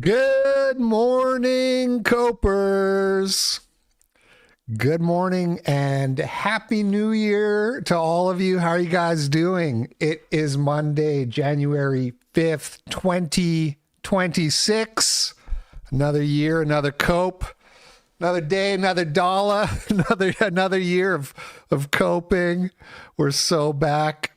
Good morning, Copers. Good morning and Happy New Year to all of you. How are you guys doing? It is Monday, January 5th, 2026. Another year, another cope, another day, another dollar, another year of coping. We're so back.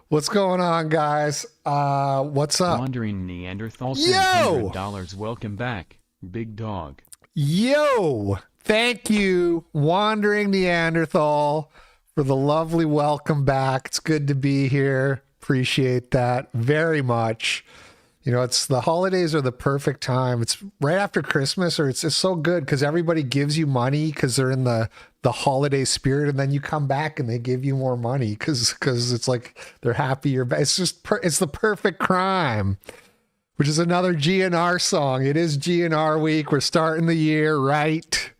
What's going on, guys? What's up? Wandering Neanderthal Yo! $100. Welcome back, big dog. Yo! Thank you, Wandering Neanderthal, for the lovely welcome back. It's good to be here. Appreciate that very much. You know, it's the holidays are the perfect time. It's right after Christmas, or it's so good because everybody gives you money because they're in the holiday spirit, and then you come back and they give you more money because it's like they're happy you're back. It's just it's the perfect crime, which is another GNR song. It is GNR week. We're starting the year right.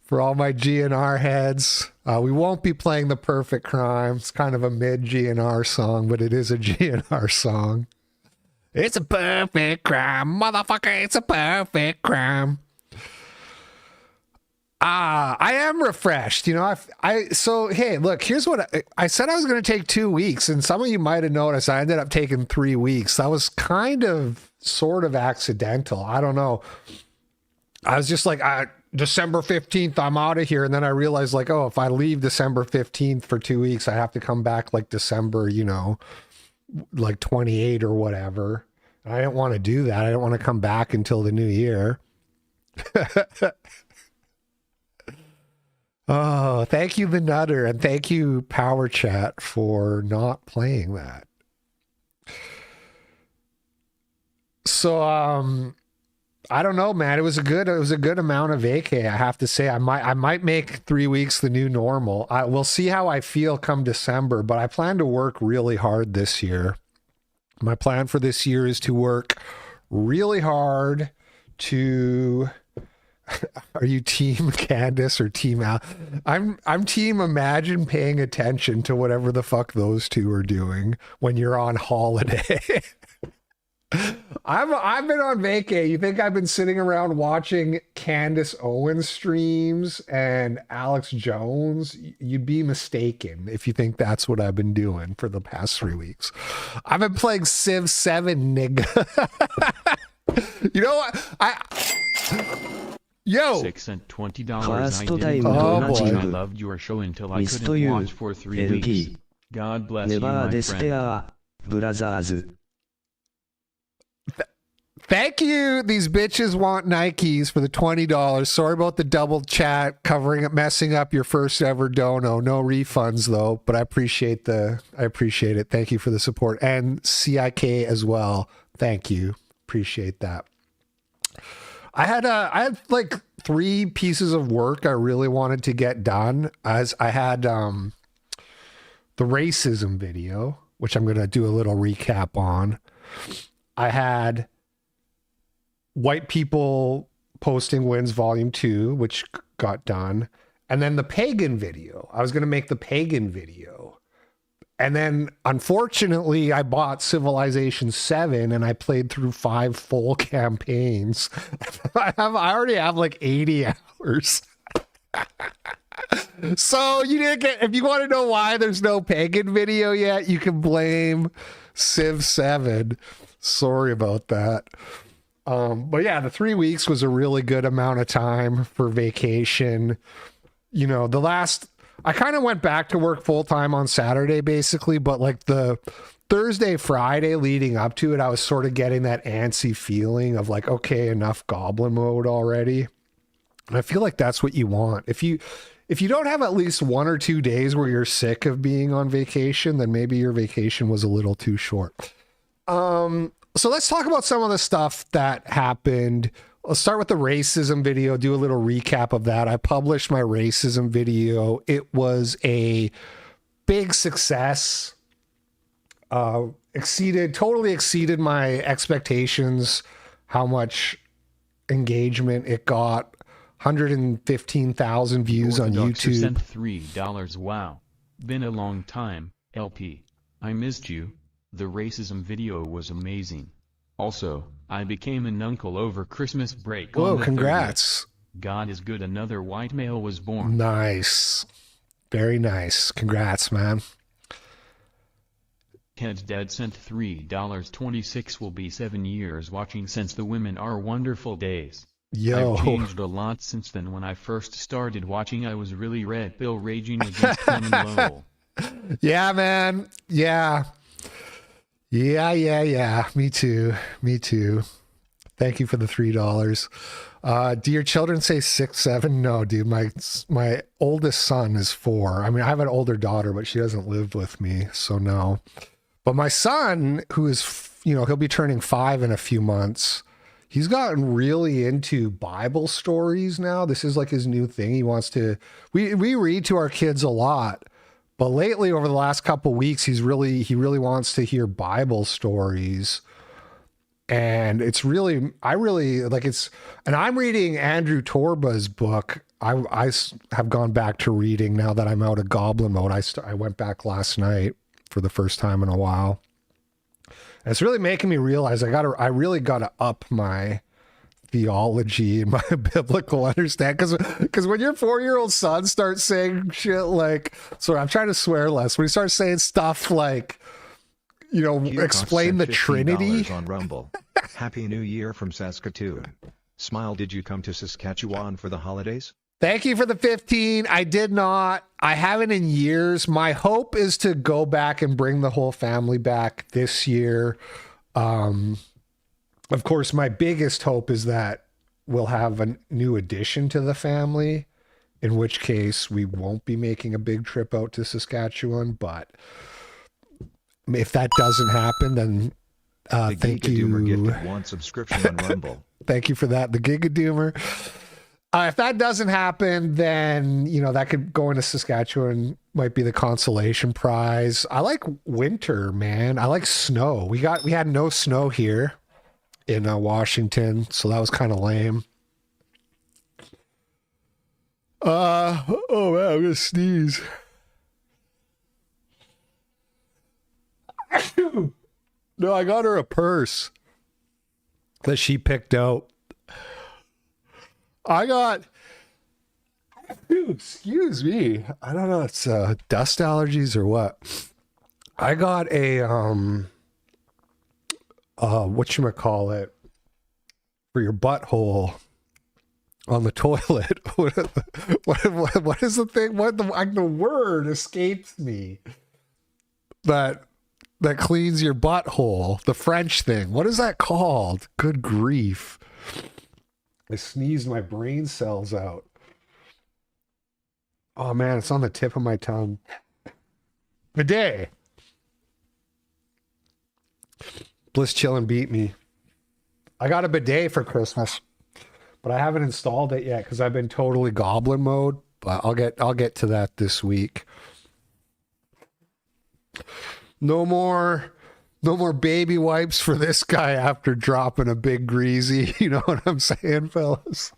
For all my GNR heads, we won't be playing The Perfect Crime. It's kind of a mid-GNR song, but it is a GNR song. It's a perfect crime, motherfucker. It's a perfect crime. I am refreshed. You know, so, hey, look, here's what I said. I was going to take 2 weeks, and some of you might have noticed I ended up taking 3 weeks. That was kind of sort of accidental. I don't know. I was just like, December 15th, I'm out of here. And then I realized, like, oh, if I leave December 15th for 2 weeks, I have to come back like December, you know, like 28 or whatever. I didn't want to do that. I didn't want to come back until the new year. Oh, thank you, the Nutter, and thank you, Power Chat, for not playing that. So, I don't know, man. It was a good amount of vacay. I have to say, I might make 3 weeks the new normal. We'll see how I feel come December, but I plan to work really hard this year. My plan for this year is to work really hard to. Are you team Candace or team Al? I'm team Imagine paying attention to whatever the fuck those two are doing when you're on holiday. I've been on vacay. You think I've been sitting around watching Candace Owens streams and Alex Jones? You'd be mistaken if you think that's what I've been doing for the past 3 weeks. I've been playing Civ 7, nigga. You know what? Yo! $6 and $20. First I didn't time know boy. I loved your show until I Missed couldn't you, watch for 3 LP. weeks. God bless you, Never my friend. despair, brothers. Thank you. These bitches want Nikes for the $20. Sorry about the double chat messing up your first ever dono. No refunds though, but I appreciate it. Thank you for the support, and CIK as well. Thank you. Appreciate that. I had like 3 pieces of work I really wanted to get done. As I had the racism video, which I'm going to do a little recap on. I had White People Posting Wins Volume 2, which got done. And then the pagan video. I was going to make the pagan video. And then, unfortunately, I bought Civilization 7 and I played through 5 full campaigns. I already have like 80 hours. So you didn't get, if you want to know why there's no pagan video yet, you can blame Civ 7. Sorry about that. But yeah, the 3 weeks was a really good amount of time for vacation. You know, I kind of went back to work full time on Saturday basically, but like the Thursday, Friday leading up to it, I was sort of getting that antsy feeling of like, okay, enough goblin mode already. And I feel like that's what you want. If you don't have at least 1 or 2 days where you're sick of being on vacation, then maybe your vacation was a little too short. So let's talk about some of the stuff that happened. Let's start with the racism video, do a little recap of that. I published my racism video. It was a big success. Totally exceeded my expectations, how much engagement it got. 115,000 views on YouTube. Sent $3. Wow. Been a long time, LP. I missed you. The racism video was amazing. Also, I became an uncle over Christmas break. Whoa, on the congrats. 30th. God is good. Another white male was born. Nice. Very nice. Congrats, man. Heads Dead sent $3.26. Will be 7 years watching since the Women Are Wonderful days. Yo. I've changed a lot since then. When I first started watching, I was really red pill raging against Clem and Lowell. Yeah, man. Yeah. Yeah. Me too. Thank you for the $3. Do your children say 6, 7? No, dude. My oldest son is 4. I mean, I have an older daughter, but she doesn't live with me, so no. But my son, who is, he'll be turning 5 in a few months. He's gotten really into Bible stories now. This is like his new thing. He wants to. We read to our kids a lot, but lately, over the last couple of weeks, he really wants to hear Bible stories. And it's really, I really like it's, and I'm reading Andrew Torba's book. I have gone back to reading now that I'm out of goblin mode. I went back last night for the first time in a while. And it's really making me realize I really gotta up my theology and my biblical understanding. Because when your 4-year-old son starts saying shit like, sorry, I'm trying to swear less. When he starts saying stuff like, explain the Trinity on Rumble. Happy New Year from Saskatoon. Smile, did you come to Saskatchewan for the holidays? Thank you for the 15. I did not. I haven't in years. My hope is to go back and bring the whole family back this year. Of course, my biggest hope is that we'll have a new addition to the family, in which case we won't be making a big trip out to Saskatchewan. But if that doesn't happen, then the thank you. Gigadoomer gifted 1 subscription on Rumble. Thank you for that, the Gigadoomer. If that doesn't happen, then, that could go into Saskatchewan, might be the consolation prize. I like winter, man. I like snow. We had no snow here in Washington, so that was kind of lame. Oh man, I'm gonna sneeze. No, I got her a purse that she picked out. Excuse me. I don't know. It's dust allergies or what. I got a whatchamacallit for your butthole on the toilet. What is the thing? The word escapes me. That cleans your butthole. The French thing. What is that called? Good grief. I sneezed my brain cells out. Oh man, it's on the tip of my tongue. Bidet. Bliss Chillin' beat me. I got a bidet for Christmas, but I haven't installed it yet because I've been totally goblin mode. But I'll get to that this week. No more baby wipes for this guy after dropping a big greasy. You know what I'm saying, fellas?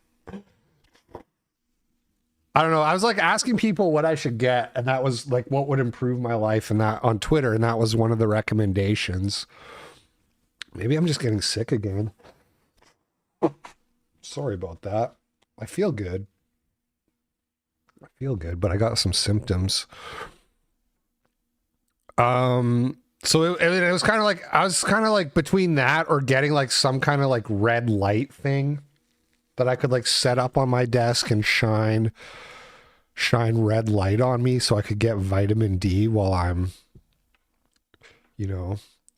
I don't know. I was like asking people what I should get, and that was like what would improve my life, and that on Twitter, and that was one of the recommendations. Maybe I'm just getting sick again. Sorry about that. I feel good, but I got some symptoms. So it was kind of like, I was kind of like between that or getting like some kind of like red light thing that I could like set up on my desk and shine red light on me so I could get vitamin D while I'm,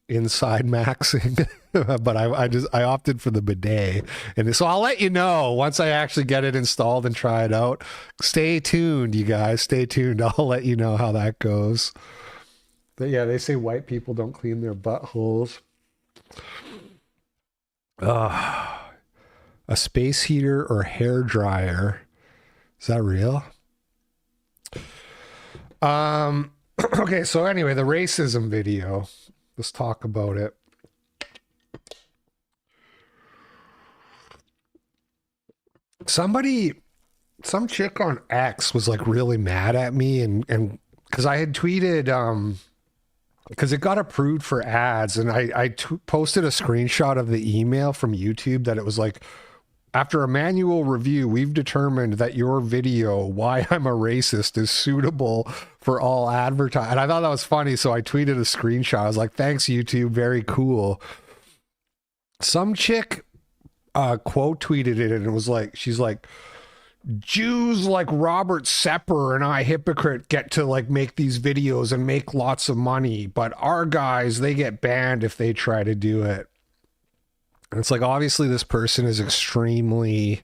inside maxing. But I opted for the bidet. And so I'll let you know once I actually get it installed and try it out. Stay tuned, you guys. Stay tuned. I'll let you know how that goes. But yeah, they say white people don't clean their buttholes. A space heater or hair dryer. Is that real? Okay, so anyway, the racism video. Let's talk about it. Some chick on X was like really mad at me and because I had tweeted because it got approved for ads, and I posted a screenshot of the email from YouTube that it was like, after a manual review, we've determined that your video, Why I'm a Racist, is suitable for all advertising. And I thought that was funny, so I tweeted a screenshot. I was like, thanks, YouTube, very cool. Some chick quote tweeted it, and it was like, she's like, Jews like Robert Sepper and I, Hypocrite, get to like make these videos and make lots of money, but our guys, they get banned if they try to do it. And it's like, obviously this person is extremely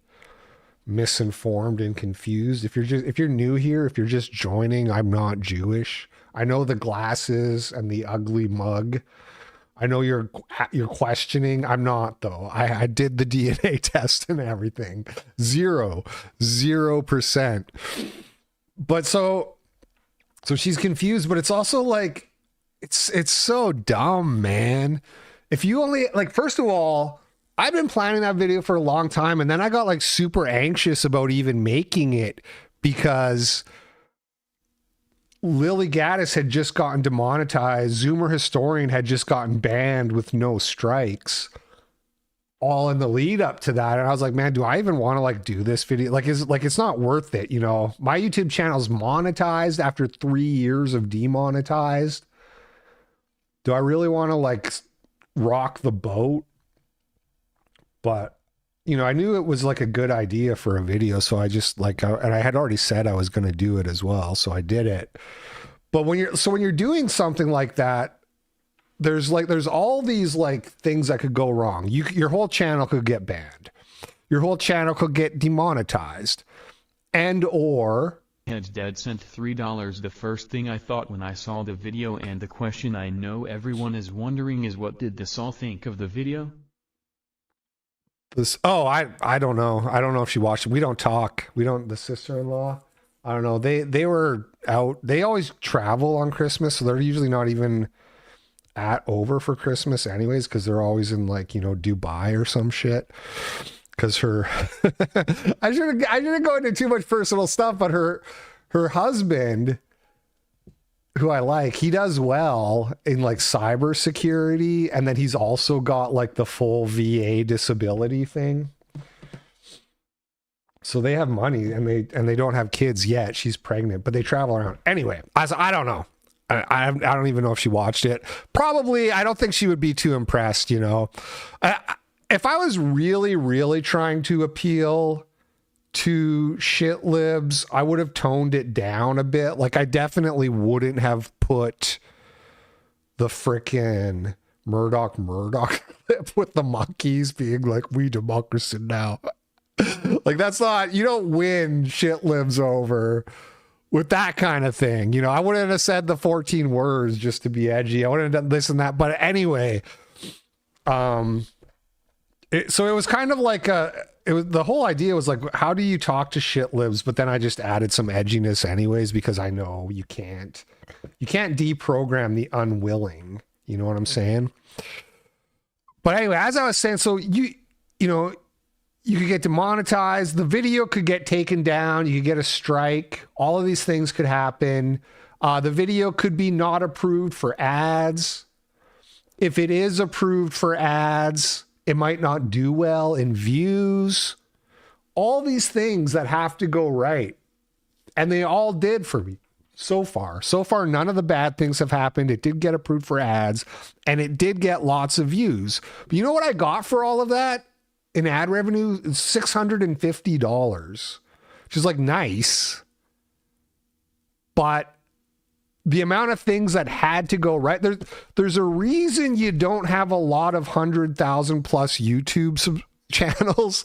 misinformed and confused. If you're new here, if you're just joining, I'm not Jewish. I know the glasses and the ugly mug. I know you're questioning. I'm not, though. I did the DNA test and everything. 0%. But so she's confused, but it's also like, it's so dumb, man. If you only, like, first of all, I've been planning that video for a long time, and then I got like super anxious about even making it because Lily Gaddis had just gotten demonetized. Zoomer Historian had just gotten banned with no strikes, all in the lead up to that. And I was like, man, do I even want to like do this video? Like, it's not worth it. You know, my YouTube channel's monetized after 3 years of demonetized. Do I really want to like rock the boat? But, you know, I knew it was like a good idea for a video. So I just like, and I had already said I was going to do it as well. So I did it. But when you're doing something like that, there's all these like things that could go wrong. Your whole channel could get banned. Your whole channel could get demonetized, or Heads Dead sent $3. The first thing I thought when I saw the video, and the question I know everyone is wondering, is what did the Saul think of the video? I don't know. I don't know if she watched it. We don't talk. The sister-in-law. I don't know. They were out. They always travel on Christmas, so they're usually not even over for Christmas anyways, because they're always in like, you know, Dubai or some shit. Because her I shouldn't go into too much personal stuff, but her husband, who I like, he does well in like cybersecurity, and then he's also got like the full VA disability thing. So they have money, and they don't have kids yet. She's pregnant, but they travel around. Anyway, I don't know. I don't even know if she watched it. Probably, I don't think she would be too impressed, you know. If I was really, really trying to appeal to shit libs, I would have toned it down a bit. Like, I definitely wouldn't have put the frickin' Murdoch clip with the monkeys being like, we democracy now. Like, that's not, you don't win shit libs over with that kind of thing. You know, I wouldn't have said the 14 words just to be edgy. I wouldn't have done this and that. But anyway, so it was kind of like the whole idea was like, how do you talk to shit libs? But then I just added some edginess anyways, because I know you can't deprogram the unwilling. You know what I'm saying? But anyway, as I was saying, so you know, you could get demonetized. The video could get taken down. You could get a strike. All of these things could happen. The video could be not approved for ads. If it is approved for ads, it might not do well in views. All these things that have to go right. And they all did for me so far. So far, none of the bad things have happened. It did get approved for ads, and it did get lots of views. But you know what I got for all of that? In ad revenue, $650, which is like nice. But the amount of things that had to go right, there's a reason you don't have a lot of 100,000 plus YouTube channels,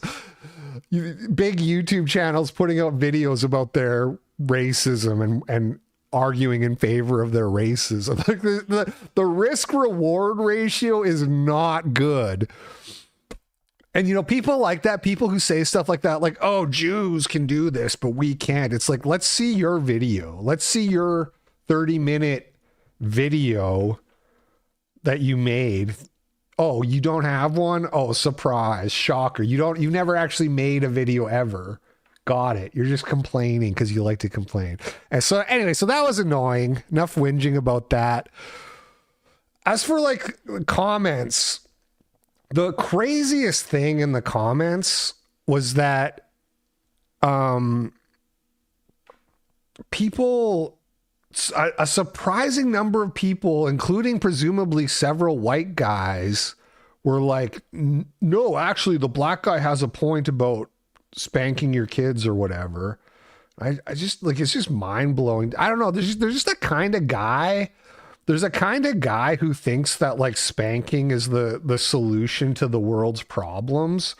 big YouTube channels putting out videos about their racism and arguing in favor of their racism. Like the risk reward ratio is not good. And, you know, people like that, people who say stuff like that, like, oh, Jews can do this, but we can't. It's like, let's see your video. Let's see your 30-minute video that you made. Oh, you don't have one? Oh, surprise, shocker. You never actually made a video ever. Got it. You're just complaining because you like to complain. And so anyway, so that was annoying. Enough whinging about that. as for like comments, the craziest thing in the comments was that people, a surprising number of people, including presumably several white guys, were like, no, actually the black guy has a point about spanking your kids or whatever. I just like, it's just mind blowing. I don't know. There's just a kind of guy. There's a kind of guy who thinks that like spanking is the solution to the world's problems.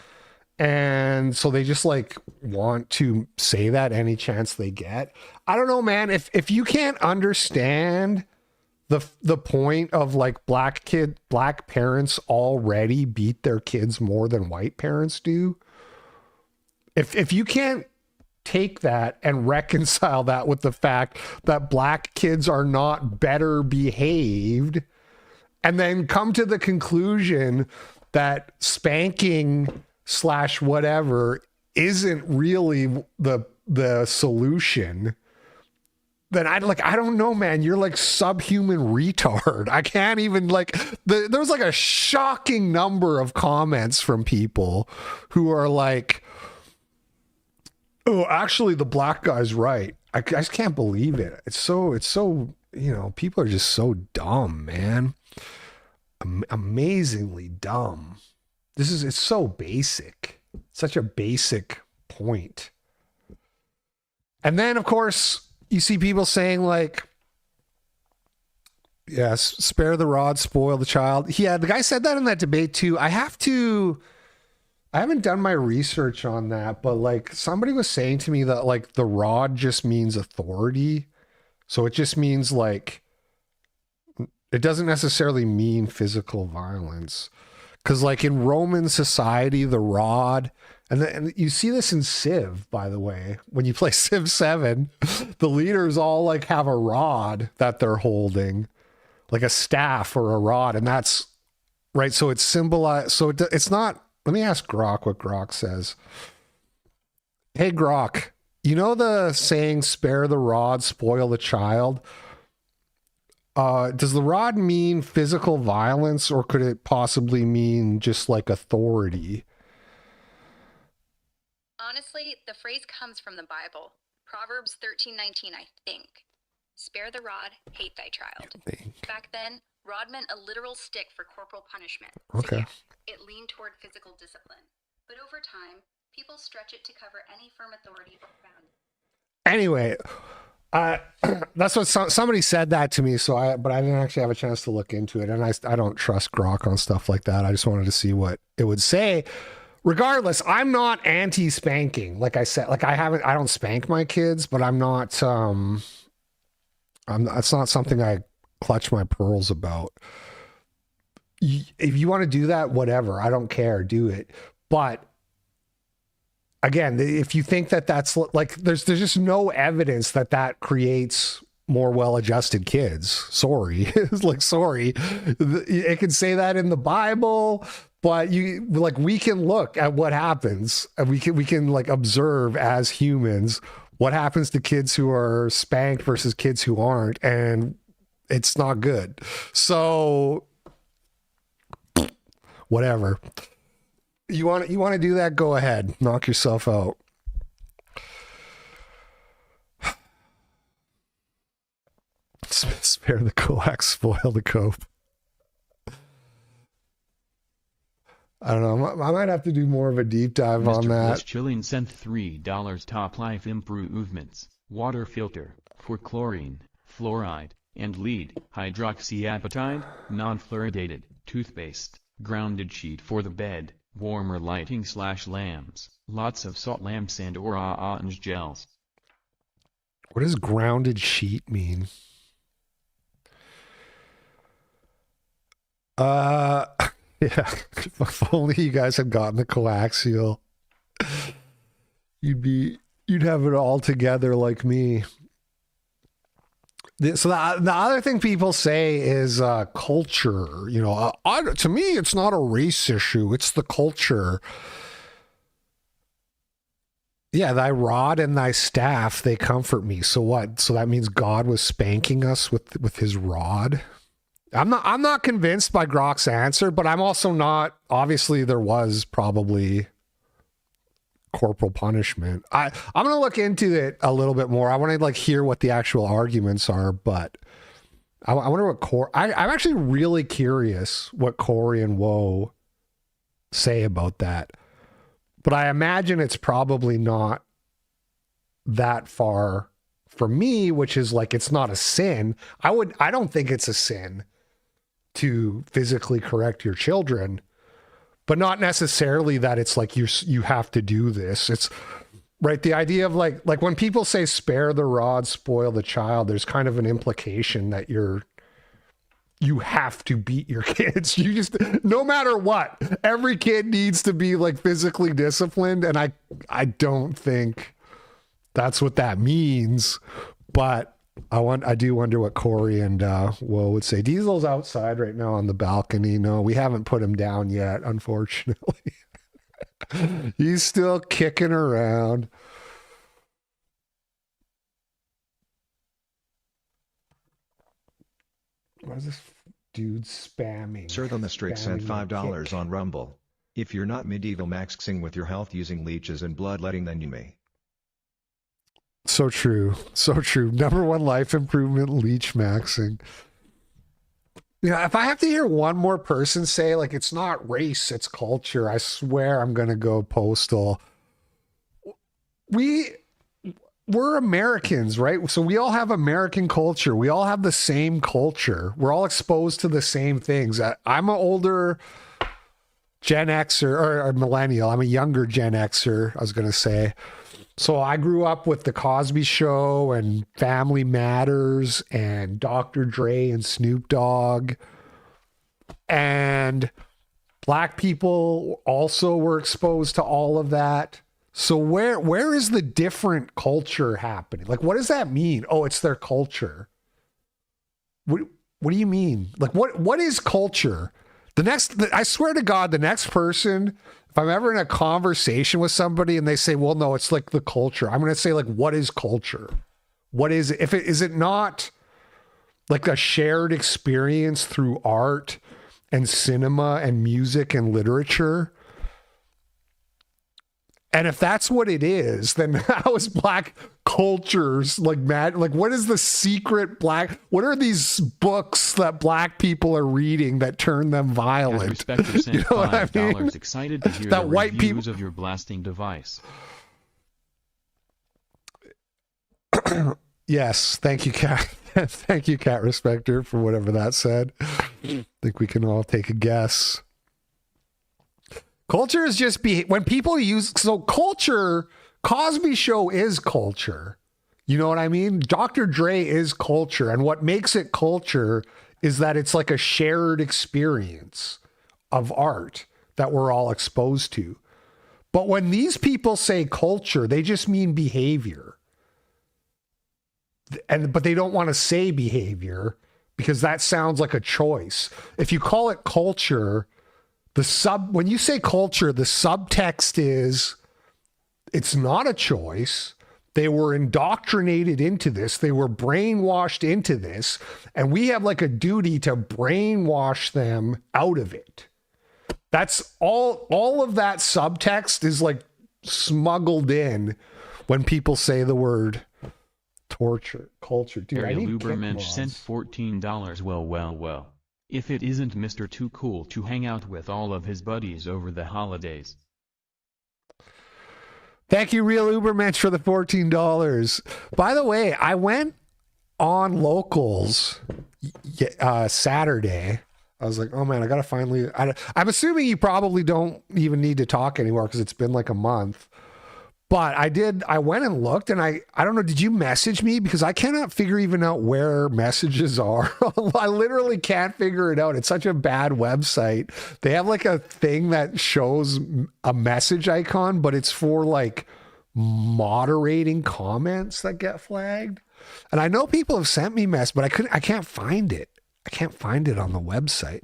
And so they just like want to say that any chance they get. I don't know, man. If you can't understand the point of like black parents already beat their kids more than white parents do. If you can't take that and reconcile that with the fact that black kids are not better behaved, and then come to the conclusion that spanking / whatever isn't really the solution, then I don't know, man. You're like subhuman retard. I can't even like, there was like a shocking number of comments from people who are like, oh, actually the black guy's right. I just can't believe it. It's so, you know, people are just so dumb, man. Amazingly dumb. It's so basic. Such a basic point. And then of course you see people saying like, yes, spare the rod, spoil the child. Yeah, the guy said that in that debate too. I haven't done my research on that, but like somebody was saying to me that like the rod just means authority. So it just means like, it doesn't necessarily mean physical violence. Because like in Roman society, the rod, and you see this in Civ, by the way, when you play Civ 7, the leaders all like have a rod that they're holding, like a staff or a rod. And that's right. So it's symbolized. So it's not, let me ask Grok what Grok says. Hey, Grok, you know the saying, spare the rod, spoil the child? Does the rod mean physical violence, or could it possibly mean just like authority? Honestly, the phrase comes from the Bible. Proverbs 13:19, I think. Spare the rod, hate thy child. Back then, rod meant a literal stick for corporal punishment. Okay. So yeah, it leaned toward physical discipline. But over time, people stretch it to cover any firm authority or boundary. Anyway, that's what somebody said that to me. But I didn't actually have a chance to look into it, and I don't trust Grok on stuff like that. I just wanted to see what it would say. Regardless, I'm not anti-spanking. Like I said, like I don't spank my kids, but I'm not. It's not something I clutch my pearls about. If you want to do that, whatever, I don't care. Do it, but. Again, if you think that that's like, there's just no evidence that creates more well-adjusted kids. Sorry. It's like, sorry. It can say that in the Bible, but we can look at what happens, and we can like observe as humans what happens to kids who are spanked versus kids who aren't, and it's not good. So whatever. You want to do that? Go ahead. Knock yourself out. Spare the coax, spoil the cope. I don't know. I might have to do more of a deep dive on that. Mr. Chillin sent $3 top life improvements. Water filter for chlorine, fluoride, and lead hydroxyapatite, non-fluoridated toothpaste, grounded sheet for the bed. Warmer lighting / lamps, lots of salt lamps and orange gels. What does grounded sheet mean? Yeah, if only you guys had gotten the coaxial, you'd have it all together like me. So the other thing people say is culture. You know, to me, it's not a race issue. It's the culture. Yeah, thy rod and thy staff, they comfort me. So what? So that means God was spanking us with his rod? I'm not convinced by Grok's answer, but I'm also not, obviously there was probably corporal punishment. I'm going to look into it a little bit more. I want to like hear what the actual arguments are, but I wonder what I'm actually really curious what Corey and Woe say about that. But I imagine it's probably not that far from me, which is like, it's not a sin. I don't think it's a sin to physically correct your children, but not necessarily that it's like you have to do this. It's right. The idea of like when people say spare the rod, spoil the child, there's kind of an implication that you have to beat your kids. You just, no matter what, every kid needs to be like physically disciplined. And I don't think that's what that means, but I do wonder what Corey and Woe would say. Diesel's outside right now on the balcony. No, we haven't put him down yet, unfortunately. He's still kicking around. What is this dude spamming? Sir the Mistrick sent $5 on Rumble. If you're not medieval maxing with your health using leeches and bloodletting, then you may. So true. So true. Number one life improvement, leech maxing. Yeah, if I have to hear one more person say, like, it's not race, it's culture, I swear I'm going to go postal. We're Americans, right? So we all have American culture. We all have the same culture. We're all exposed to the same things. I'm an older Gen Xer or millennial. I'm a younger Gen Xer, I was going to say. So I grew up with the Cosby Show and Family Matters and Dr. Dre and Snoop Dogg. And Black people also were exposed to all of that. So where is the different culture happening? Like, what does that mean? Oh, it's their culture. What do you mean? Like, what is culture? I swear to God, the next person, if I'm ever in a conversation with somebody and they say, well, no, it's like the culture, I'm going to say, like, what is culture? What is it? Is it not like a shared experience through art and cinema and music and literature? And if that's what it is, then how is Black cultures like mad? Like, what is the secret Black? What are these books that Black people are reading that turn them violent? Respecter sent You know what I $5 mean? excited to hear That the white reviews people- of your blasting device. Yes, thank you, Cat. Thank you, Cat Respecter, for whatever that said. I think we can all take a guess. Culture is just when people use, so culture, Cosby Show is culture. You know what I mean? Dr. Dre is culture. And what makes it culture is that it's like a shared experience of art that we're all exposed to. But when these people say culture, they just mean behavior. But they don't want to say behavior because that sounds like a choice. If you call it culture, when you say culture, the subtext is it's not a choice. They were indoctrinated into this. They were brainwashed into this. And we have like a duty to brainwash them out of it. That's all of that subtext is like smuggled in when people say the word torture, culture. Dude, I Ariel need Ubermensch kick sent mods. $14. Well. If it isn't Mr. Too Cool to hang out with all of his buddies over the holidays. Thank you, Real Ubermensch, for the $14. By the way, I went on Locals Saturday. I was like, oh man, I gotta finally. I'm assuming you probably don't even need to talk anymore because it's been like a month. But I went and looked, and I don't know, did you message me? Because I cannot figure even out where messages are. I literally can't figure it out. It's such a bad website. They have like a thing that shows a message icon, but it's for like moderating comments that get flagged. And I know people have sent me mess, but I can't find it. I can't find it on the website.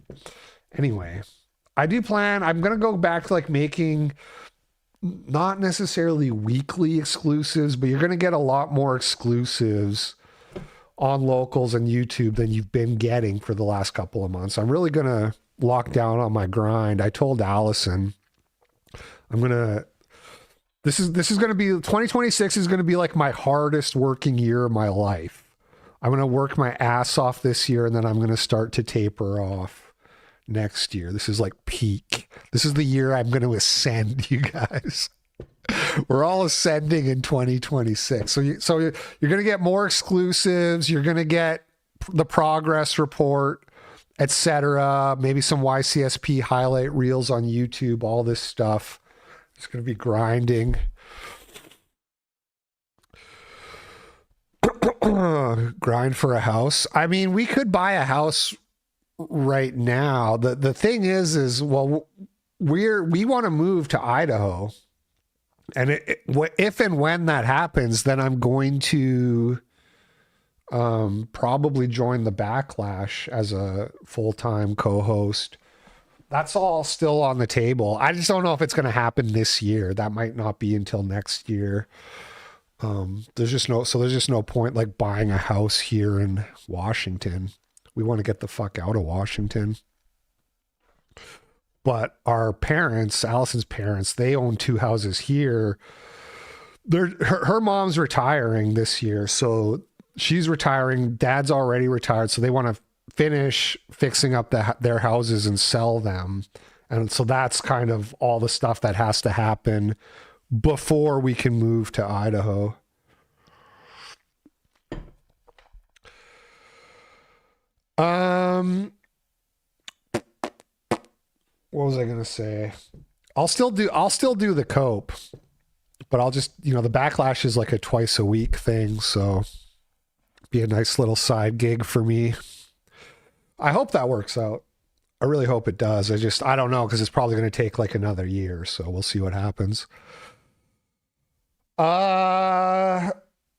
Anyway, I do plan, I'm going to go back to like making not necessarily weekly exclusives, but you're going to get a lot more exclusives on locals and YouTube than you've been getting for the last couple of months. I'm really going to lock down on my grind. I told Allison, this is going to be 2026 is going to be like my hardest working year of my life. I'm going to work my ass off this year, and then I'm going to start to taper off next year. This is like peak. This is the year I'm going to ascend, you guys. We're all ascending in 2026. So you're going to get more exclusives. You're going to get the progress report, etc. Maybe some YCSP highlight reels on YouTube, all this stuff. It's going to be grinding. Grind for a house. I mean, we could buy a house right now. The thing is well, we want to move to Idaho, and if and when that happens, then I'm going to probably join the Backlash as a full-time co-host. That's all still on the table. I just don't know if it's going to happen this year. That might not be until next year. There's just no point like buying a house here in Washington. We want to get the fuck out of Washington. But our parents, Allison's parents, they own 2 houses here. Her mom's retiring this year, so she's retiring. Dad's already retired, so they want to finish fixing up their houses and sell them. And so that's kind of all the stuff that has to happen before we can move to Idaho. What was I going to say? I'll still do the cope, but I'll just, the Backlash is like a twice a week thing. So be a nice little side gig for me. I hope that works out. I really hope it does. I don't know, because it's probably going to take like another year. So we'll see what happens.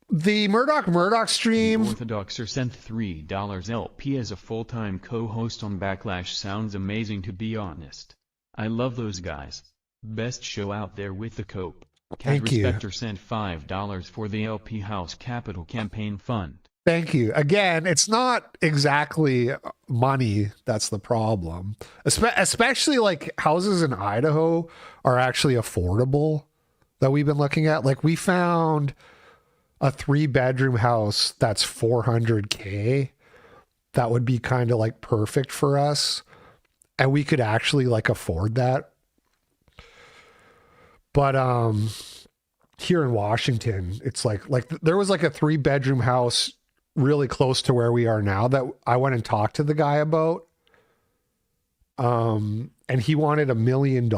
The Murdoch stream. The Orthodoxer sent $3 LP as a full-time co-host on Backlash. Sounds amazing, to be honest. I love those guys. Best show out there with the cope. Thank you. Respecter sent $5 for the LP House Capital Campaign Fund. Thank you. Again, it's not exactly money that's the problem. Especially like houses in Idaho are actually affordable that we've been looking at. Like we found a 3-bedroom house that's $400K. That would be kind of like perfect for us. And we could actually like afford that. But here in Washington, it's like there was like a 3-bedroom house really close to where we are now that I went and talked to the guy about. And he wanted $1 million.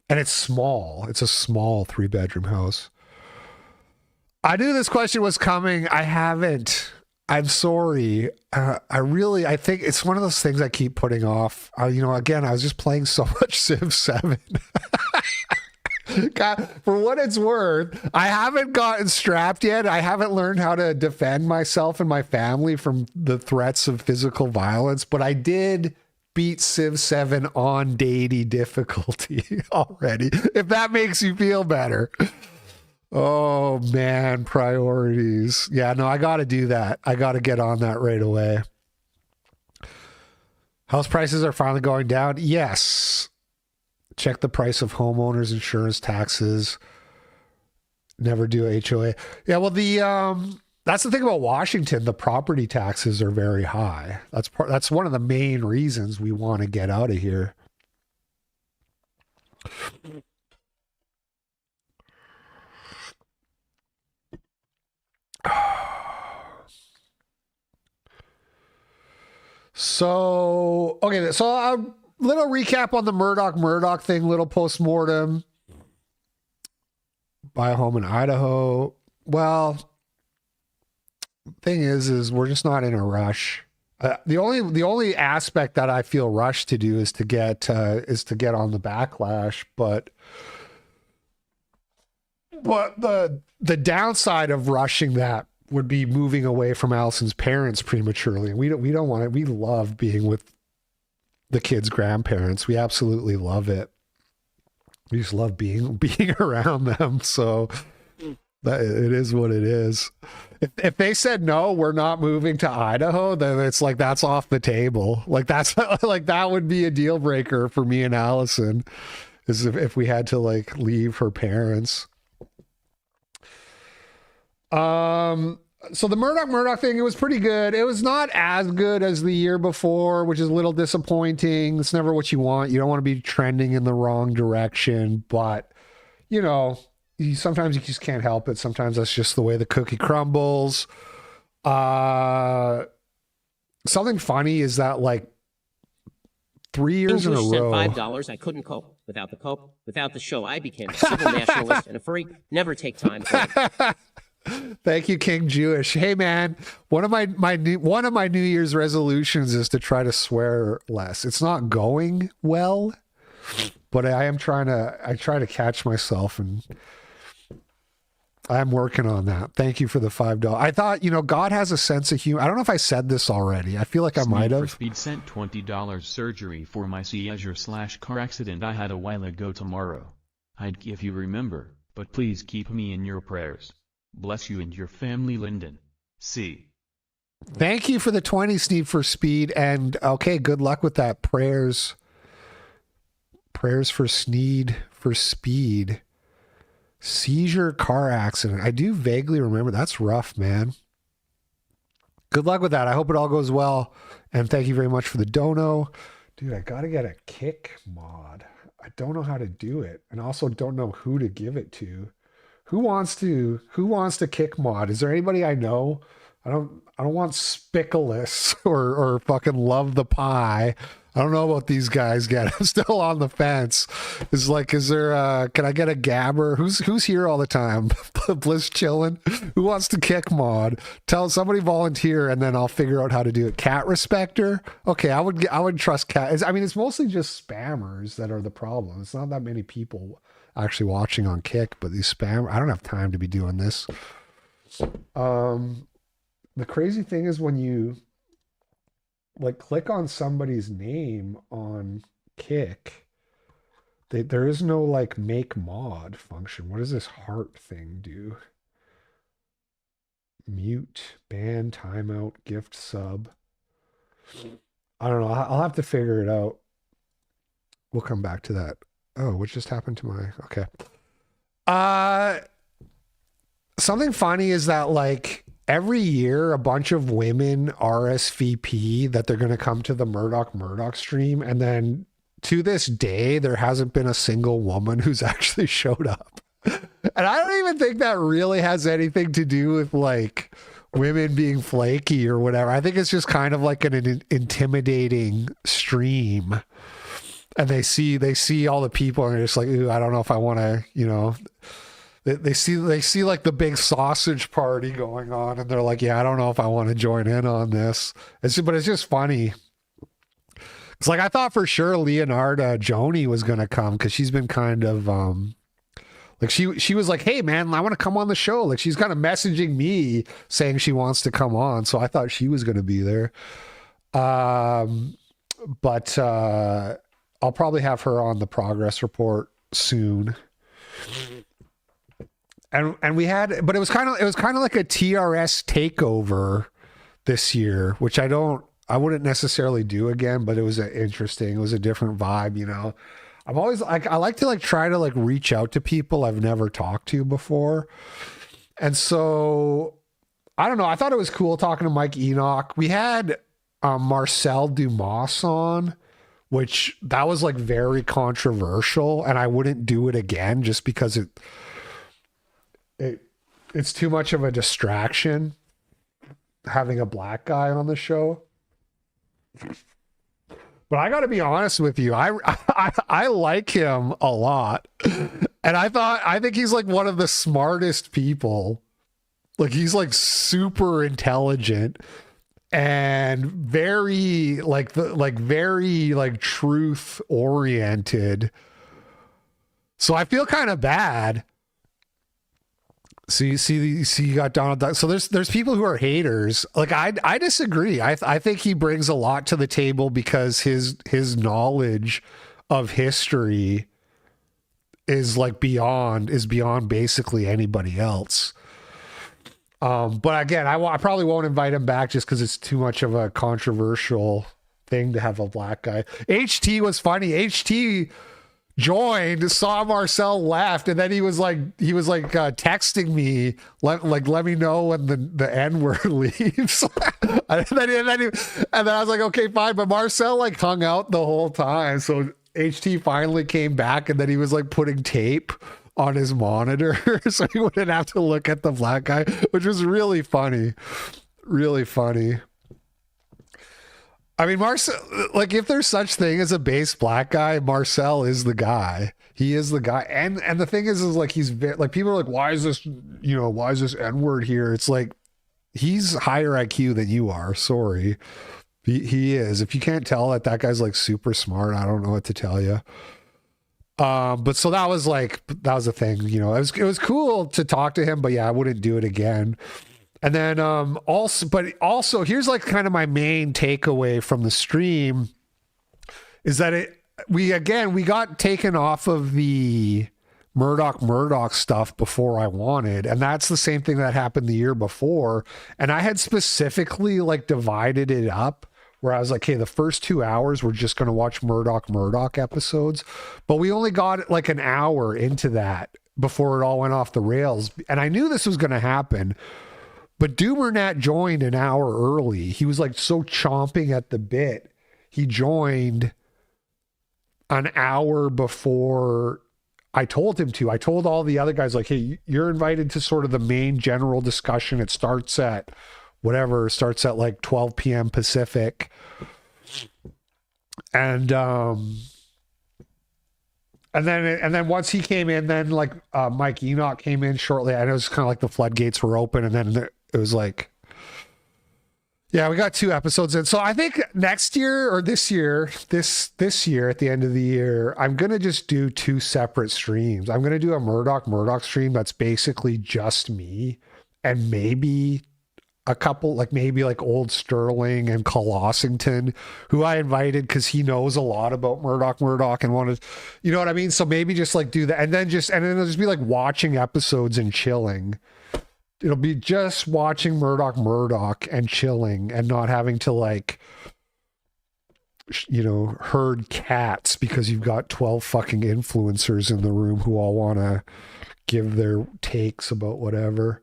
And it's small. It's a small 3-bedroom house. I knew this question was coming. I haven't. I'm sorry. I think it's one of those things I keep putting off. Again, I was just playing so much Civ 7. God, for what it's worth, I haven't gotten strapped yet. I haven't learned how to defend myself and my family from the threats of physical violence, but I did beat Civ 7 on deity difficulty already, if that makes you feel better. Oh man, priorities. Yeah, no, I got to do that. I got to get on that right away. House prices are finally going down. Yes. Check the price of homeowners insurance, taxes. Never do HOA. Yeah, well, that's the thing about Washington. The property taxes are very high. That's one of the main reasons we want to get out of here. So, okay, so a little recap on the Murdoch thing, little post-mortem. Buy a home in Idaho. Well, thing is we're just not in a rush. The only aspect that I feel rushed to do is to get on the Backlash, but the downside of rushing that would be moving away from Allison's parents prematurely. We don't want it. We love being with the kids' grandparents. We absolutely love it. We just love being around them. So It is what it is. If they said no, we're not moving to Idaho, then it's like that's off the table. Like that's like that would be a deal breaker for me and Allison, is if we had to like leave her parents. So the Murdoch thing, it was pretty good. It was not as good as the year before, which is a little disappointing. It's never what you want. You don't want to be trending in the wrong direction, but you know, sometimes you just can't help it. Sometimes that's just the way the cookie crumbles. Something funny is that like 3 years in a row, $5. I couldn't cope without the cope. Without the show, I became a civil nationalist and a furry. Never take time for it. Thank you, King Jewish. Hey man, one of my New Year's resolutions is to try to swear less. It's not going well, but I try to catch myself, and I'm working on that. Thank you for the $5. I thought, God has a sense of humor. I don't know if I said this already. I feel like I might have. Speed sent $20 surgery for my seizure/car accident I had a while ago tomorrow. I'd give you remember, but please keep me in your prayers. Bless you and your family, Lyndon. See. Thank you for the 20, Steve, for Speed. And okay, good luck with that. Prayers for Sneed, for Speed. Seizure, car accident. I do vaguely remember. That's rough, man. Good luck with that. I hope it all goes well. And thank you very much for the dono. Dude, I got to get a kick mod. I don't know how to do it. And also don't know who to give it to. Who wants to kick mod? Is there anybody I know? I don't want Spiculus or fucking Love the Pie. I don't know about these guys yet. I'm still on the fence. Is there can I get a Gabber? Who's here all the time? Bliss chilling. Who wants to kick mod? Tell somebody volunteer and then I'll figure out how to do it. Cat Respecter? Okay, I would trust Cat. It's mostly just spammers that are the problem. It's not that many people actually watching on Kick, but these spam, I don't have time to be doing this. The crazy thing is when you like click on somebody's name on Kick, there is no like make mod function. What does this heart thing do? Mute, ban, timeout, gift sub. I don't know. I'll have to figure it out. We'll come back to that. Oh, what just happened to my... Okay. Something funny is that, like, every year a bunch of women RSVP that they're going to come to the Murdoch stream, and then to this day, there hasn't been a single woman who's actually showed up. And I don't even think that really has anything to do with, like, women being flaky or whatever. I think it's just kind of like an intimidating stream. And they see all the people and they're just like, ooh, I don't know if I want to, they see like the big sausage party going on and they're like, yeah, I don't know if I want to join in on this. But it's just funny. It's like, I thought for sure Leonarda Joni was going to come because she's been kind of, like she was like, hey man, I want to come on the show. Like she's kind of messaging me saying she wants to come on. So I thought she was going to be there. But I'll probably have her on the progress report soon. And we had, but it was kind of like a TRS takeover this year, which I wouldn't necessarily do again, but it was interesting. It was a different vibe, I'm always like, I like to like try to like reach out to people I've never talked to before. And so I don't know. I thought it was cool talking to Mike Enoch. We had Marcel Dumas on, which that was like very controversial, and I wouldn't do it again just because it's too much of a distraction having a black guy on the show. But I got to be honest with you, I like him a lot, and I think he's like one of the smartest people. Like he's like super intelligent. And very truth oriented. So I feel kind of bad. So you got Donald Duck. So there's people who are haters. Like I disagree. I think he brings a lot to the table because his knowledge of history is beyond basically anybody else. But again, I probably won't invite him back just because it's too much of a controversial thing to have a black guy. HT was funny. HT joined, saw Marcel left, and then he was like texting me, let me know when the N-word leaves. and then I was like, okay, fine. But Marcel like hung out the whole time. So HT finally came back, and then he was like putting tape on his monitor so he wouldn't have to look at the black guy, which was really funny. Really funny. I mean, Marcel, like if there's such thing as a base black guy, Marcel is the guy. He is the guy. And the thing is like he's like, people are like, why is this N-word here? It's like, he's higher IQ than you are. Sorry. He is. If you can't tell that guy's like super smart, I don't know what to tell you. But so that was the thing, you know, it was cool to talk to him, but yeah, I wouldn't do it again. And then, also here's like kind of my main takeaway from the stream is that we got taken off of the Murdoch stuff before I wanted. And that's the same thing that happened the year before. And I had specifically like divided it up where I was like, hey, the first 2 hours, we're just going to watch Murdoch episodes. But we only got like an hour into that before it all went off the rails. And I knew this was going to happen. But Doomernat joined an hour early. He was like so chomping at the bit. He joined an hour before I told him to. I told all the other guys like, hey, you're invited to sort of the main general discussion. It starts at like 12 p.m. Pacific. And then once he came in, then like Mike Enoch came in shortly. And it was kind of like the floodgates were open, and then it was like, yeah, we got 2 episodes in. So I think next year or this year at the end of the year, I'm gonna just do 2 separate streams. I'm gonna do a Murdoch stream that's basically just me, and maybe a couple, like maybe like Old Sterling and Colossington, who I invited because he knows a lot about Murdoch and wanted, you know what I mean? So maybe just like do that, and then it'll just be like watching episodes and chilling. It'll be just watching Murdoch and chilling and not having to like, you know, herd cats because you've got 12 fucking influencers in the room who all want to give their takes about whatever.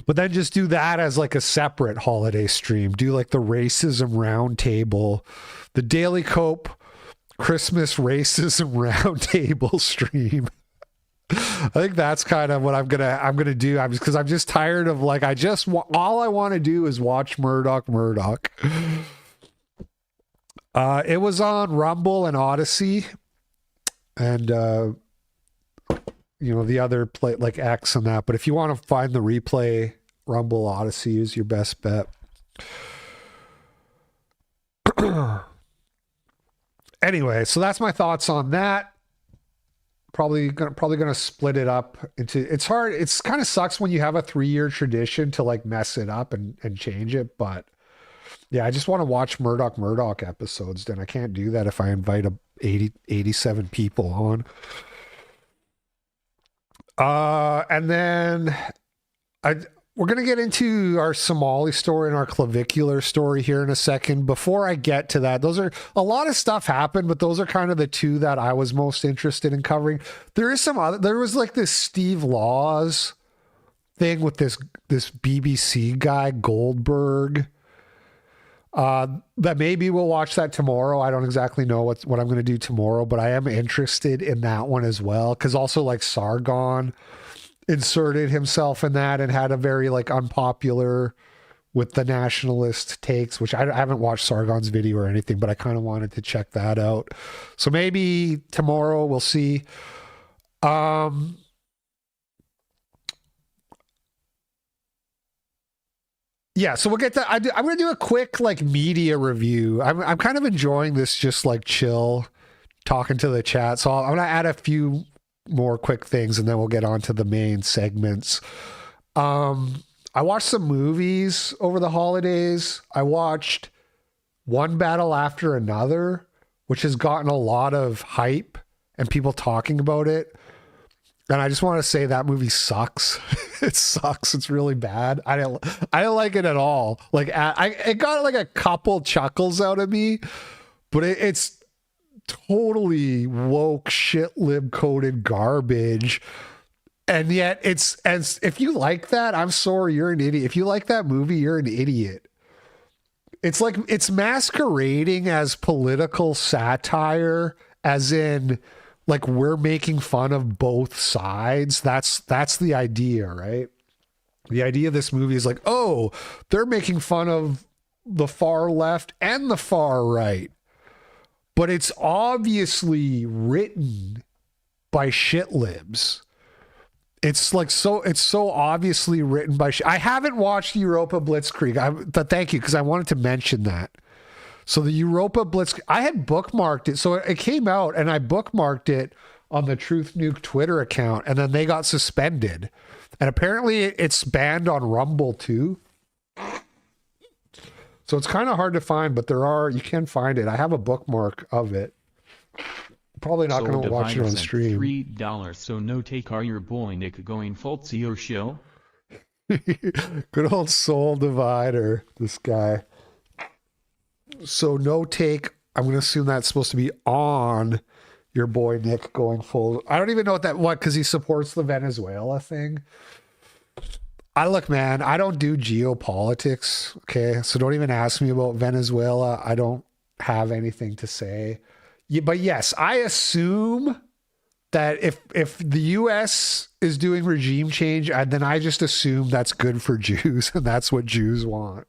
But then just do that as like a separate holiday stream. Do like the racism roundtable, the Daily Cope Christmas racism roundtable stream. I think that's kind of what I'm gonna do. Because I'm just tired of like all I want to do is watch Murdoch. It was on Rumble and Odyssey, and you know, the other play like X and that. But if you want to find the replay, Rumble, Odyssey is your best bet. Anyway, so that's my thoughts on that. Probably gonna split it up into. It's hard. It's kind of sucks when you have a 3-year tradition to like mess it up and change it. But yeah, I just want to watch Murdoch episodes. Then I can't do that if I invite 87 people on. And then we're going to get into our Somali story and our Clavicular story here in a second. Before I get to that, a lot of stuff happened, but those are kind of the 2 that I was most interested in covering. There was like this Steve Laws thing with this BBC guy, Goldberg, that maybe we'll watch that tomorrow. I don't exactly know what I'm going to do tomorrow, but I am interested in that one as well. Cause also like Sargon inserted himself in that and had a very like unpopular with the nationalist takes, which I haven't watched Sargon's video or anything, but I kind of wanted to check that out. So maybe tomorrow we'll see. Yeah, so we'll get to. I'm going to do a quick like media review. I'm kind of enjoying this, just like chill, talking to the chat. So I'm going to add a few more quick things, and then we'll get on to the main segments. I watched some movies over the holidays. I watched One Battle After Another, which has gotten a lot of hype and people talking about it. And I just want to say that movie sucks. It sucks. It's really bad. I didn't like it at all. Like it got like a couple chuckles out of me, but it's totally woke shit lib coded garbage. And yet if you like that, I'm sorry, you're an idiot. If you like that movie, you're an idiot. It's like it's masquerading as political satire, as in like we're making fun of both sides. That's the idea, right? The idea of this movie is like, oh, they're making fun of the far left and the far right. But it's obviously written by shit libs. It's so obviously written by I haven't watched Europa Blitzkrieg. But thank you, because I wanted to mention that. So the Europa Blitzkrieg, I had bookmarked it. So it came out and I bookmarked it on the Truth Nuke Twitter account, and then they got suspended. And apparently it's banned on Rumble too. So it's kind of hard to find, but you can find it. I have a bookmark of it. Probably not going to watch it on stream. $3. So no take are your boy Nick going Fulcio show? Good old Soul Divider, this guy. So no take. I'm going to assume that's supposed to be on your boy Nick going full. I don't even know because he supports the Venezuela thing. Look, man, I don't do geopolitics. Okay. So don't even ask me about Venezuela. I don't have anything to say. Yeah, but yes, I assume that if the U.S. is doing regime change, then I just assume that's good for Jews, and that's what Jews want.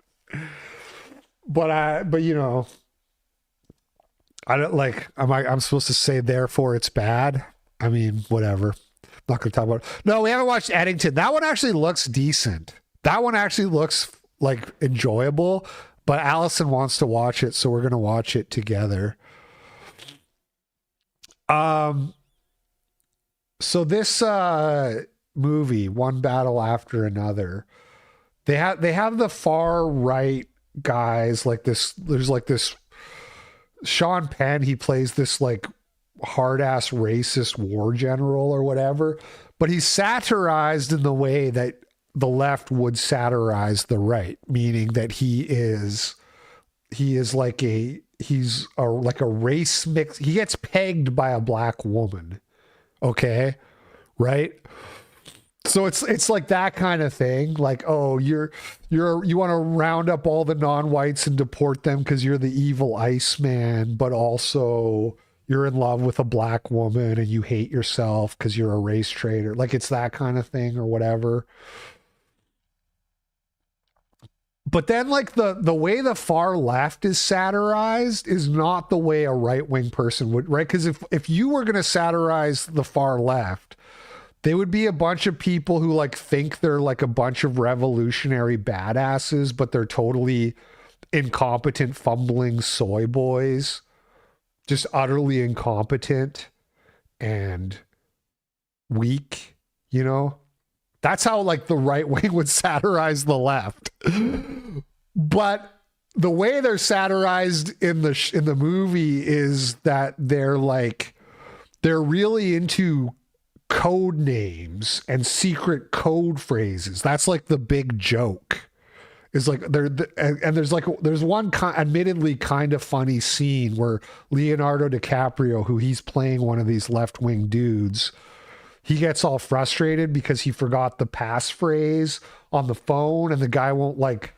But you know, I don't like. I'm supposed to say therefore it's bad. I mean, whatever. I'm not going to talk about it. No, we haven't watched Eddington. That one actually looks decent. That one actually looks like enjoyable. But Allison wants to watch it, so we're going to watch it together. So this movie, One Battle After Another, they have the far right guys like this. There's like this Sean Penn, he plays this like hard ass racist war general or whatever, but he's satirized in the way that the left would satirize the right, meaning that he's like a race mix. He gets pegged by a black woman. Okay. Right. So it's like that kind of thing. Like, oh, you want to round up all the non-whites and deport them because you're the evil Iceman, but also you're in love with a black woman and you hate yourself because you're a race traitor. Like it's that kind of thing or whatever. But then like the way the far left is satirized is not the way a right-wing person would, right? Because if you were going to satirize the far left, they would be a bunch of people who like think they're like a bunch of revolutionary badasses, but they're totally incompetent, fumbling soy boys, just utterly incompetent and weak, you know? That's how like the right wing would satirize the left. But the way they're satirized in the movie is that they're really into code names and secret code phrases. That's like the big joke. Is like there's one admittedly kind of funny scene where Leonardo DiCaprio, who he's playing one of these left-wing dudes, he gets all frustrated because he forgot the passphrase on the phone and the guy won't like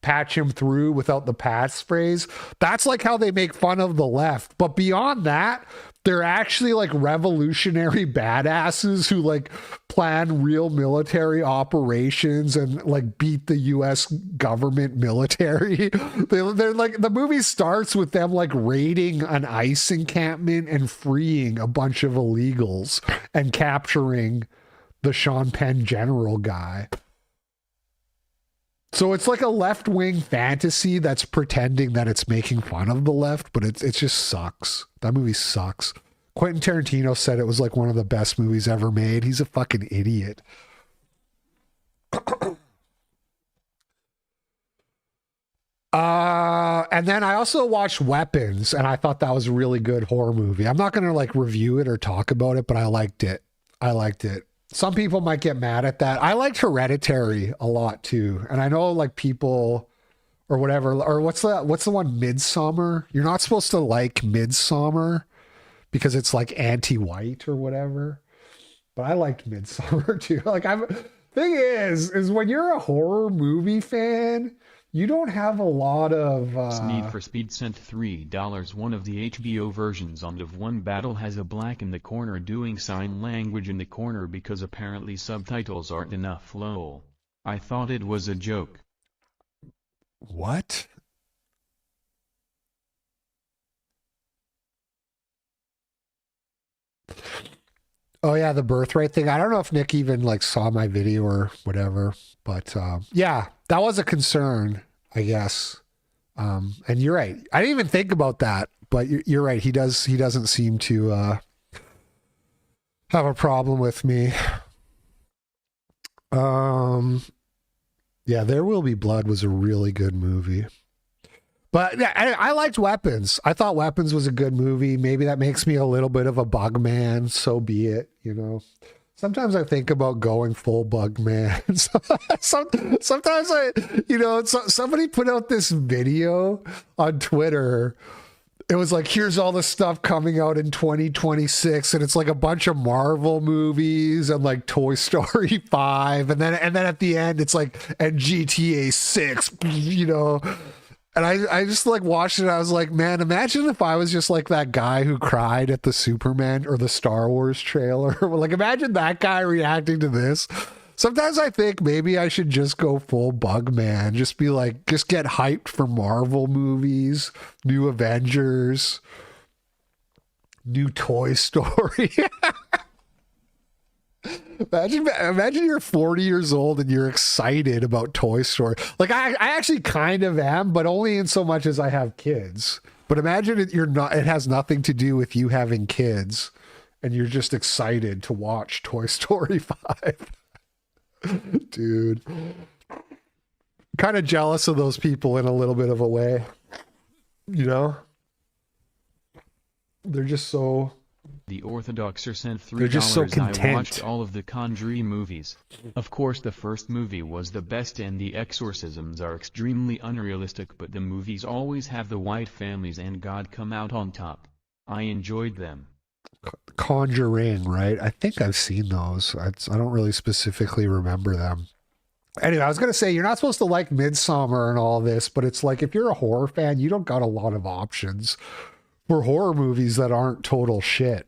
patch him through without the passphrase. That's like how they make fun of the left. But beyond that, they're actually like revolutionary badasses who like plan real military operations and like beat the US government military. They're like, the movie starts with them like raiding an ICE encampment and freeing a bunch of illegals and capturing the Sean Penn general guy. So it's like a left-wing fantasy that's pretending that it's making fun of the left, but it just sucks. That movie sucks. Quentin Tarantino said it was like one of the best movies ever made. He's a fucking idiot. And then I also watched Weapons, and I thought that was a really good horror movie. I'm not going to like review it or talk about it, but I liked it. some people might get mad at that. I liked Hereditary a lot too. And I know like people or whatever, or what's the one, Midsummer? You're not supposed to like Midsummer because it's like anti-white or whatever. But I liked Midsummer too. Like thing is when you're a horror movie fan, you don't have a lot of Need for Speed sent $3. One of the HBO versions on Div 1 Battle has a black in the corner doing sign language in the corner because apparently subtitles aren't enough. Lol. I thought it was a joke. What? Oh yeah, the birthright thing. I don't know if Nick even like saw my video or whatever, but yeah, that was a concern, I guess. And you're right. I didn't even think about that, but you're right. He doesn't seem to have a problem with me. Yeah, There Will Be Blood was a really good movie. But yeah, I liked Weapons. I thought Weapons was a good movie. Maybe that makes me a little bit of a bug man. So be it, you know. Sometimes I think about going full bug man. Sometimes somebody put out this video on Twitter. It was like, here's all the stuff coming out in 2026, and it's like a bunch of Marvel movies and like Toy Story 5, and then at the end it's like, and GTA 6, you know. And I just like watched it. I was like, man, imagine if I was just like that guy who cried at the Superman or the Star Wars trailer. Like, imagine that guy reacting to this. Sometimes I think maybe I should just go full bug man. Just be like, just get hyped for Marvel movies, new Avengers, new Toy Story. Imagine you're 40 years old and you're excited about Toy Story. Like I actually kind of am, but only in so much as I have kids. But imagine it has nothing to do with you having kids and you're just excited to watch Toy Story 5. Dude. Kind of jealous of those people in a little bit of a way. You know? They're just so... The Orthodoxer sent $3. They're just so content. I watched all of the Conjuring movies. Of course the first movie was the best and the exorcisms are extremely unrealistic, but the movies always have the white families and God come out on top. I enjoyed them. Conjuring, right? I think I've seen those. I don't really specifically remember them. Anyway, I was going to say, you're not supposed to like Midsommar and all this, but it's like, if you're a horror fan, you don't got a lot of options for horror movies that aren't total shit.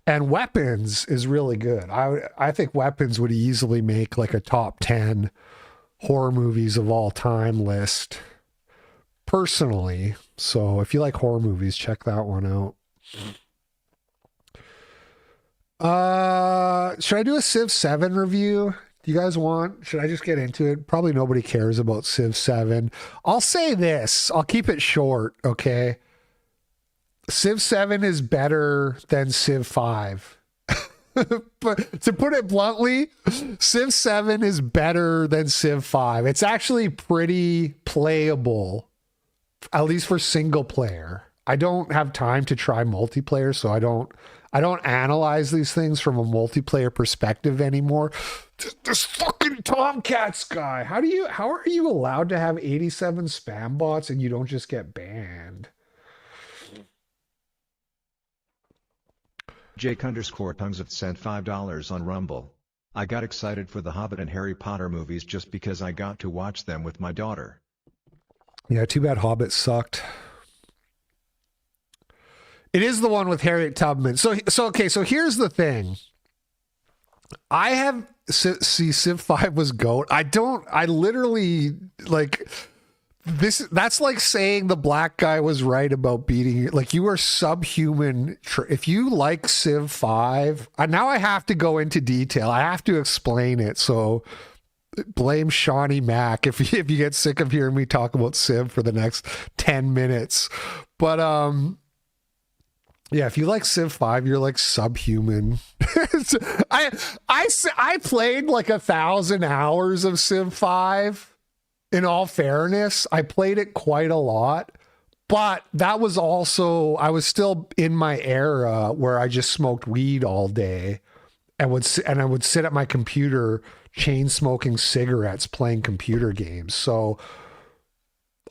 And Weapons is really good. I think Weapons would easily make like a top 10 horror movies of all time list personally. So if you like horror movies, check that one out. Should I do a Civ 7 review? Do you guys want? Should I just get into it? Probably nobody cares about Civ 7. I'll say this. I'll keep it short, okay? Civ 7 is better than Civ 5. But to put it bluntly, Civ 7 is better than Civ 5. It's actually pretty playable, at least for single player. I don't have time to try multiplayer, so I don't analyze these things from a multiplayer perspective anymore. This fucking Tomcats guy. How are you allowed to have 87 spam bots and you don't just get banned? Jake_Tongues sent $5 on Rumble. I got excited for the Hobbit and Harry Potter movies just because I got to watch them with my daughter. Yeah, too bad Hobbit sucked. It is the one with Harriet Tubman. So here's the thing. I have Civ 5 was GOAT. I literally like this. That's like saying the black guy was right about beating you. Like, you are subhuman. If you like Civ 5, now I have to go into detail. I have to explain it. So blame Shawnee Mac if you get sick of hearing me talk about Civ for the next 10 minutes. But yeah, if you like Civ 5, you're like subhuman. I played like 1,000 hours of Civ 5. In all fairness, I played it quite a lot, but that was also, I was still in my era where I just smoked weed all day and I would sit at my computer chain smoking cigarettes playing computer games. So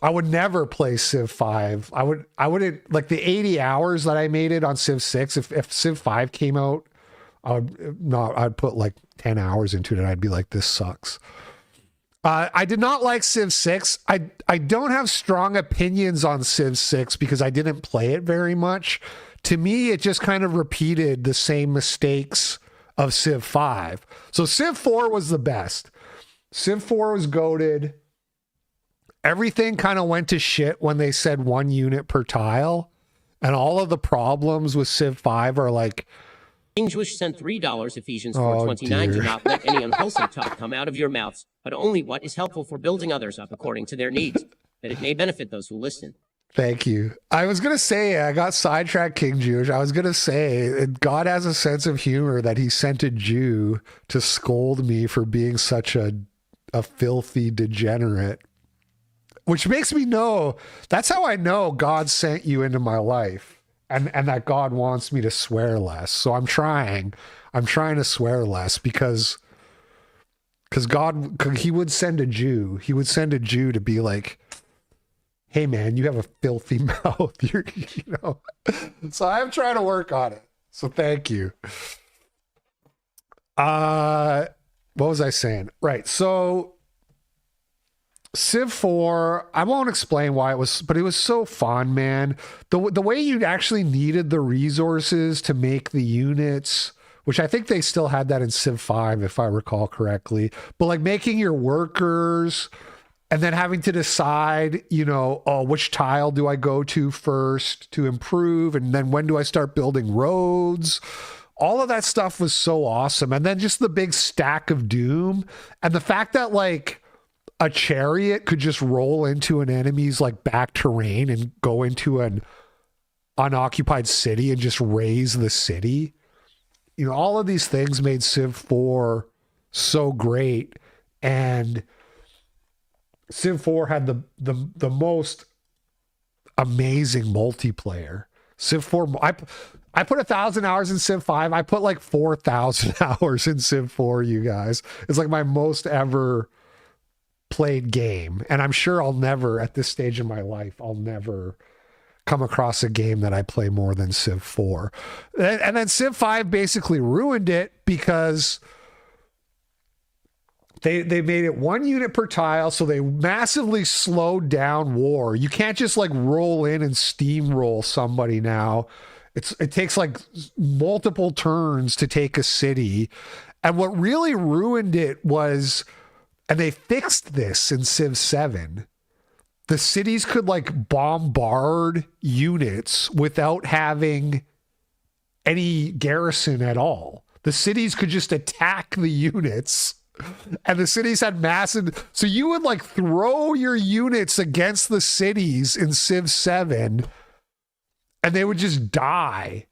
I would never play Civ 5. I wouldn't like the 80 hours that I made it on Civ 6. If Civ 5 came out, I'd put like 10 hours into it and I'd be like, this sucks. I did not like Civ 6. I don't have strong opinions on Civ 6 because I didn't play it very much. To me, it just kind of repeated the same mistakes of Civ 5. So Civ 4 was the best. Civ 4 was goated. Everything kind of went to shit when they said 1 unit per tile. And all of the problems with Civ 5 are like, King Jewish sent $3, Ephesians 4:29. Do not let any unwholesome talk come out of your mouths, but only what is helpful for building others up according to their needs, that it may benefit those who listen. Thank you. I was going to say, I got sidetracked, King Jewish. I was going to say, God has a sense of humor that he sent a Jew to scold me for being such a filthy degenerate, which makes me know, that's how I know God sent you into my life. And that God wants me to swear less. So I'm trying to swear less because God, he would send a Jew. He would send a Jew to be like, hey man, you have a filthy mouth. So I'm trying to work on it. So thank you. What was I saying? Right. So Civ 4, I won't explain why it was, but it was so fun, man. The way you actually needed the resources to make the units, which I think they still had that in Civ 5, if I recall correctly, but like making your workers and then having to decide, which tile do I go to first to improve? And then when do I start building roads? All of that stuff was so awesome. And then just the big stack of doom and the fact that like, a chariot could just roll into an enemy's like back terrain and go into an unoccupied city and just raise the city. All of these things made Civ 4 so great. And Civ 4 had the most amazing multiplayer. Civ 4, I put 1,000 hours in Civ 5. I put like 4,000 hours in Civ 4, you guys. It's like my most ever played game, and I'm sure I'll never, at this stage in my life, I'll never come across a game that I play more than Civ 4. And then Civ 5 basically ruined it because they made it 1 unit per tile, so they massively slowed down war. You can't just like roll in and steamroll somebody now. It takes like multiple turns to take a city. And what really ruined it was, and they fixed this in Civ 7. The cities could like bombard units without having any garrison at all. The cities could just attack the units, and the cities had massive. So you would like throw your units against the cities in Civ 7 and they would just die.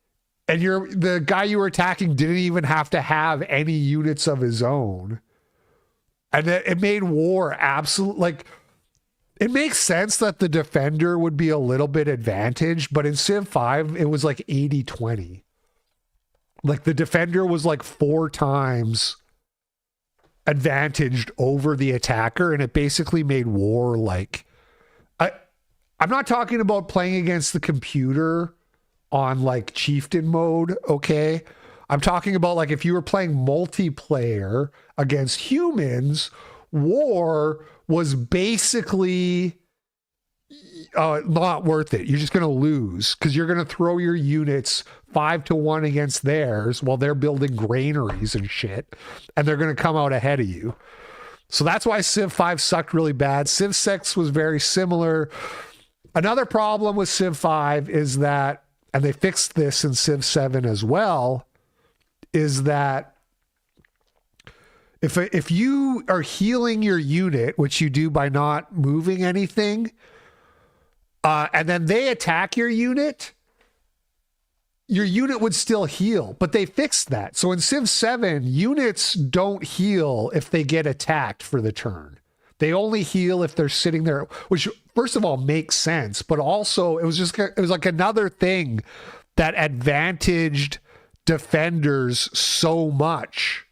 And the guy you were attacking didn't even have to have any units of his own. And it made war absolute, like, it makes sense that the defender would be a little bit advantaged, but in Civ 5, it was like 80-20. Like, the defender was like 4 times advantaged over the attacker, and it basically made war like... I'm not talking about playing against the computer on, like, chieftain mode, okay? I'm talking about, like, if you were playing multiplayer against humans, war was basically not worth it. You're just going to lose because you're going to throw your units 5-1 against theirs while they're building granaries and shit, and they're going to come out ahead of you. So that's why Civ 5 sucked really bad. Civ 6 was very similar. Another problem with Civ 5 is that, and they fixed this in Civ 7 as well, is that if you are healing your unit, which you do by not moving anything, and then they attack your unit would still heal, but they fixed that. So in Civ 7, units don't heal if they get attacked for the turn. They only heal if they're sitting there, which first of all makes sense, but also it was like another thing that advantaged defenders so much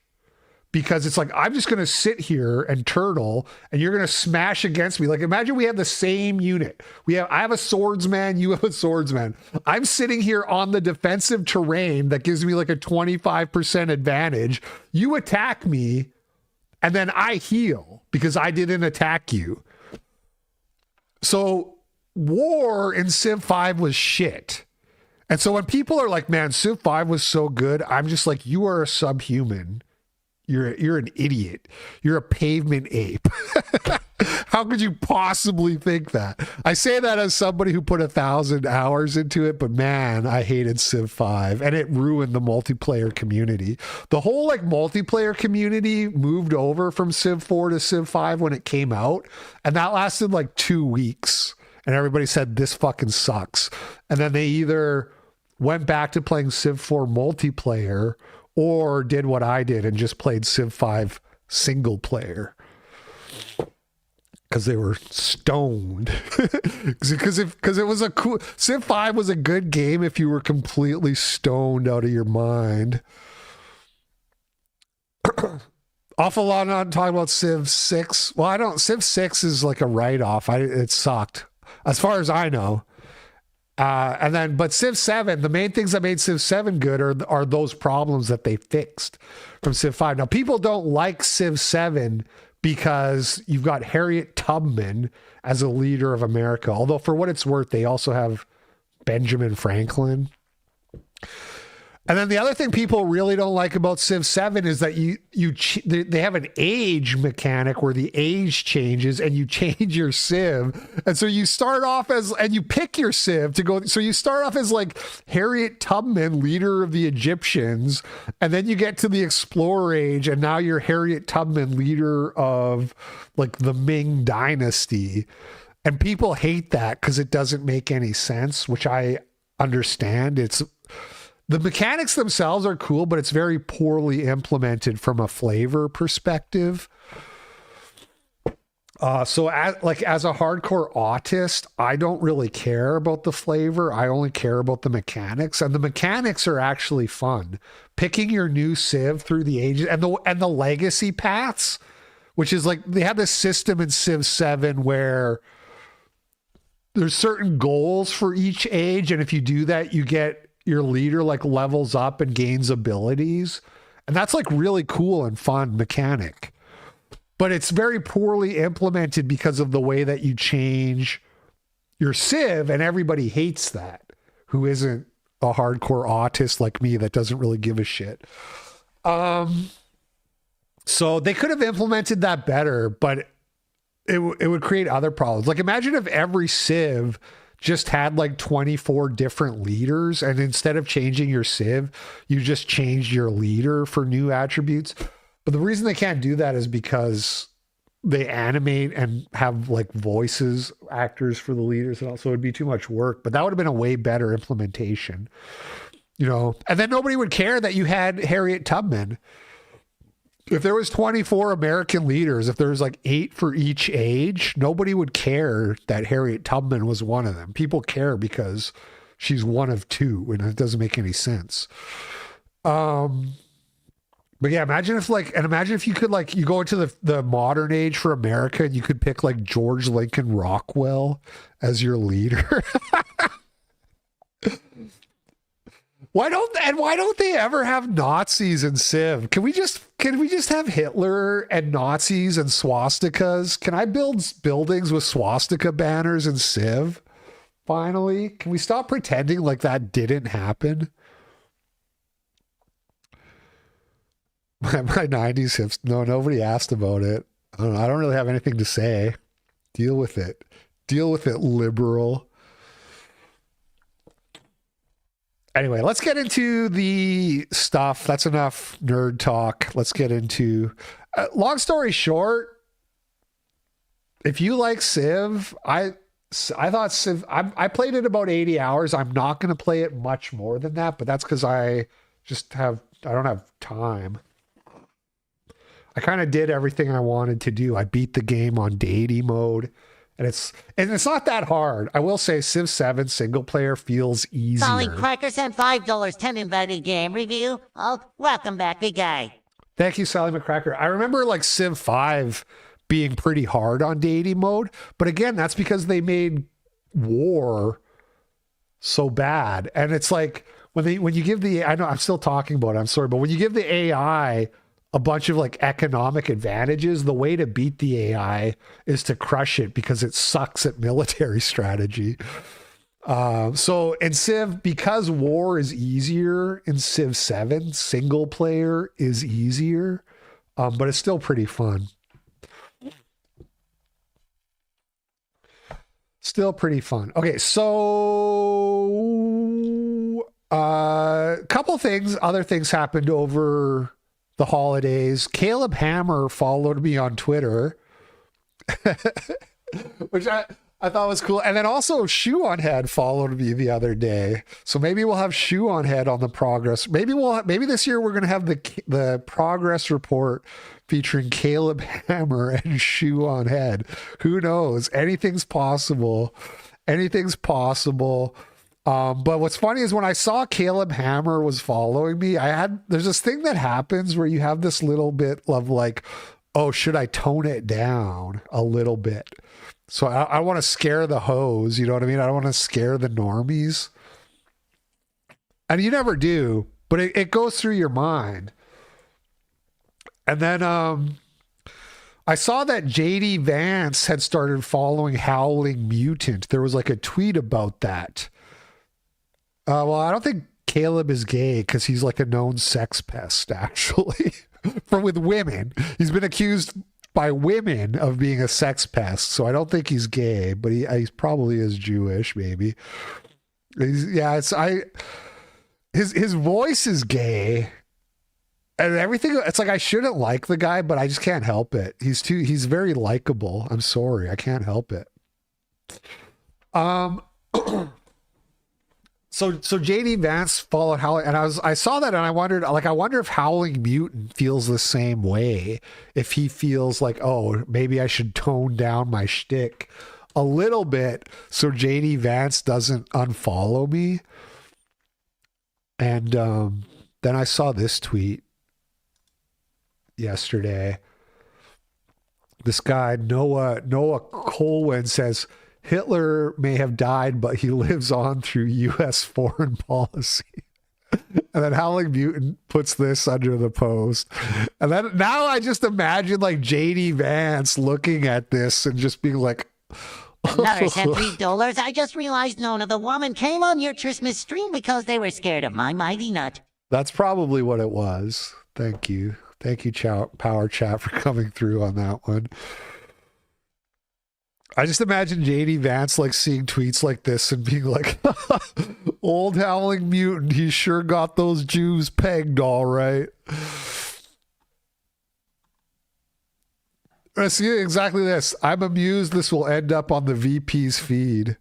because it's like, I'm just going to sit here and turtle and you're going to smash against me. Like, imagine we have the same unit. I have a swordsman, you have a swordsman. I'm sitting here on the defensive terrain that gives me like a 25% advantage. You attack me and then I heal because I didn't attack you. So war in Civ 5 was shit. And so when people are like, man, Civ 5 was so good, I'm just like, you are a subhuman. You're an idiot. You're a pavement ape. How could you possibly think that? I say that as somebody who put 1,000 hours into it, but man, I hated Civ 5 and it ruined the multiplayer community. The whole like multiplayer community moved over from Civ 4 to Civ 5 when it came out, and that lasted like 2 weeks. And everybody said, this fucking sucks. And then they either went back to playing Civ 4 multiplayer or did what I did and just played Civ 5 single player because they were stoned. Because it was a cool... Civ 5 was a good game if you were completely stoned out of your mind. Awful lot on talking about Civ 6. Well, Civ 6 is like a write-off. It sucked. As far as I know. But Civ 7, the main things that made Civ 7 good are those problems that they fixed from Civ 5. Now, people don't like Civ 7 because you've got Harriet Tubman as a leader of America. Although, for what it's worth, they also have Benjamin Franklin. And then the other thing people really don't like about Civ 7 is that they have an age mechanic where the age changes and you change your Civ. And so you start off and you pick your Civ to go. So you start off as like Harriet Tubman, leader of the Egyptians. And then you get to the Explorer age and now you're Harriet Tubman, leader of like the Ming Dynasty. And people hate that because it doesn't make any sense, which I understand. The mechanics themselves are cool, but it's very poorly implemented from a flavor perspective. So as a hardcore autist, I don't really care about the flavor. I only care about the mechanics, and the mechanics are actually fun. Picking your new Civ through the ages and the legacy paths, which is like they have this system in Civ 7 where there's certain goals for each age, and if you do that, you get your leader like levels up and gains abilities. And that's like really cool and fun mechanic. But it's very poorly implemented because of the way that you change your Civ, and everybody hates that who isn't a hardcore autist like me that doesn't really give a shit. So they could have implemented that better, but it would create other problems. Like imagine if every Civ just had like 24 different leaders, and instead of changing your Civ, you just changed your leader for new attributes. But the reason they can't do that is because they animate and have like voices, actors for the leaders, and also it'd be too much work. But that would have been a way better implementation, and then nobody would care that you had Harriet Tubman. If there was 24 American leaders, if there was like 8 for each age, nobody would care that Harriet Tubman was one of them. People care because she's one of 2, and it doesn't make any sense. But yeah, imagine if you could like, you go into the modern age for America and you could pick like George Lincoln Rockwell as your leader. Why don't they ever have Nazis in Civ? Can we just have Hitler and Nazis and swastikas? Can I build buildings with swastika banners in Civ? Finally, can we stop pretending like that didn't happen? My 90s hips. No, nobody asked about it. I don't really have anything to say. Deal with it. Deal with it, liberal. Anyway, let's get into the stuff. That's enough nerd talk. Let's get into... long story short, if you like Civ, I thought Civ... I played it about 80 hours. I'm not going to play it much more than that, but that's because I don't have time. I kind of did everything I wanted to do. I beat the game on deity mode, And it's not that hard. I will say Civ 7 single player feels easier. Solly Cracker sent $5, 10 invited game review. Oh, welcome back, big guy. Thank you, Sally McCracker. I remember like Civ 5 being pretty hard on deity mode, but again, that's because they made war so bad. And it's like when you give I know I'm still talking about it, I'm sorry, but when you give the AI a bunch of like economic advantages, the way to beat the AI is to crush it because it sucks at military strategy. So in Civ, because war is easier in Civ 7, single player is easier, but it's still pretty fun. Still pretty fun. Okay, so couple things, other things happened over the holidays. Caleb Hammer followed me on Twitter, which I thought was cool. And then also Shoe on Head followed me the other day. So maybe we'll have Shoe on Head on the progress. Maybe this year we're going to have the progress report featuring Caleb Hammer and Shoe on Head. Who knows? Anything's possible. Anything's possible. But what's funny is when I saw Caleb Hammer was following me, there's this thing that happens where you have this little bit of like, oh, should I tone it down a little bit? So I want to scare the hoes, you know what I mean? I don't want to scare the normies. And you never do, but it goes through your mind. And then I saw that JD Vance had started following Howling Mutant. There was like a tweet about that. Well, I don't think Caleb is gay because he's like a known sex pest, actually, with women. He's been accused by women of being a sex pest, so I don't think he's gay, but he probably is Jewish, maybe. His voice is gay and everything. It's like I shouldn't like the guy, but I just can't help it. He's very likable. I'm sorry, I can't help it. So JD Vance followed Howling, and I saw that and I wondered, like, I wonder if Howling Mutant feels the same way. If he feels like, oh, maybe I should tone down my shtick a little bit so JD Vance doesn't unfollow me. And then I saw this tweet yesterday. This guy, Noah Colwyn, says, Hitler may have died, but he lives on through U.S. foreign policy. And then Howling Mutant puts this under the post. And then now I just imagine like JD Vance looking at this and just being like, Another sent $3. I just realized none of the women came on your Christmas stream because they were scared of my mighty nut. That's probably what it was. Thank you. Thank you, Power Chat, for coming through on that one. I just imagine JD Vance like seeing tweets like this and being like, old Howling Mutant, he sure got those Jews pegged all right. I see exactly this. I'm amused this will end up on the VP's feed.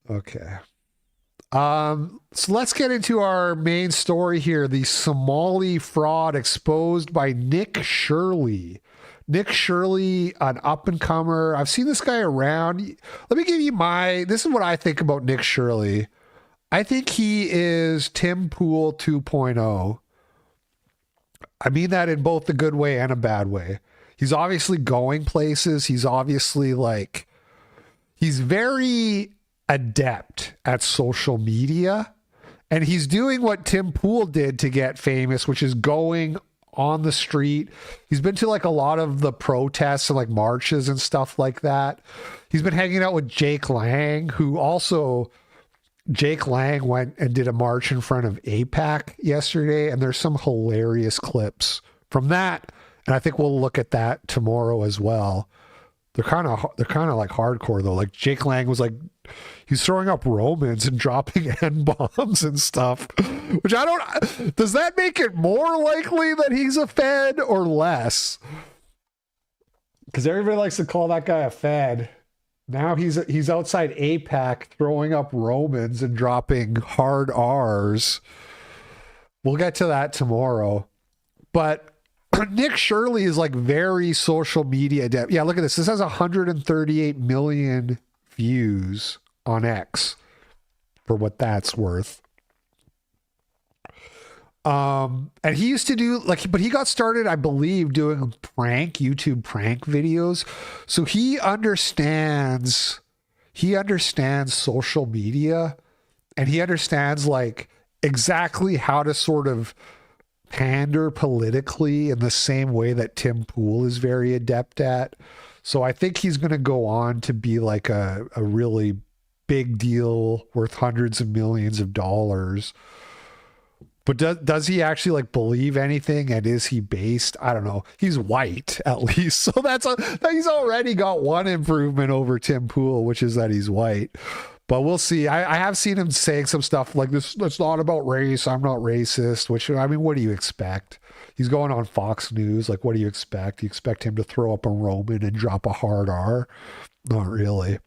Okay. So let's get into our main story here. The Somali fraud exposed by Nick Shirley. Nick Shirley, an up-and-comer. I've seen this guy around. Let me give you this is what I think about Nick Shirley. I think he is Tim Pool 2.0. I mean that in both the good way and a bad way. He's obviously going places. He's obviously he's very adept at social media. And he's doing what Tim Pool did to get famous, which is going on the street. He's been to like a lot of the protests and like marches and stuff like that. He's been hanging out with Jake Lang, Jake Lang went and did a march in front of APAC yesterday, and there's some hilarious clips from that. And I think we'll look at that tomorrow as well. They're kind of like hardcore though. Like Jake Lang was like, he's throwing up Romans and dropping N-bombs and stuff, which does that make it more likely that he's a Fed or less? Because everybody likes to call that guy a Fed. Now he's outside APAC throwing up Romans and dropping hard R's. We'll get to that tomorrow. But Nick Shirley is like very social media adept. Yeah, look at this. This has 138 million views on X, for what that's worth. And he used to do but he got started, I believe, doing YouTube prank videos. So he understands social media, and he understands like exactly how to sort of pander politically in the same way that Tim Pool is very adept at. So I think he's going to go on to be like a really big deal worth hundreds of millions of dollars. But does he actually like believe anything? And is he based? I don't know. He's white at least. So he's already got one improvement over Tim Pool, which is that he's white. But we'll see. I have seen him saying some stuff like this. It's not about race. I'm not racist, which, I mean, what do you expect? He's going on Fox News. Like, what do you expect? You expect him to throw up a Roman and drop a hard R? Not really.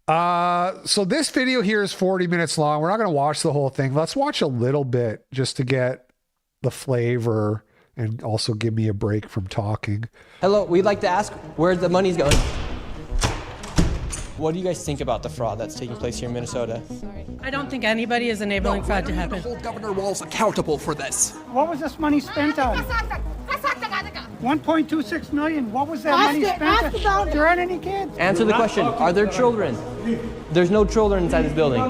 So this video here is 40 minutes long. We're not going to watch the whole thing. Let's watch a little bit just to get the flavor and also give me a break from talking. Hello, we'd like to ask where the money's going. What do you guys think about the fraud that's taking place here in Minnesota? I don't think anybody is enabling fraud to happen. Hold Governor Walz accountable for this. What was this money spent on? 1.26 million. What was that money spent on? There aren't any kids. Answer the question. Are there children? There's no children inside this building.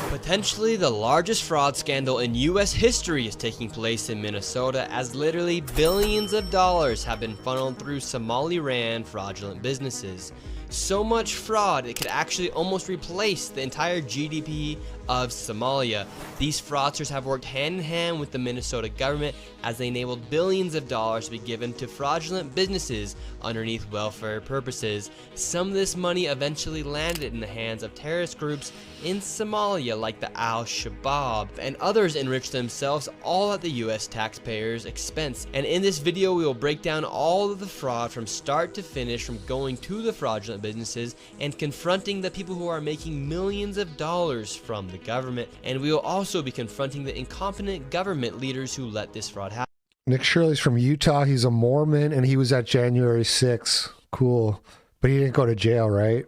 Potentially the largest fraud scandal in U.S. history is taking place in Minnesota, as literally billions of dollars have been funneled through Somali-ran fraudulent businesses. So much fraud, it could actually almost replace the entire GDP of Somalia. These fraudsters have worked hand in hand with the Minnesota government as they enabled billions of dollars to be given to fraudulent businesses underneath welfare purposes. Some of this money eventually landed in the hands of terrorist groups in Somalia like the Al-Shabaab, and others enriched themselves all at the US taxpayers' expense. And in this video we will break down all of the fraud from start to finish, from going to the fraudulent businesses and confronting the people who are making millions of dollars from the government. And we will also be confronting the incompetent government leaders who let this fraud happen. Nick Shirley's from Utah. He's a Mormon, and he was at January 6th. Cool. But he didn't go to jail, right?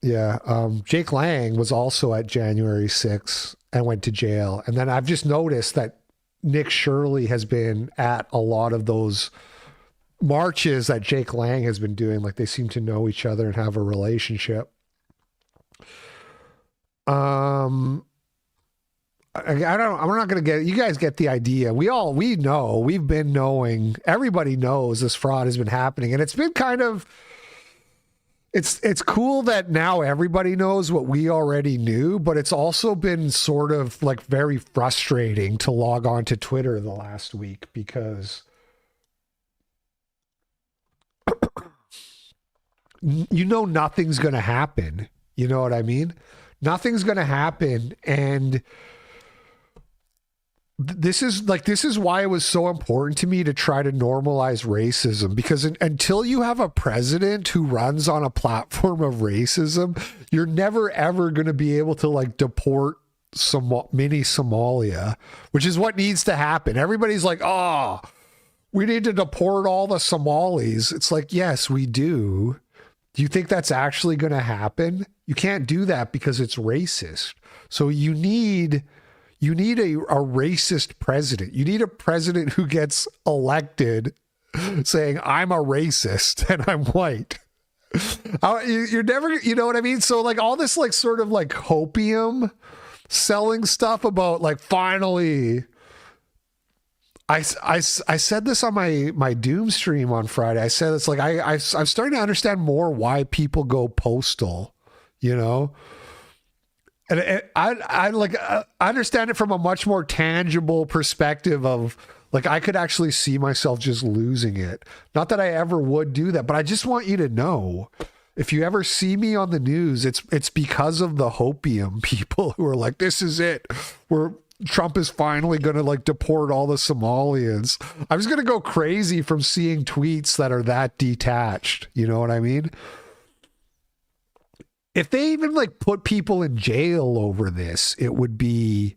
Yeah. Jake Lang was also at January 6th and went to jail. And then I've just noticed that Nick Shirley has been at a lot of those marches that Jake Lang has been doing. Like, they seem to know each other and have a relationship. I'm not going to get, you guys get the idea. We know, we've been knowing, everybody knows this fraud has been happening, and it's been kind of, it's cool that now everybody knows what we already knew, but it's also been sort of like very frustrating to log on to Twitter the last week because you know nothing's going to happen. You know what I mean? Nothing's going to happen, and this is why it was so important to me to try to normalize racism, because until you have a president who runs on a platform of racism, you're never ever going to be able to like deport mini Somalia, which is what needs to happen. Everybody's like, oh, we need to deport all the Somalis. It's like, yes, we do. Do you think that's actually going to happen? You can't do that because it's racist. So you need a racist president. You need a president who gets elected saying, I'm a racist and I'm white. You're never, you know what I mean? So like all this like sort of like hopium selling stuff about like, finally, I said this on my Doom stream on Friday. I said, it's like, I'm starting to understand more why people go postal, you know? And I understand it from a much more tangible perspective of like, I could actually see myself just losing it. Not that I ever would do that, but I just want you to know, if you ever see me on the news, it's because of the hopium people who are like, this is it. Trump is finally going to like deport all the Somalians. I'm just going to go crazy from seeing tweets that are that detached. You know what I mean? If they even like put people in jail over this, it would be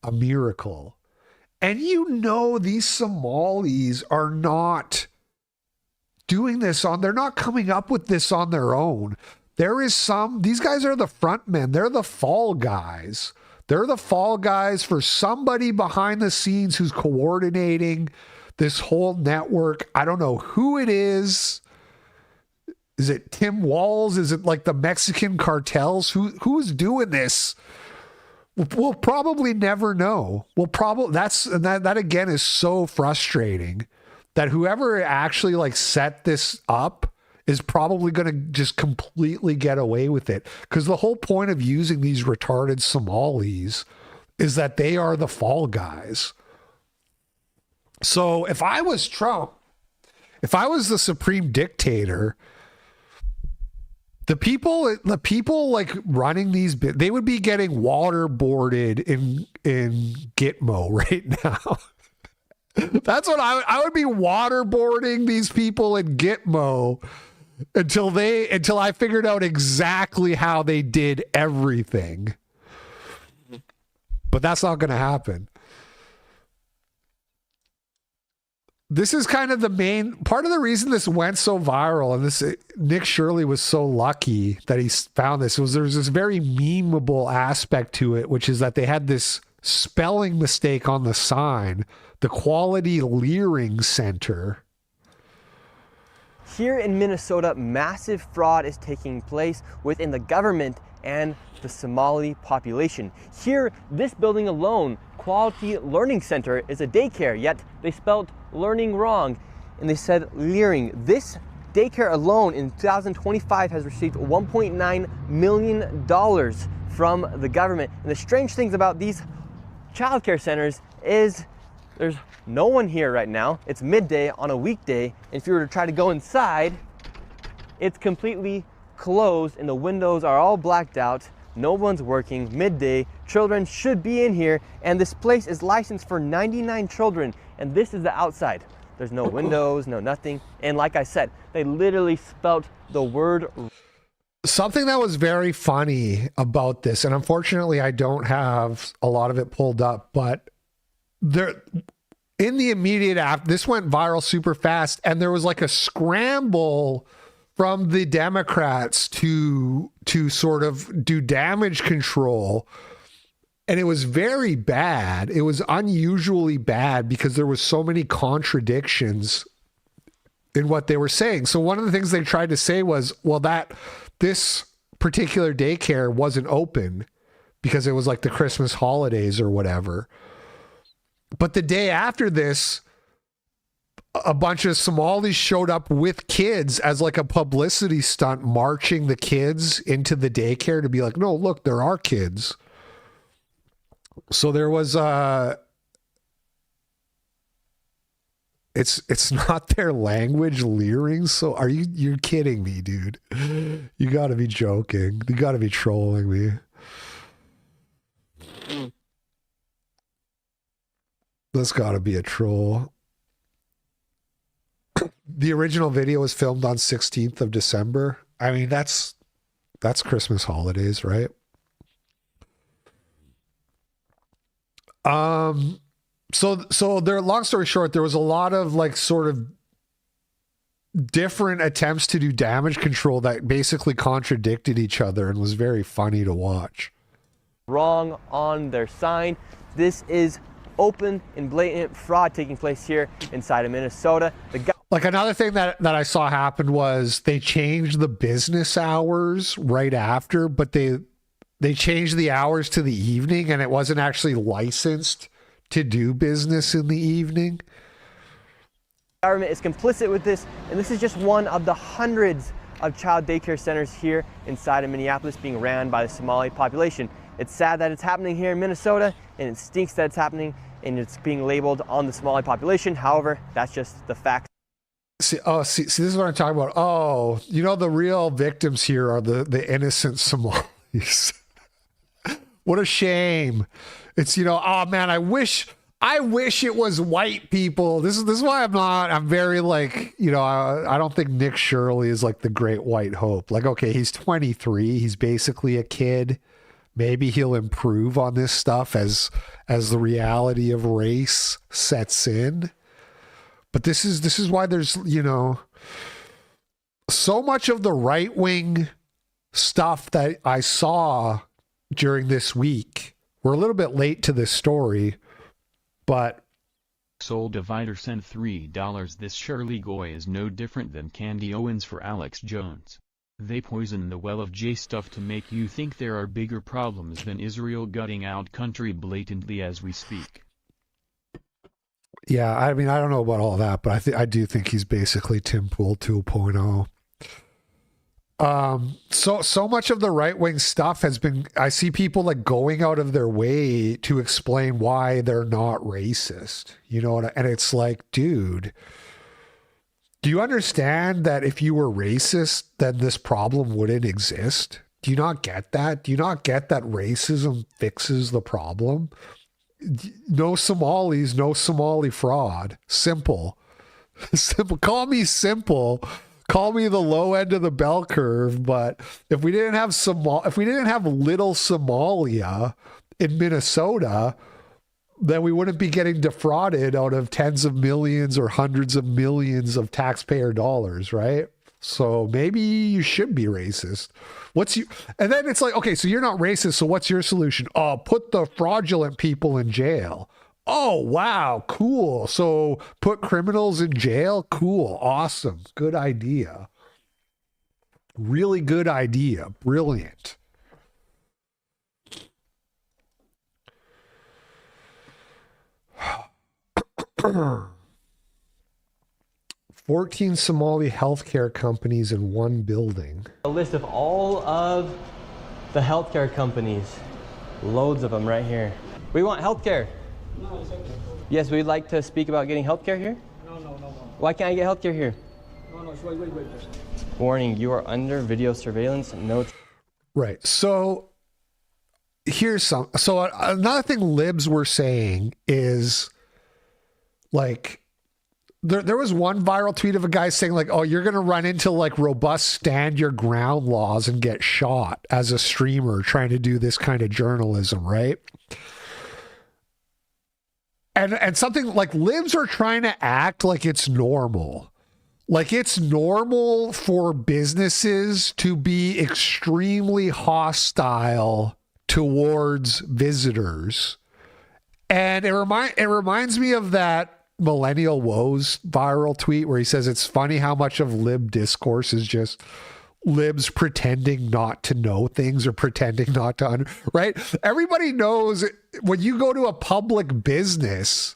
a miracle. And you know these Somalis are not doing this they're not coming up with this on their own. These guys are the front men. They're the fall guys. They're the fall guys for somebody behind the scenes who's coordinating this whole network. I don't know who it is. Is it Tim Walz? Is it like the Mexican cartels? Who's doing this? We'll probably never know. That again is so frustrating that whoever actually like set this up is probably going to just completely get away with it. Because the whole point of using these retarded Somalis is that they are the fall guys. So if I was Trump, if I was the supreme dictator, the people like running these, they would be getting waterboarded in Gitmo right now. That's what I would be waterboarding these people in Gitmo until I figured out exactly how they did everything. But that's not going to happen. This is kind of the main part of the reason this went so viral, and Nick Shirley was so lucky that he found this. There's this very memeable aspect to it, which is that they had this spelling mistake on the sign, the Quality Leering Center. Here in Minnesota, massive fraud is taking place within the government and the Somali population. Here, this building alone, Quality Learning Center, is a daycare, yet they spelled learning wrong and they said leering. This daycare alone in 2025 has received $1.9 million from the government. And the strange things about these childcare centers is there's no one here right now. It's midday on a weekday. And if you were to try to go inside, it's completely closed and the windows are all blacked out. No one's working, midday, children should be in here, and this place is licensed for 99 children, and this is the outside. There's no windows, no nothing, and like I said, they literally spelt the word. Something that was very funny about this, and unfortunately I don't have a lot of it pulled up, but there, in the immediate after, this went viral super fast, and there was like a scramble from the Democrats to sort of do damage control. And it was very bad. It was unusually bad because there was so many contradictions in what they were saying. So one of the things they tried to say was, well, that this particular daycare wasn't open because it was like the Christmas holidays or whatever. But the day after this, a bunch of Somalis showed up with kids as like a publicity stunt, marching the kids into the daycare to be like, no, look, there are kids. So there was it's not their language leering. So you're kidding me, dude? You got to be joking. You got to be trolling me. That's got to be a troll. The original video was filmed on 16th of December. I mean, that's Christmas holidays, right? So there, long story short, there was a lot of like sort of different attempts to do damage control that basically contradicted each other and was very funny to watch. Wrong on their sign. This is open and blatant fraud taking place here inside of Minnesota. Like another thing that I saw happen was they changed the business hours right after, but they changed the hours to the evening, and it wasn't actually licensed to do business in the evening. The government is complicit with this, and this is just one of the hundreds of child daycare centers here inside of Minneapolis being ran by the Somali population. It's sad that it's happening here in Minnesota, and it stinks that it's happening and it's being labeled on the Somali population. However, that's just the fact. See, this is what I'm talking about. Oh, you know, the real victims here are the innocent Somalis. What a shame. It's, you know, oh man, I wish it was white people. This is why I'm very like, you know, I don't think Nick Shirley is like the great white hope. Like, okay, he's 23. He's basically a kid. maybe he'll improve on this stuff as the reality of race sets in. But this is why there's, you know, so much of the right-wing stuff that I saw during this week. We're a little bit late to this story, but Soul Divider sent $3. This Shirley Goy is no different than Candy Owens for Alex Jones. They poison the well of J stuff to make you think there are bigger problems than Israel gutting out country blatantly as we speak. yeah, I mean, I don't know about all that, but I do think he's basically Tim Pool 2.0. So much of the right-wing stuff has been, I see people like going out of their way to explain why they're not racist, you know, and it's like, dude, do you understand that if you were racist, then this problem wouldn't exist? Do you not get that? Do you not get that racism fixes the problem? No Somalis, no Somali fraud. Simple. Simple. Call me simple. Call me the low end of the bell curve, but if we didn't have little Somalia in Minnesota, then we wouldn't be getting defrauded out of tens of millions or hundreds of millions of taxpayer dollars, right? So maybe you should be racist. And then it's like, okay, so you're not racist, so what's your solution? Oh, put the fraudulent people in jail. Oh, wow, cool. So put criminals in jail? Cool, awesome, good idea. Really good idea, brilliant. $14 Somali healthcare companies in one building. A list of all of the healthcare companies. Loads of them right here. We want healthcare. No, it's okay. Yes, we'd like to speak about getting healthcare here. No. Why can't I get healthcare here? No, wait. Warning, you are under video surveillance. No. Right. So here's another thing libs were saying is like, there was one viral tweet of a guy saying like, oh, you're going to run into like robust stand your ground laws and get shot as a streamer trying to do this kind of journalism, right? And something like libs are trying to act like it's normal. Like it's normal for businesses to be extremely hostile towards visitors. And it reminds me of that Millennial Woes viral tweet where he says it's funny how much of lib discourse is just libs pretending not to know things or pretending not to right? Everybody knows when you go to a public business,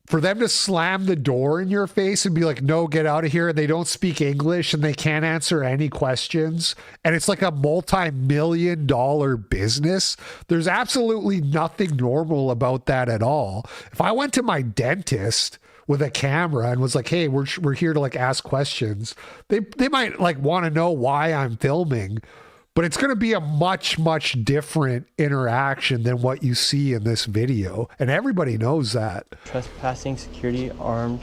for them to slam the door in your face and be like, no, get out of here, and they don't speak English and they can't answer any questions, and it's like a multi-million-dollar business, there's absolutely nothing normal about that at all. If I went to my dentist with a camera and was like, hey, we're here to like ask questions, they might like want to know why I'm filming, but it's going to be a much, much different interaction than what you see in this video. And everybody knows that. Trespassing, security, armed.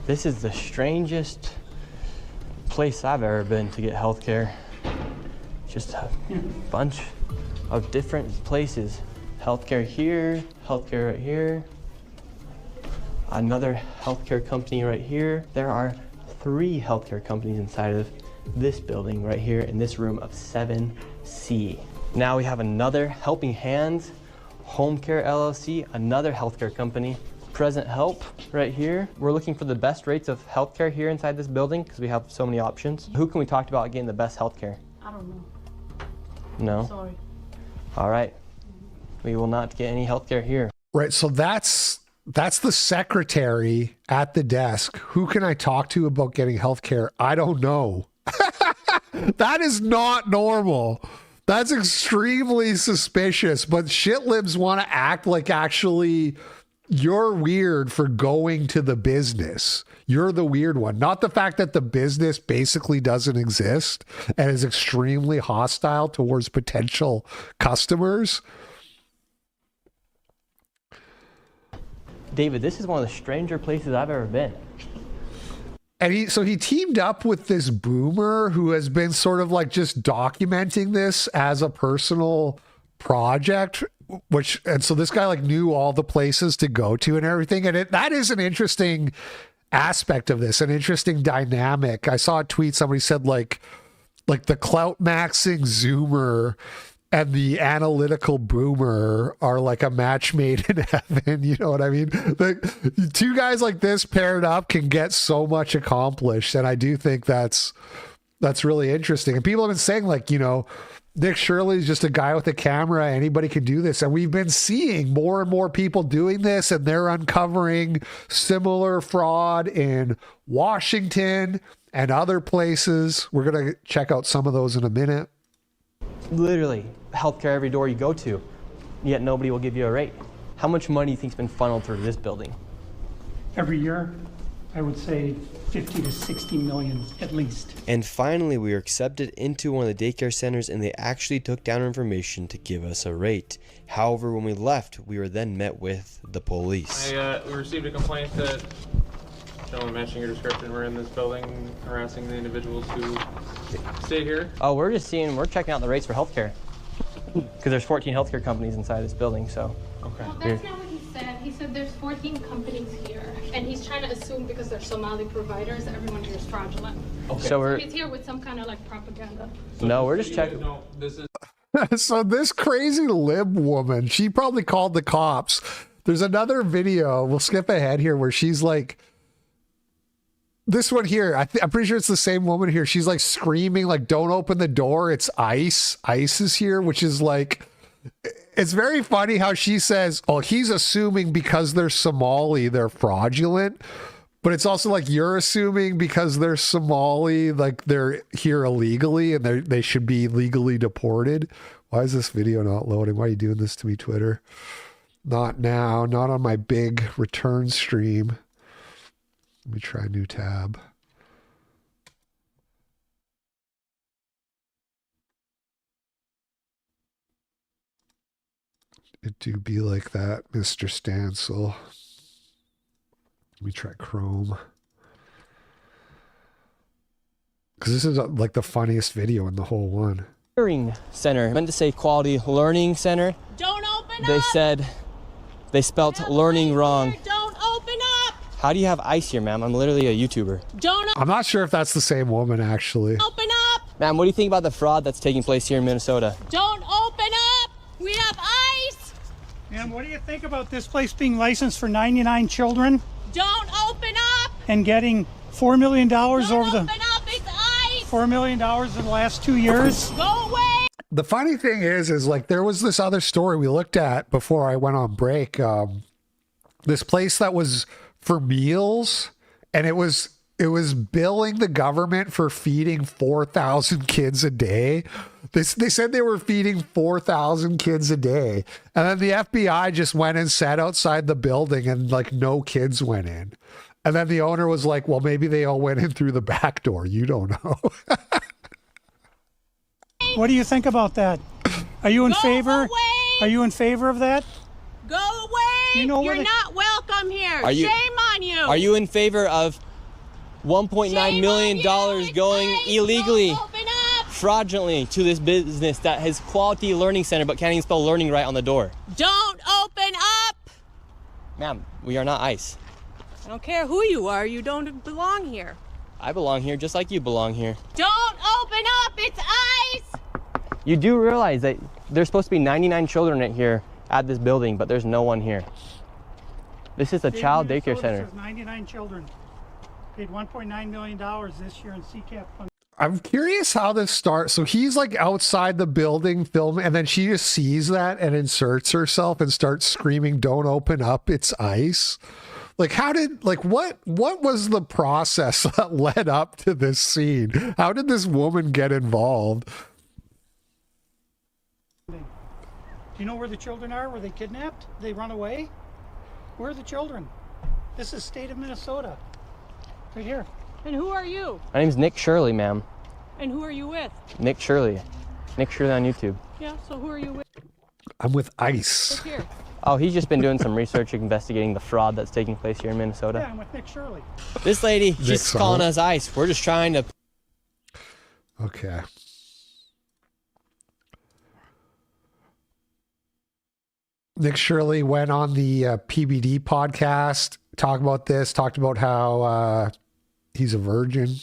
This is the strangest place I've ever been to get healthcare. Just a bunch of different places. Healthcare here, healthcare right here. Another healthcare company right here. There are 3 healthcare companies inside of this building right here in this room of 7C. Now we have another Helping Hands, Home Care LLC, another healthcare company, Present Help right here. We're looking for the best rates of healthcare here inside this building because we have so many options. Who can we talk about getting the best healthcare? I don't know. No? Sorry. All right. We will not get any healthcare here. Right. So that's the secretary at the desk. Who can I talk to about getting healthcare? I don't know. That is not normal. That's extremely suspicious. But shit libs want to act like actually you're weird for going to the business. You're the weird one. Not the fact that the business basically doesn't exist and is extremely hostile towards potential customers. David, this is one of the stranger places I've ever been. And he teamed up with this boomer who has been sort of like just documenting this as a personal project, and so this guy like knew all the places to go to and everything. And that is an interesting aspect of this, an interesting dynamic. I saw a tweet, somebody said like the clout maxing Zoomer and the analytical boomer are like a match made in heaven. You know what I mean? Like, two guys like this paired up can get so much accomplished. And I do think that's really interesting. And people have been saying like, you know, Nick Shirley's just a guy with a camera. Anybody can do this. And we've been seeing more and more people doing this, and they're uncovering similar fraud in Washington and other places. We're going to check out some of those in a minute. Literally, healthcare every door you go to, yet nobody will give you a rate. How much money do you think's been funneled through this building? Every year, I would say 50 to 60 million at least. And finally, we were accepted into one of the daycare centers, and they actually took down our information to give us a rate. However, when we left, we were then met with the police. We received a complaint that gentlemen matching your description were in this building harassing the individuals who stay here. Oh, we're checking out the rates for healthcare. Because there's 14 healthcare companies inside this building, so. Okay. Well, that's not what he said. He said there's 14 companies here, and he's trying to assume because they're Somali providers, everyone here is fraudulent. Okay. So he's here with some kind of like propaganda. No, we're just checking. No, this is. So this crazy lib woman, she probably called the cops. There's another video, we'll skip ahead here, where she's like, this one here, I'm pretty sure it's the same woman here. She's like screaming, like, don't open the door. It's ICE. ICE is here, which is like, it's very funny how she says, oh, he's assuming because they're Somali, they're fraudulent. But it's also like, you're assuming because they're Somali, like they're here illegally and they should be legally deported. Why is this video not loading? Why are you doing this to me, Twitter? Not now, not on my big return stream. Let me try a new tab. It do be like that, Mr. Stansel. Let me try Chrome. Because this is like the funniest video in the whole one. Learning center. I meant to say quality learning center. Don't open They up! said they spelt learning wrong. Don't open up! How do you have ICE here, ma'am? I'm literally a YouTuber. I'm not sure if that's the same woman, actually. Open up! Ma'am, what do you think about the fraud that's taking place here in Minnesota? Don't open up! We have ice! And what do you think about this place being licensed for 99 children Don't open up! and getting $4 million over Open the up! It's ice! $4 million in the last 2 years? Go away! The funny thing is like there was this other story we looked at before I went on break. This place that was for meals, and it was billing the government for feeding 4,000 kids a day. They said they were feeding 4,000 kids a day. And then the FBI just went and sat outside the building and like no kids went in. And then the owner was like, well, maybe they all went in through the back door. You don't know. What do you think about that? Are you in favor? Away. Are you in favor of that? Go away! You know You're what not welcome here! Are you- Shame on you! Are you in favor of $1.9 million going illegally, Don't open up! fraudulently to this business that has quality learning center but can't even spell learning right on the door? Don't open up! Ma'am, we are not ICE. I don't care who you are, you don't belong here. I belong here just like you belong here. Don't open up! It's ice! You do realize that there's supposed to be 99 children in here at this building, but there's no one here. This is a child daycare center. Says 99 children. Paid $1.9 million this year in CCAP funds. I'm curious how this starts. So he's like outside the building filming, and then she just sees that and inserts herself and starts screaming, don't open up, it's ice. Like what was the process that led up to this scene? How did this woman get involved? Do you know where the children are? Were they kidnapped? They run away? Where are the children? This is state of Minnesota. Right here. And who are you? My name's Nick Shirley, ma'am. And who are you with? Nick Shirley. Nick Shirley on YouTube. Yeah, so who are you with? I'm with ICE. Oh, he's just been doing some research investigating the fraud that's taking place here in Minnesota. Yeah, I'm with Nick Shirley. This lady, she's calling us ICE. We're just trying to... Okay. Nick Shirley went on the PBD podcast, talked about how he's a virgin.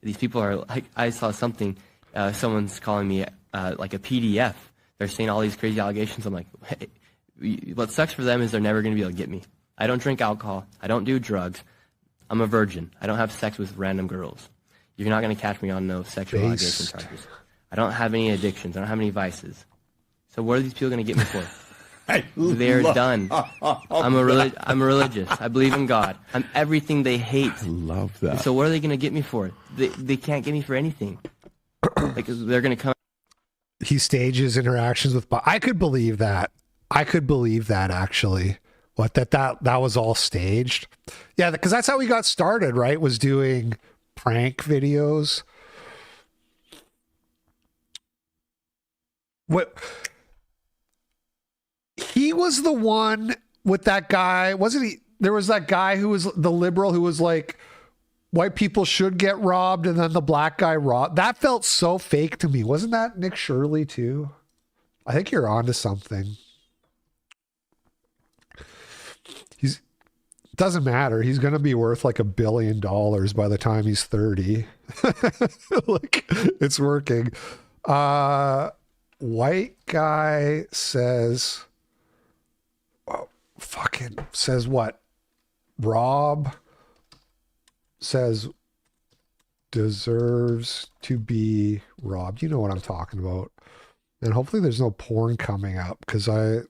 These people are like, I saw something, someone's calling me like a PDF. They're saying all these crazy allegations. I'm like, hey, what sucks for them is they're never going to be able to get me. I don't drink alcohol. I don't do drugs. I'm a virgin. I don't have sex with random girls. You're not going to catch me on no sexual allegation charges. I don't have any addictions. I don't have any vices. So what are these people going to get me for? They're done. I'm religious. I believe in God. I'm everything they hate. I love that. So what are they going to get me for? They can't get me for anything. Like they're going to come. He stages interactions with. I could believe that. I could believe that actually. What that was all staged. Yeah, because that's how we got started, right? Was doing prank videos. What? He was the one with that guy, wasn't he? There was that guy who was the liberal who was like, white people should get robbed, and then the black guy robbed. That felt so fake to me. Wasn't that Nick Shirley too? I think you're onto something. Doesn't matter. He's going to be worth like $1 billion by the time he's 30. Like, it's working. White guy says, says what? Rob says deserves to be robbed. You know what I'm talking about. And hopefully there's no porn coming up, because I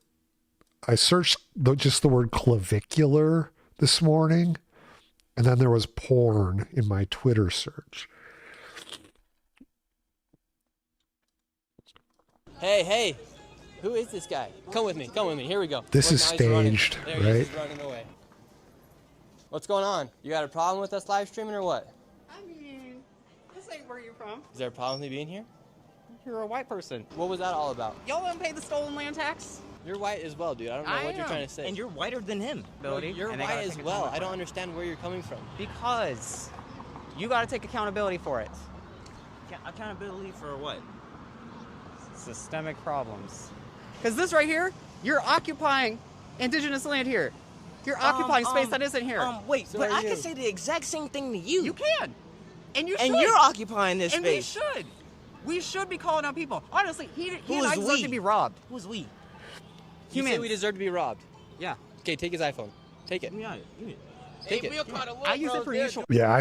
searched just the word clavicular this morning, and then there was porn in my Twitter search. Hey, who is this guy? Come with me. Here we go. This is staged, right? He's running away. What's going on? You got a problem with us live streaming or what? I mean, this ain't where you're from. Is there a problem with me being here? You're a white person. What was that all about? Y'all don't pay the stolen land tax? You're white as well, dude. I don't know what you're trying to say. And you're whiter than him. You're white as well. I don't understand where you're coming from. Because you got to take accountability for it. Accountability for what? Systemic problems. Because this right here, you're occupying indigenous land here. You're occupying space that isn't here. Wait, so but I can say the exact same thing to you. You can. And you should. And you're occupying this and space. And we should. We should be calling out people. Honestly, he and I deserve we? to be robbed. Who's we? You say we deserve to be robbed? Yeah. Okay, take his iPhone. Take it. Take it. I use it for usual. Yeah,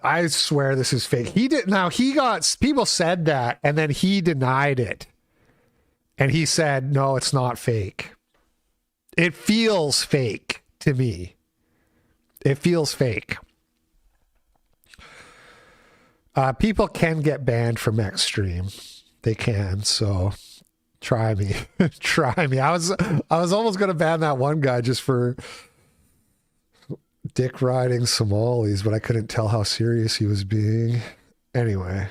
I swear this is fake. He did. Now he got, people said that, and then he denied it. And he said, no, it's not fake. It feels fake to me. It feels fake. People can get banned from Xstream. They can, so try me. Try me. I was almost going to ban that one guy just for dick riding Somalis, but I couldn't tell how serious he was being. Anyway.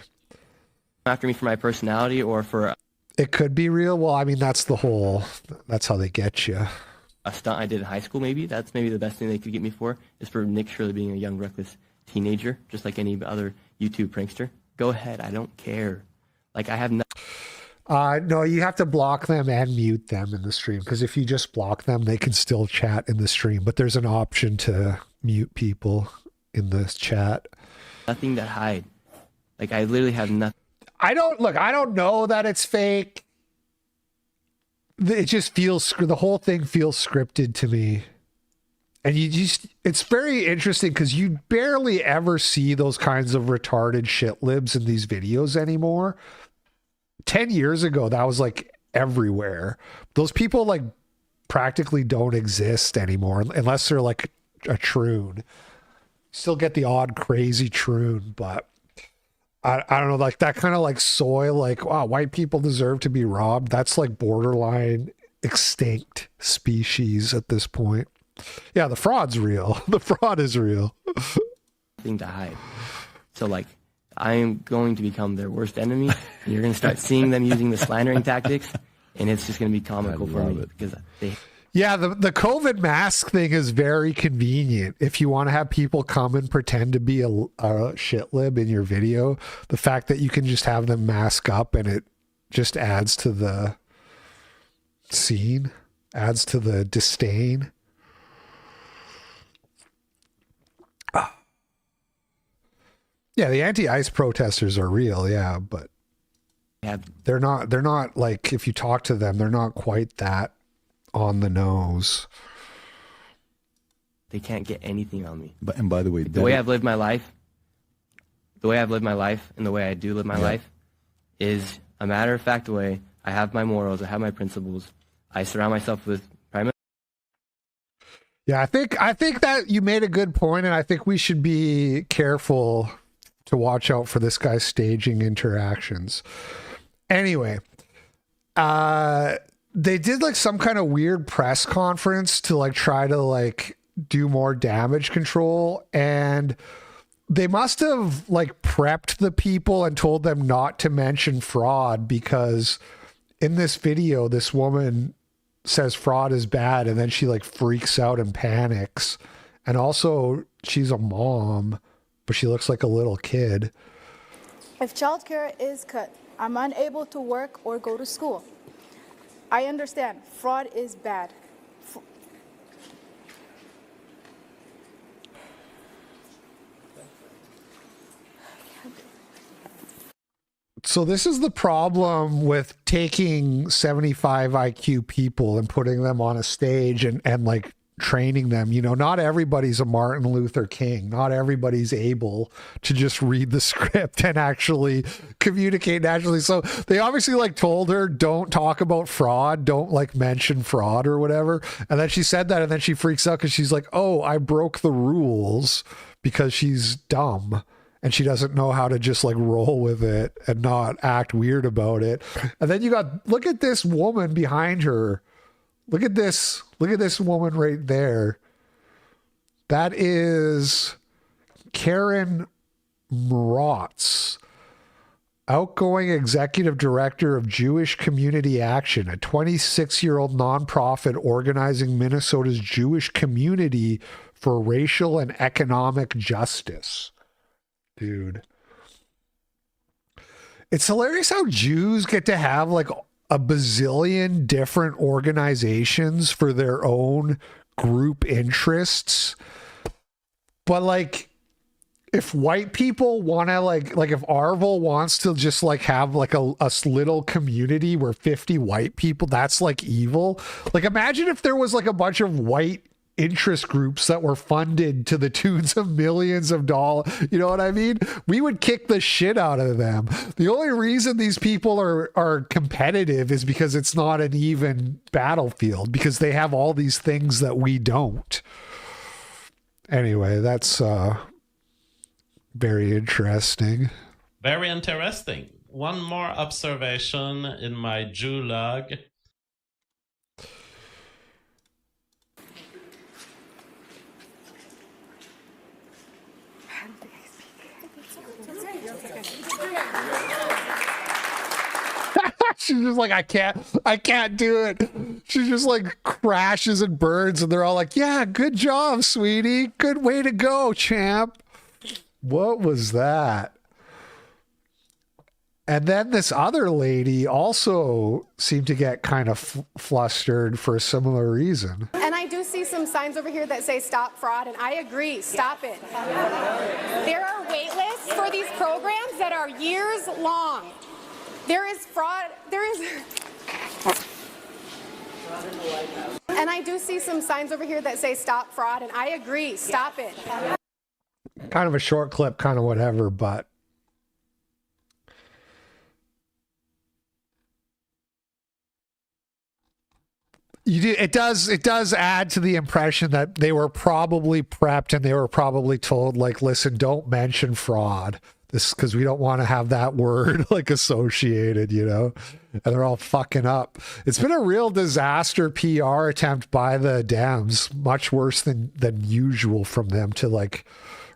After me for my personality or for... It could be real. Well, I mean, that's how they get you. A stunt I did in high school, maybe. That's maybe the best thing they could get me for, is for Nick Shirley being a young, reckless teenager, just like any other YouTube prankster. Go ahead. I don't care. Like, I have no... No, you have to block them and mute them in the stream, because if you just block them, they can still chat in the stream. But there's an option to mute people in the chat. Nothing to hide. Like, I literally have nothing. I don't know that it's fake. It just feels, the whole thing feels scripted to me. And it's very interesting because you barely ever see those kinds of retarded shit libs in these videos anymore. 10 years ago, that was like everywhere. Those people like practically don't exist anymore unless they're like a troon. Still get the odd crazy troon, but I don't know, like that kind of like soy, like, wow, white people deserve to be robbed. That's like borderline extinct species at this point. Yeah, the fraud's real. The fraud is real. Thing to hide. So like, I am going to become their worst enemy. And you're going to start seeing them using the slandering tactics. and it's just going to be comical for me because they. Yeah, the COVID mask thing is very convenient. If you want to have people come and pretend to be a shit lib in your video, the fact that you can just have them mask up and it just adds to the scene, adds to the disdain. Yeah, the anti-ICE protesters are real, yeah, but they're not like, if you talk to them, they're not quite that on the nose. They can't get anything on me. And by the way, the way I've lived my life, and the way I do live my life is a matter of fact way. I have my morals, I have my principles. I surround myself with Yeah, I think that you made a good point, and I think we should be careful to watch out for this guy staging interactions. Anyway, they did like some kind of weird press conference to like try to like do more damage control, and they must have like prepped the people and told them not to mention fraud, because in this video this woman says fraud is bad and then she like freaks out and panics, and also she's a mom but she looks like a little kid. If childcare is cut, I'm unable to work or go to school. I understand fraud is bad. So this is the problem with taking 75 IQ people and putting them on a stage and like training them. You know, not everybody's a Martin Luther King. Not everybody's able to just read the script and actually communicate naturally. So they obviously like told her, don't talk about fraud. Don't like mention fraud or whatever. And then she said that, and then she freaks out because she's like, oh, I broke the rules, because she's dumb. And she doesn't know how to just like roll with it and not act weird about it. And then you got, look at this woman behind her. Look at this woman right there. That is Karen Mrotz, outgoing executive director of Jewish Community Action, a 26-year-old nonprofit organizing Minnesota's Jewish community for racial and economic justice. Dude, it's hilarious how Jews get to have like a bazillion different organizations for their own group interests. But like, if white people want to like if Arvel wants to just like have like a little community where 50 white people, that's like evil. Like, imagine if there was like a bunch of white interest groups that were funded to the tunes of millions of dollars. You know what I mean? We would kick the shit out of them. The only reason these people are competitive is because it's not an even battlefield, because they have all these things that we don't. Anyway, that's very interesting. Very interesting. One more observation in my Jew log. She's just like, I can't do it. She just like crashes and burns, and they're all like, yeah, good job, sweetie. Good way to go, champ. What was that? And then this other lady also seemed to get kind of flustered for a similar reason. And I do see some signs over here that say stop fraud, and I agree, stop it. There are wait lists for these programs that are years long. There is fraud, and I do see some signs over here that say stop fraud, and I agree, stop it. Kind of a short clip, kind of whatever, but it does add to the impression that they were probably prepped and they were probably told, like, listen, don't mention fraud. This, because we don't want to have that word like associated, you know, and they're all fucking up. It's been a real disaster PR attempt by the Dems, much worse than usual from them to like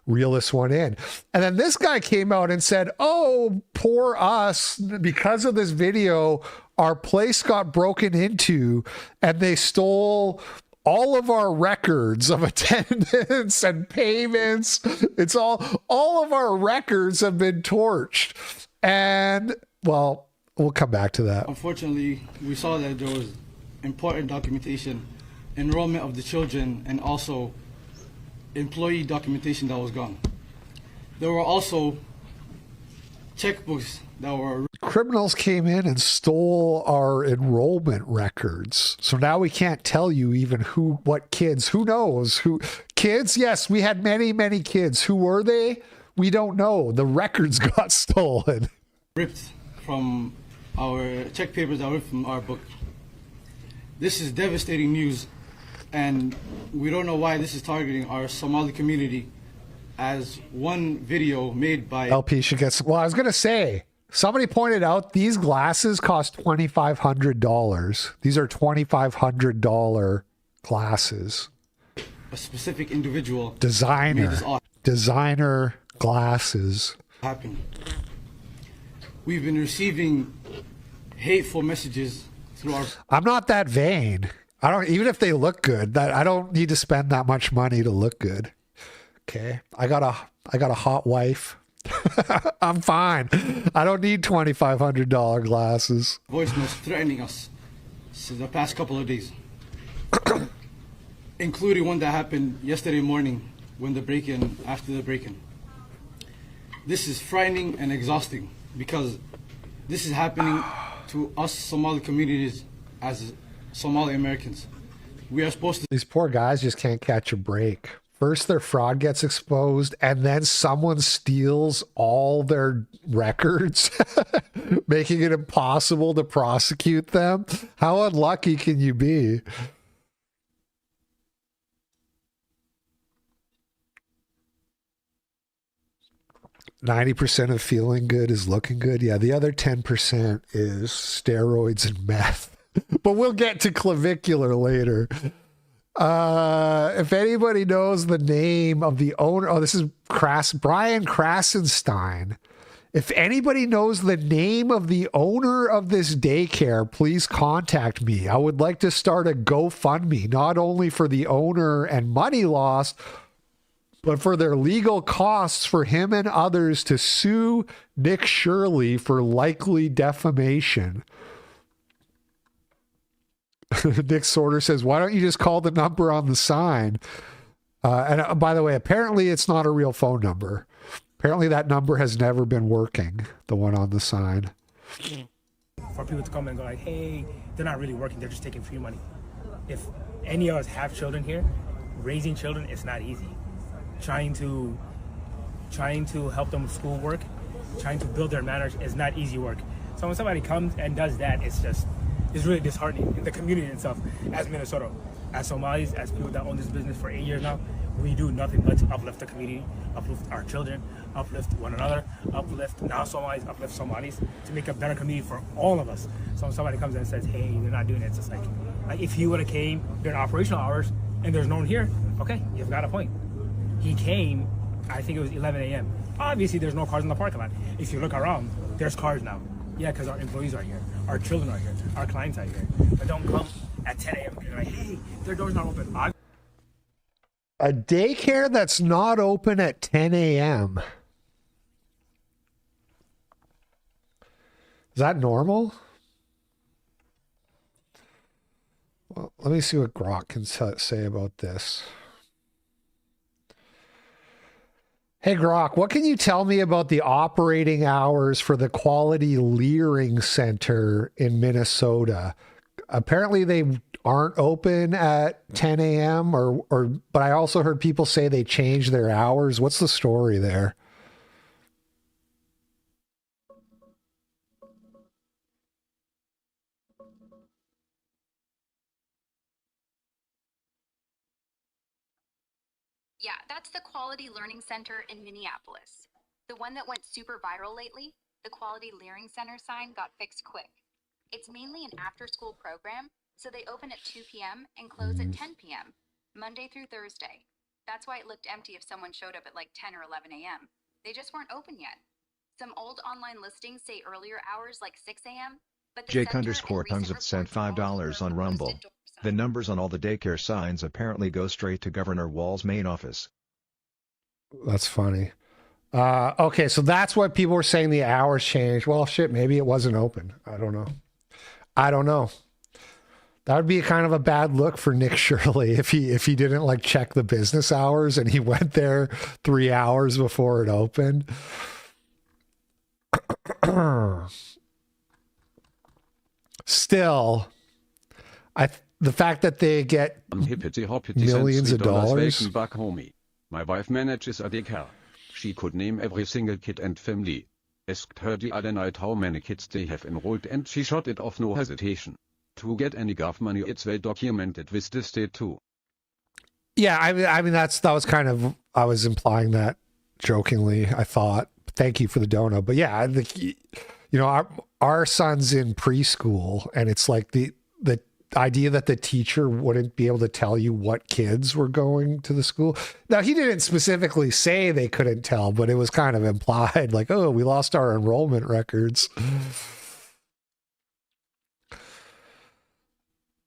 reel this one in. And then this guy came out and said, oh, poor us. Because of this video, our place got broken into and they stole all of our records of attendance and payments. It's all of our records have been torched. And, well, we'll come back to that. Unfortunately, we saw that there was important documentation, enrollment of the children, and also employee documentation that was gone. There were also checkbooks that were... Criminals came in and stole our enrollment records. So now we can't tell you even what kids, who knows? Kids? Yes, we had many, many kids. Who were they? We don't know. The records got stolen. Ripped from our check papers that were from our book. This is devastating news, and we don't know why this is targeting our Somali community, as one video made by... LP should get... Well, I was going to say, somebody pointed out these glasses cost $2,500. These are $2,500 glasses. A specific individual... Designer glasses. Happened. We've been receiving hateful messages through our... I'm not that vain. I don't... Even if they look good, I don't need to spend that much money to look good. Okay, I got a hot wife. I'm fine. I don't need $2,500 glasses. Voice notes threatening us since the past couple of days, including one that happened yesterday morning when after the break-in. This is frightening and exhausting because this is happening to us Somali communities as Somali Americans. We are supposed to... These poor guys just can't catch a break. First, their fraud gets exposed, and then someone steals all their records, making it impossible to prosecute them. How unlucky can you be? %90 of feeling good is looking good. Yeah, the other 10% is steroids and meth. But we'll get to Clavicular later. If anybody knows the name of the owner, this is Brian Krasenstein. If anybody knows the name of the owner of this daycare, please contact me. I would like to start a GoFundMe, not only for the owner and money lost, but for their legal costs for him and others to sue Nick Shirley for likely defamation. Nick Sorter says, why don't you just call the number on the sign? And by the way, apparently it's not a real phone number. Apparently that number has never been working, the one on the sign. For people to come and go like, hey, they're not really working, they're just taking free money. If any of us have children here, raising children is not easy. Trying to help them with schoolwork, trying to build their manners is not easy work. So when somebody comes and does that, it's really disheartening in the community itself. As Minnesota, as Somalis, as people that own this business for 8 years now, we do nothing but to uplift the community, uplift our children, uplift one another, uplift non-Somalis, uplift Somalis to make a better community for all of us. So when somebody comes in and says, hey, they're not doing it, it's just like if he would have came during operational hours and there's no one here, okay, you've got a point. He came, I think it was 11 a.m. Obviously, there's no cars in the parking lot. If you look around, there's cars now. Yeah, because our employees are here, our children are here, our clients are here. But don't come at 10 a.m. and like, hey, their door's not open. A daycare that's not open at 10 a.m. Is that normal? Well, let me see what Grok can say about this. Hey, Grok, what can you tell me about the operating hours for the Quality Leering Center in Minnesota? Apparently they aren't open at 10 a.m. but I also heard people say they changed their hours. What's the story there? Yeah, that's the Quality Learning Center in Minneapolis. The one that went super viral lately, the Quality Learning Center sign got fixed quick. It's mainly an after-school program, so they open at 2 p.m. and close at 10 p.m., Monday through Thursday. That's why it looked empty if someone showed up at like 10 or 11 a.m. They just weren't open yet. Some old online listings say earlier hours like 6 a.m., but the Jake_Tons of sent $5 on Rumble. The numbers on all the daycare signs apparently go straight to Governor Wall's main office. That's funny. Okay, so that's what people were saying the hours changed. Well, shit, maybe it wasn't open. I don't know. That would be kind of a bad look for Nick Shirley if he didn't like check the business hours and he went there 3 hours before it opened. Still, the fact that they get millions of dollars. Back, homie. My wife manages a daycare. She could name every single kid and family. Asked her the other night how many kids they have enrolled and she shot it off no hesitation. To get any gov money, it's well documented with the state too. Yeah, I mean that was kind of, I was implying that jokingly, I thought. Thank you for the dono. But yeah, our son's in preschool, and it's like the idea that the teacher wouldn't be able to tell you what kids were going to the school. Now, he didn't specifically say they couldn't tell, but it was kind of implied, like, oh, we lost our enrollment records.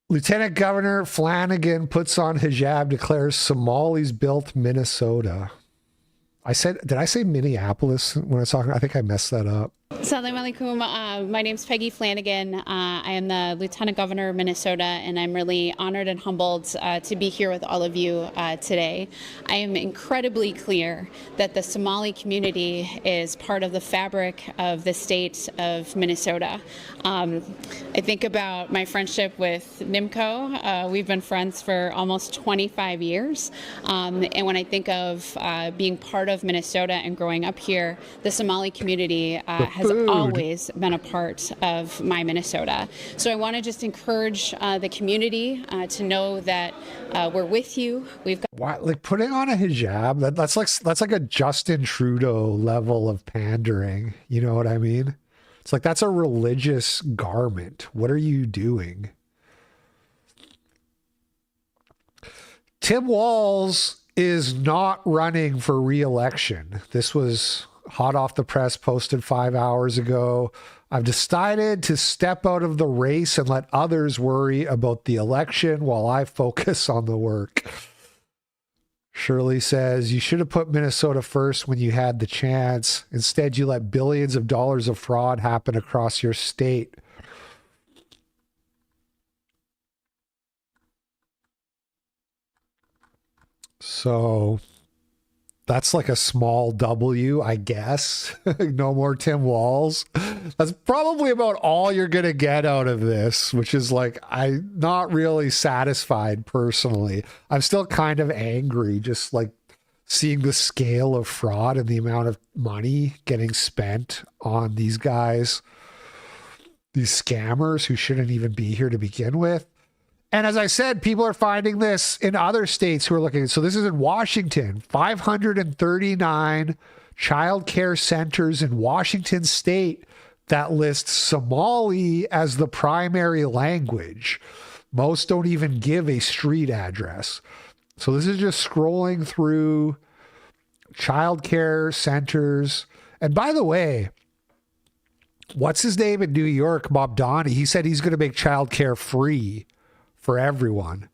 Lieutenant Governor Flanagan puts on hijab, declares Somalis built Minnesota. Did I say Minneapolis when I was talking? I think I messed that up. Assalamu alaikum. My name's Peggy Flanagan. I am the Lieutenant Governor of Minnesota, and I'm really honored and humbled to be here with all of you today. I am incredibly clear that the Somali community is part of the fabric of the state of Minnesota. I think about my friendship with Nimco. We've been friends for almost 25 years. And when I think of being part of Minnesota and growing up here, the Somali community has always been a part of my Minnesota. So I want to just encourage the community to know that we're with you. We've got like putting on a hijab. That's like a Justin Trudeau level of pandering. You know what I mean? It's like that's a religious garment. What are you doing? Tim Walz is not running for re-election. This was hot off the press, posted 5 hours ago. I've decided to step out of the race and let others worry about the election while I focus on the work. Shirley says, you should have put Minnesota first when you had the chance. Instead, you let billions of dollars of fraud happen across your state. So that's like a small W, I guess. No more Tim Walz. That's probably about all you're going to get out of this, which is like, I'm not really satisfied personally. I'm still kind of angry, just like seeing the scale of fraud and the amount of money getting spent on these guys, these scammers who shouldn't even be here to begin with. And as I said, people are finding this in other states who are looking. So this is in Washington, 539 child care centers in Washington state that list Somali as the primary language. Most don't even give a street address. So this is just scrolling through child care centers. And by the way, what's his name in New York, Bob Donnie, he said he's going to make child care free for everyone.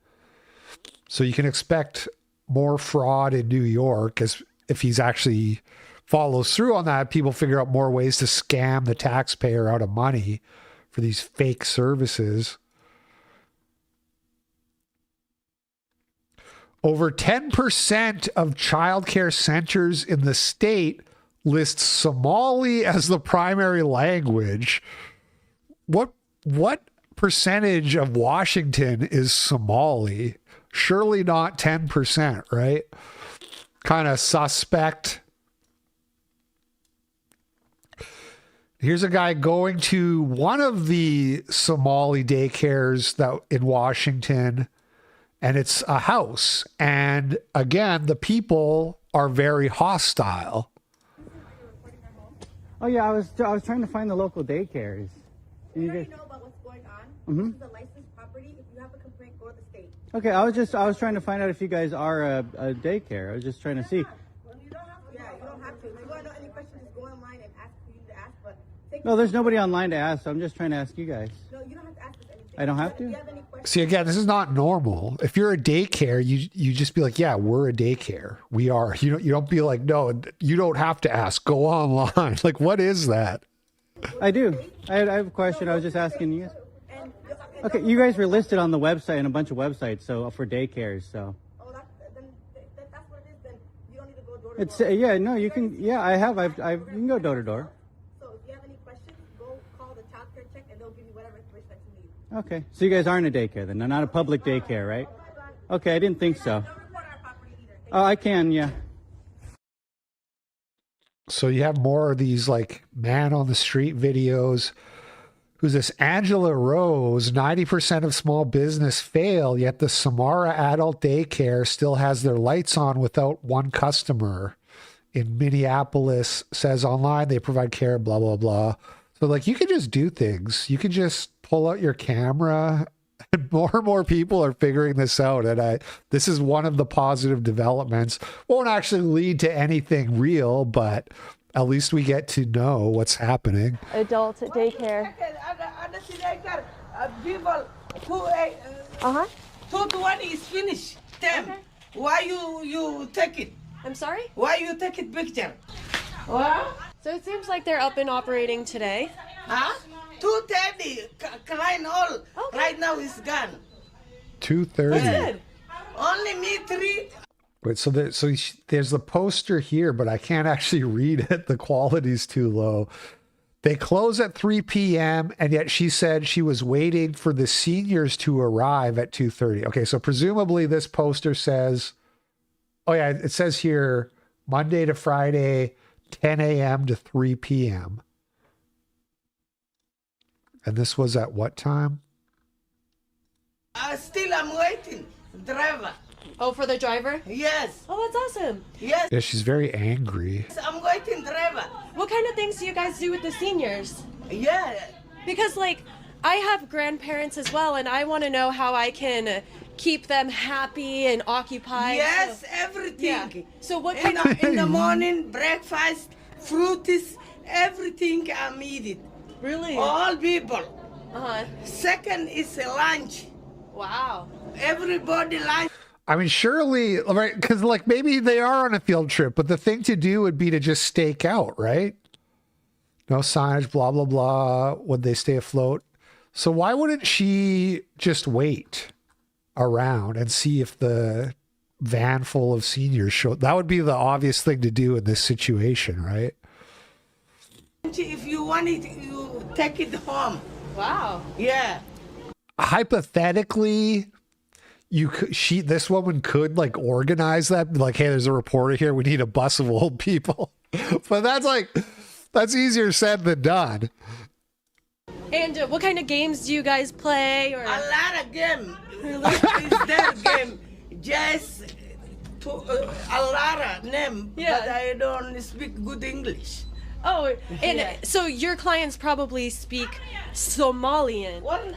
So you can expect more fraud in New York, as if he's actually follows through on that, people figure out more ways to scam the taxpayer out of money for these fake services. Over 10% of childcare centers in the state list Somali as the primary language. What percentage of Washington is Somali? Surely not 10%, right? Kind of suspect. Here's a guy going to one of the Somali daycares that in Washington, and it's a house. And again, the people are very hostile. Oh yeah, I was trying to find the local daycares. We already know about what's going on. Mm-hmm. This is a licensed property. If you have a complaint, go to the state. Okay, I was trying to find out if you guys are a daycare. I was just trying to see. No, there's nobody online to ask, so I'm just trying to ask you guys. No, you don't have to ask us anything. I don't have to? See, again, this is not normal. If you're a daycare, you just be like, yeah, we're a daycare. We are. You don't be like, no, you don't have to ask. Go online. Like, what is that? I do. I have a question. I was just asking you. Okay, you guys were listed on the website and a bunch of websites, so for daycares, so. Oh, that's what it is then. You don't need to go door to door. It's yeah, no, you can. Yeah, I have. You can go door to door. So if you have any questions, go call the child care check, and they'll give you whatever information that you need. Okay, so you guys aren't a daycare then? They're not a public daycare, right? Okay, I didn't think so. Oh, I can, yeah. So you have more of these like man on the street videos. Who's this? Angela Rose. 90% of small business fail, yet the Samara Adult Daycare still has their lights on without one customer. In Minneapolis, says online they provide care, blah, blah, blah. So like you can just do things. You can just pull out your camera, and more people are figuring this out. And this is one of the positive developments. Won't actually lead to anything real, but at least we get to know what's happening. Adult daycare. People who 220 is finished. Them. Okay. Why you take it? I'm sorry? Why you take it picture? What? So it seems like they're up and operating today. Huh? 230. Client all. Okay. Right now is gone. 2:30. Only me 3. Wait, so there's the poster here, but I can't actually read it. The quality's too low. They close at 3 p.m., and yet she said she was waiting for the seniors to arrive at 2:30. Okay, so presumably this poster says, oh yeah, it says here, Monday to Friday, 10 a.m. to 3 p.m. And this was at what time? Still I'm waiting. Driver. Oh, for the driver? Yes. Oh, that's awesome. Yes. Yeah, she's very angry. I'm waiting, driver. What kind of things do you guys do with the seniors? Yeah. Because, like, I have grandparents as well, and I want to know how I can keep them happy and occupied. Yes, everything. Yeah. So what kind of... In the morning, breakfast, fruits, everything I'm eating. Really? All people. Uh-huh. Second is lunch. Wow. Everybody lunch. I mean, surely, right? Because like maybe they are on a field trip, but the thing to do would be to just stake out, right? No signage, blah, blah, blah. Would they stay afloat? So why wouldn't she just wait around and see if the van full of seniors show? That would be the obvious thing to do in this situation, right? If you want it, you take it home. Wow. Yeah. Hypothetically, this woman could like organize that, like, hey, there's a reporter here, we need a bus of old people. But that's easier said than done. And what kind of games do you guys play? Or a lot of games. It's their game. Just a lot of name, but I don't speak good English. Oh, and so your clients probably speak Somalian. What?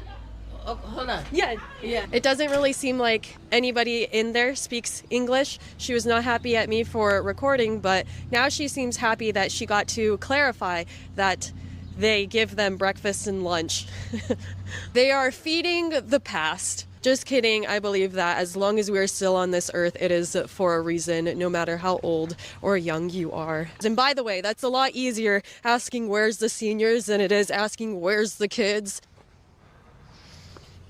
Oh, hold on. Yeah. It doesn't really seem like anybody in there speaks English. She was not happy at me for recording, but now she seems happy that she got to clarify that they give them breakfast and lunch. They are feeding the past. Just kidding. I believe that as long as we're still on this earth, it is for a reason, no matter how old or young you are. And by the way, that's a lot easier asking where's the seniors than it is asking where's the kids.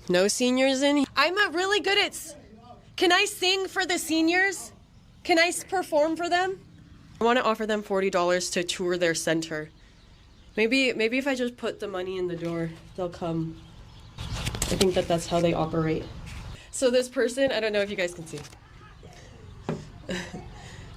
No seniors in here. I'm really good at... Can I sing for the seniors? Can I perform for them? I want to offer them $40 to tour their center. Maybe if I just put the money in the door, they'll come. I think that's how they operate. So this person, I don't know if you guys can see.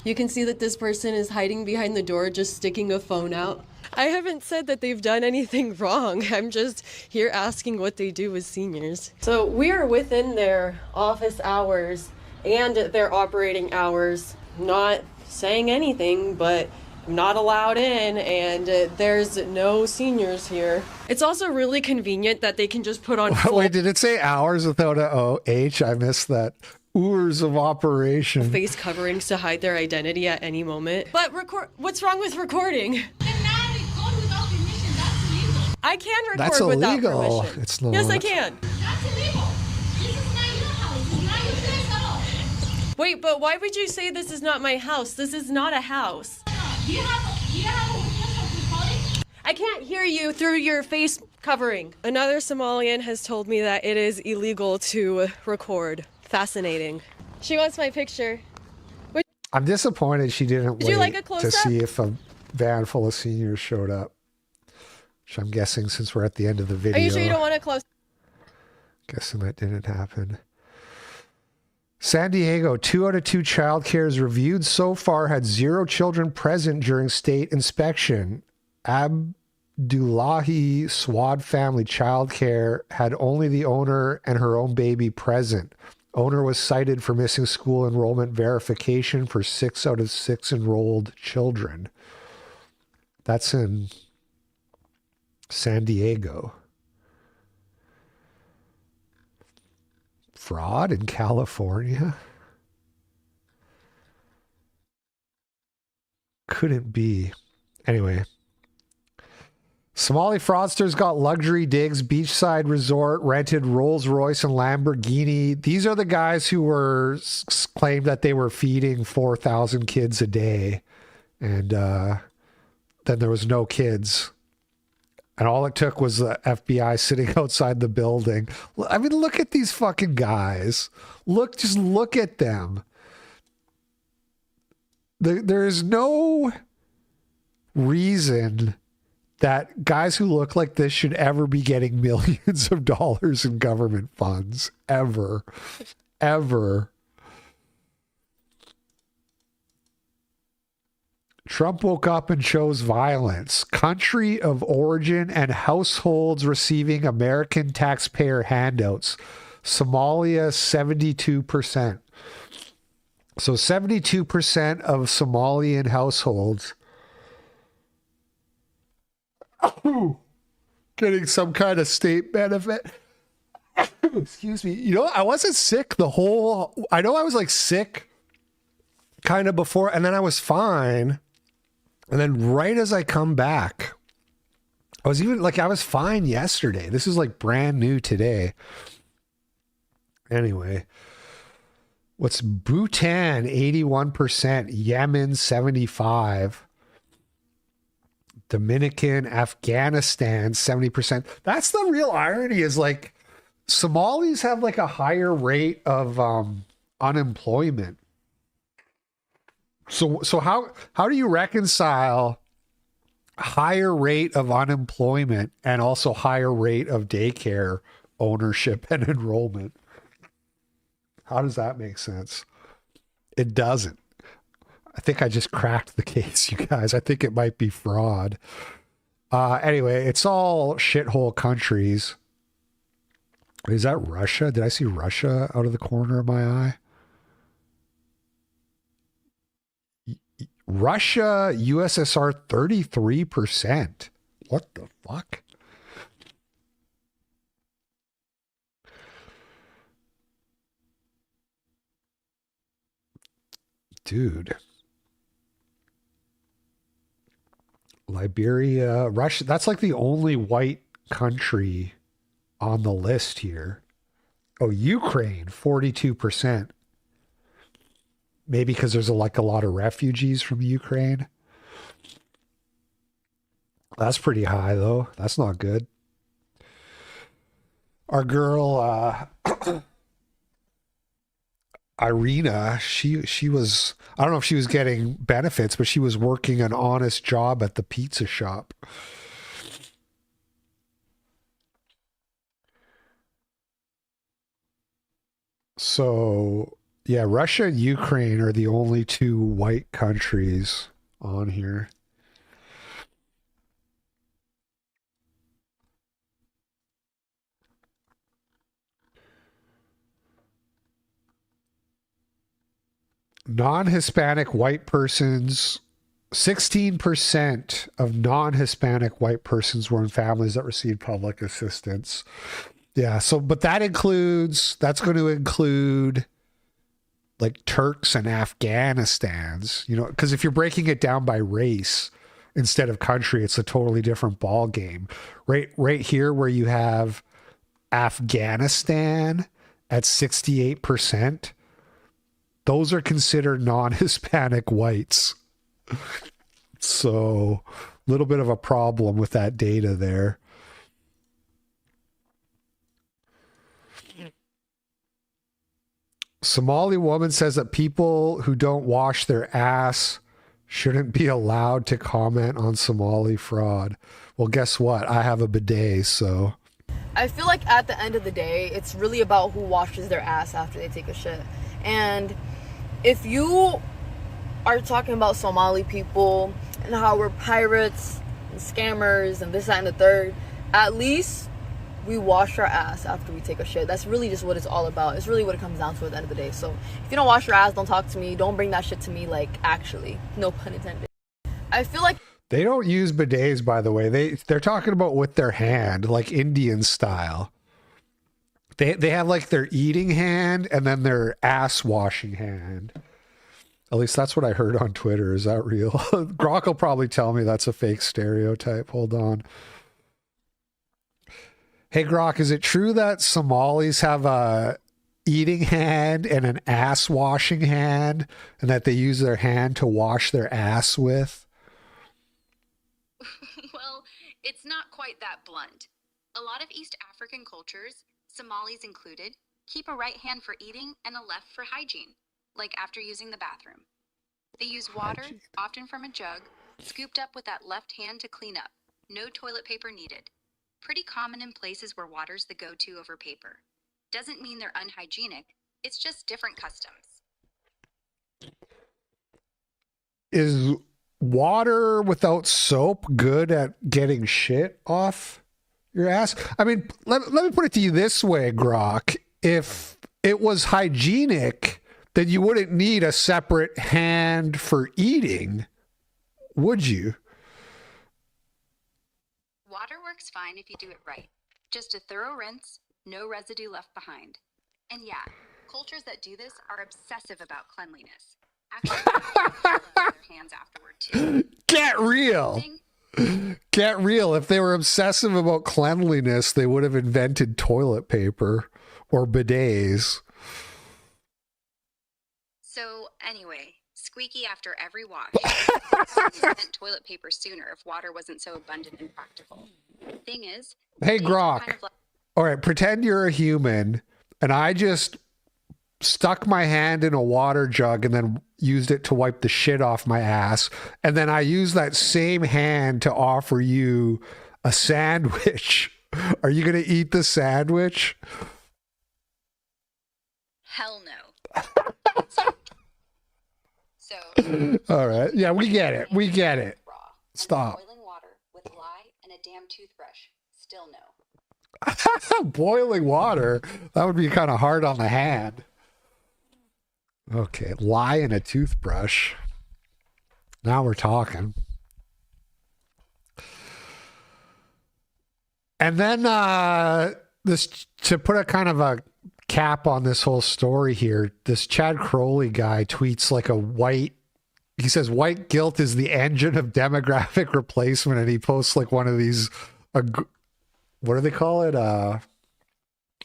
You can see that this person is hiding behind the door, just sticking a phone out. I haven't said that they've done anything wrong. I'm just here asking what they do with seniors. So we're within their office hours and their operating hours, not saying anything, but not allowed in, and there's no seniors here. It's also really convenient that they can just put on full Wait, did it say hours without a O-H? I missed that. Hours of operation. face coverings to hide their identity at any moment. But what's wrong with recording? I can record That's without illegal. permission. It's not. Yes, I can. Wait, but why would you say this is not my house? This is not a house. I can't hear you through your face covering. Another Somalian has told me that it is illegal to record. Fascinating. She wants my picture. I'm disappointed she didn't Would you wait like a to close-up? see if a van full of seniors showed up. Which I'm guessing, since we're at the end of the video. Are you sure you don't want to close? Guessing that didn't happen. San Diego, 2 out of 2 child cares reviewed so far had 0 children present during state inspection. Abdullahi Swad Family Child Care had only the owner and her own baby present. Owner was cited for missing school enrollment verification for 6 out of 6 enrolled children. That's in San Diego. Fraud in California? Couldn't be. Anyway. Somali fraudsters got luxury digs, beachside resort, rented Rolls Royce and Lamborghini. These are the guys who were claimed that they were feeding 4,000 kids a day. And then there was no kids. And all it took was the FBI sitting outside the building. I mean, look at these fucking guys. Just look at them. There is no reason that guys who look like this should ever be getting millions of dollars in government funds. Ever. Ever. Trump woke up and chose violence. Country of origin and households receiving American taxpayer handouts. Somalia, 72%. So 72% of Somalian households getting some kind of state benefit. Excuse me. You know, I wasn't sick I know I was like sick kind of before, and then I was fine. And then right as I come back, I was fine yesterday. This is like brand new today. Anyway, what's Bhutan, 81%, Yemen, 75%, Dominican, Afghanistan, 70%. That's the real irony, is like Somalis have like a higher rate of unemployment. So how do you reconcile higher rate of unemployment and also higher rate of daycare ownership and enrollment? How does that make sense? It doesn't. I think I just cracked the case, you guys. I think it might be fraud. Anyway, it's all shithole countries. Is that Russia? Did I see Russia out of the corner of my eye? Russia, USSR, 33%. What the fuck? Dude. Liberia, Russia, that's like the only white country on the list here. Oh, Ukraine, 42%. Maybe because there's a lot of refugees from Ukraine. That's pretty high, though. That's not good. Our girl, Irina, she was, I don't know if she was getting benefits, but she was working an honest job at the pizza shop. So, yeah, Russia and Ukraine are the only two white countries on here. Non-Hispanic white persons 16% of non-Hispanic white persons were in families that received public assistance. Yeah, so but that's going to include like Turks and Afghanistans, because if you're breaking it down by race instead of country, it's a totally different ball game. Right here where you have Afghanistan at 68%, those are considered non-Hispanic whites. So a little bit of a problem with that data there. Somali woman says that people who don't wash their ass shouldn't be allowed to comment on Somali fraud. Well, guess what? I have a bidet, so. I feel like at the end of the day, it's really about who washes their ass after they take a shit. And if you are talking about Somali people and how we're pirates and scammers and this, that, and the third, at least we wash our ass after we take a shit. That's really just what it's all about. It's really what it comes down to at the end of the day. So if you don't wash your ass, don't talk to me. Don't bring that shit to me, like, actually. No pun intended. I feel like they don't use bidets, by the way. They're talking about with their hand, like Indian style. They have like their eating hand and then their ass washing hand. At least that's what I heard on Twitter. Is that real? Grok will probably tell me that's a fake stereotype. Hold on. Hey, Grok, is it true that Somalis have a eating hand and an ass washing hand and that they use their hand to wash their ass with? Well, it's not quite that blunt. A lot of East African cultures, Somalis included, keep a right hand for eating and a left for hygiene, like after using the bathroom. They use water, often from a jug, scooped up with that left hand to clean up. No toilet paper needed. Pretty common in places where water's the go-to over paper. Doesn't mean they're unhygienic, it's just different customs. Is water without soap good at getting shit off your ass? I mean, let me put it to you this way, Grok. If it was hygienic, then you wouldn't need a separate hand for eating, would you? Water works fine if you do it right. Just a thorough rinse, no residue left behind. And yeah, cultures that do this are obsessive about cleanliness. Actually, their hands afterward too. Get real. Get real. If they were obsessive about cleanliness, they would have invented toilet paper or bidets. So anyway, squeaky after every wash. Invent toilet paper sooner if water wasn't so abundant and practical. Thing is, hey Grok, all right, pretend you're a human and I just stuck my hand in a water jug and then used it to wipe the shit off my ass, and then I use that same hand to offer you a sandwich. Are you going to eat the sandwich? Hell no. So all right, yeah, we get it. We get it. Stop. Boiling water with lye and a damn toothbrush. Still no. Boiling water? That would be kind of hard on the hand. Okay, lye and a toothbrush. Now we're talking. And then this, to put a kind of a cap on this whole story here, this Chad Crowley guy tweets like he says white guilt is the engine of demographic replacement, and he posts like one of these what do they call it,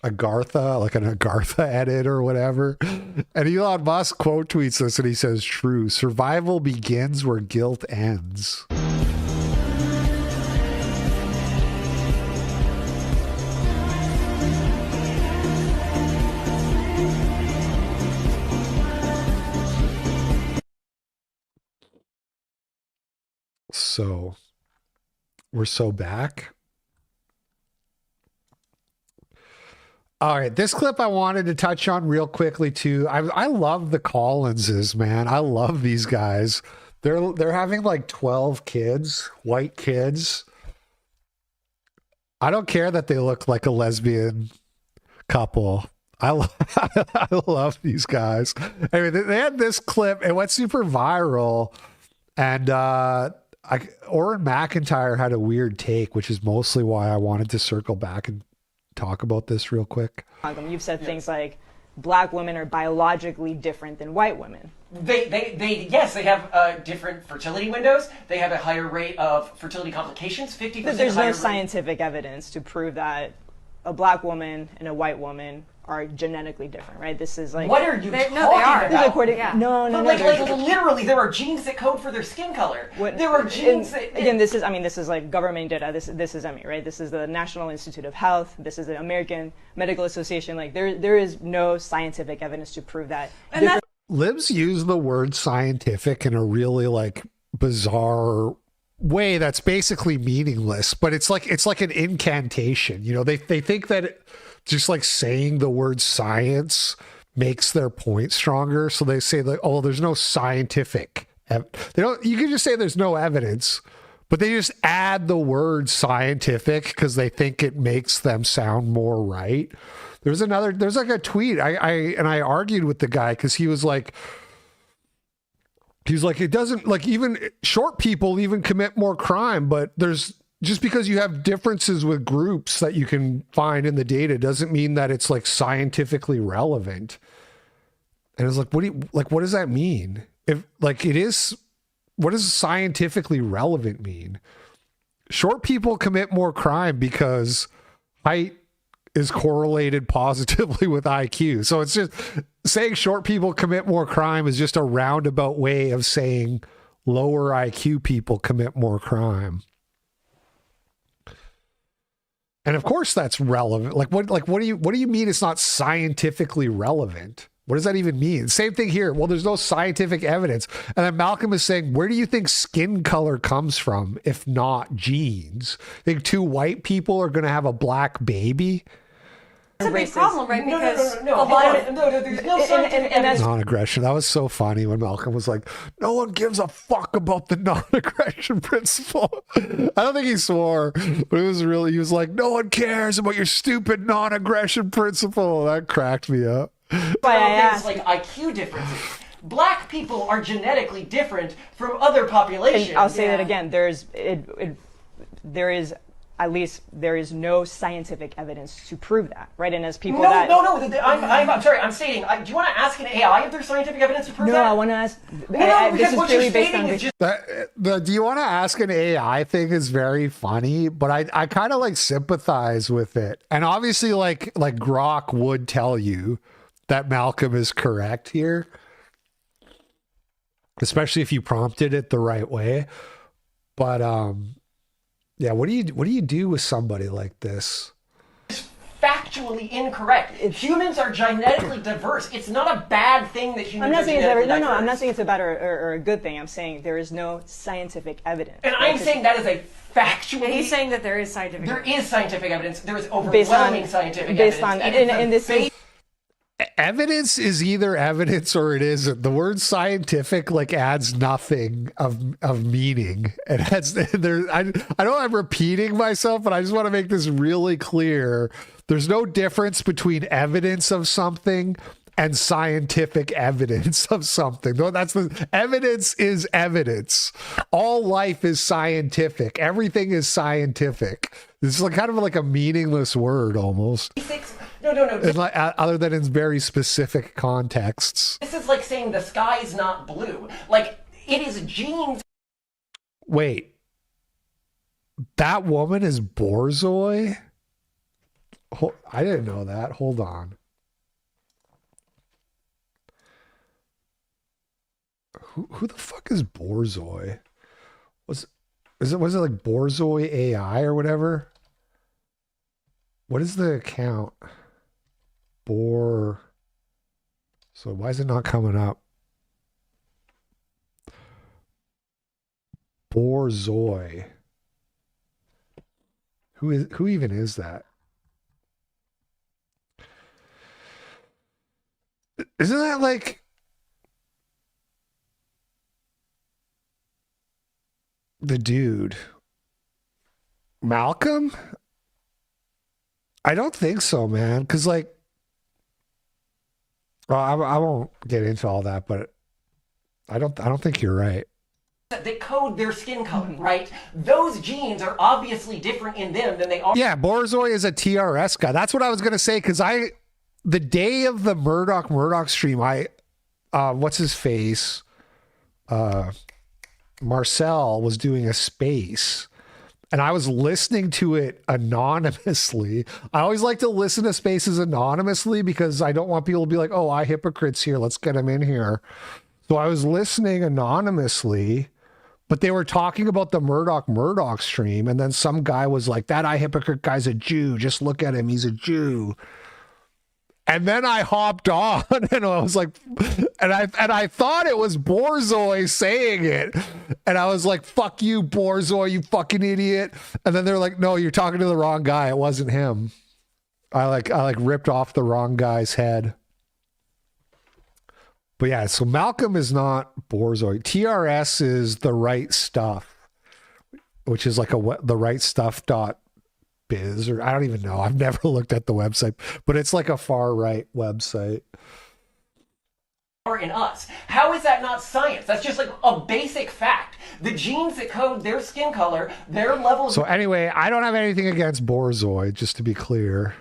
Agartha, like an Agartha edit or whatever. And Elon Musk quote tweets this and he says, true, survival begins where guilt ends. So we're so back. All right, this clip I wanted to touch on real quickly too. I love the Collinses, man. I love these guys. They're having like 12 kids, white kids. I don't care that they look like a lesbian couple. I love these guys. Anyway, they had this clip. It went super viral. And Oren McIntyre had a weird take, which is mostly why I wanted to circle back and talk about this real quick. You've said things like black women are biologically different than white women. Yes, they have different fertility windows. They have a higher rate of fertility complications, 50% There's higher no rate. scientific evidence to prove that a black woman and a white woman are genetically different, right? This is like... What are you talking No, they are. about? According, No, But literally, there are genes that code for their skin color. There are genes that... Again, this is like government data. This is EMI, right? This is the National Institute of Health. This is the American Medical Association. Like, there is no scientific evidence to prove that. Libs use the word scientific in a really like bizarre way that's basically meaningless, but it's like an incantation. You know, they think that just like saying the word science makes their point stronger. So they say like, oh, there's no scientific. You can just say there's no evidence, but they just add the word scientific because they think it makes them sound more right. There's like a tweet. I argued with the guy because he was like, it doesn't, like, even short people even commit more crime, but there's just because you have differences with groups that you can find in the data doesn't mean that it's like scientifically relevant. And it's like, what does that mean? If like it is, what does scientifically relevant mean? Short people commit more crime because height is correlated positively with IQ. So it's just saying short people commit more crime is just a roundabout way of saying lower IQ people commit more crime. And of course that's relevant. What do you mean it's not scientifically relevant? What does that even mean? Same thing here. Well, there's no scientific evidence. And then Malcolm is saying, where do you think skin color comes from if not genes? Think two white people are going to have a black baby? It's a big problem, right? Because a lot of there's no scientific evidence. Non-aggression. That was so funny when Malcolm was like, no one gives a fuck about the non-aggression principle. I don't think he swore, but he was like, no one cares about your stupid non-aggression principle. That cracked me up. Things like IQ differences. Black people are genetically different from other populations. And I'll say that again. There is no scientific evidence to prove that, right? And as people I'm sorry. I'm stating. Do you want to ask an AI if there's scientific evidence to prove that? No, I want to ask. This is purely based on the do you want to ask an AI thing is very funny, but I kind of like sympathize with it. And obviously like Grok would tell you that Malcolm is correct here, especially if you prompted it the right way. But yeah, what do you do with somebody like this? It's factually incorrect. Humans are genetically diverse. It's not a bad thing that humans are genetically diverse. I'm not saying it's a bad or a good thing. I'm saying there is no scientific evidence. And I'm saying that is a factually... He's saying that there is scientific evidence. There is scientific evidence. There is overwhelming scientific evidence. Evidence is either evidence or it isn't. The word scientific like adds nothing of meaning. It has I know I'm repeating myself, but I just want to make this really clear. There's no difference between evidence of something and scientific evidence of something. No, that's the evidence is evidence. All life is scientific. Everything is scientific. This is like kind of like a meaningless word almost. No. It's like, other than in very specific contexts. This is like saying the sky is not blue. Like, it is genes. Wait. That woman is Borzoi? I didn't know that. Hold on. Who the fuck is Borzoi? Was it like Borzoi AI or whatever? What is the account? So why is it not coming up? Borzoi. Who even is that? Isn't that like the dude Malcolm? I don't think so, man. Because like, well, I won't get into all that, but I don't think you're right. that code their skin color, right? Those genes are obviously different in them than they are. Yeah, Borzoi is a TRS guy. That's what I was gonna say, because the day of the Murdoch stream, what's his face? Marcel was doing a space, and I was listening to it anonymously. I always like to listen to spaces anonymously because I don't want people to be like, oh, Hypocrite's here, let's get him in here. So I was listening anonymously, but they were talking about the Murdoch stream, and then some guy was like, that Hypocrite guy's a Jew, just look at him, he's a Jew. And then I hopped on, and I was like, and I thought it was Borzoi saying it, and I was like, fuck you, Borzoi, you fucking idiot. And then they're like, no, you're talking to the wrong guy, it wasn't him. I ripped off the wrong guy's head. But yeah, so Malcolm is not Borzoi. TRS is The Right Stuff, which is like the right stuff.biz, or I don't even know. I've never looked at the website, but it's like a far right website. In us. How is that not science? That's just like a basic fact. The genes that code their skin color, their levels. So anyway, I don't have anything against Borzoi, just to be clear.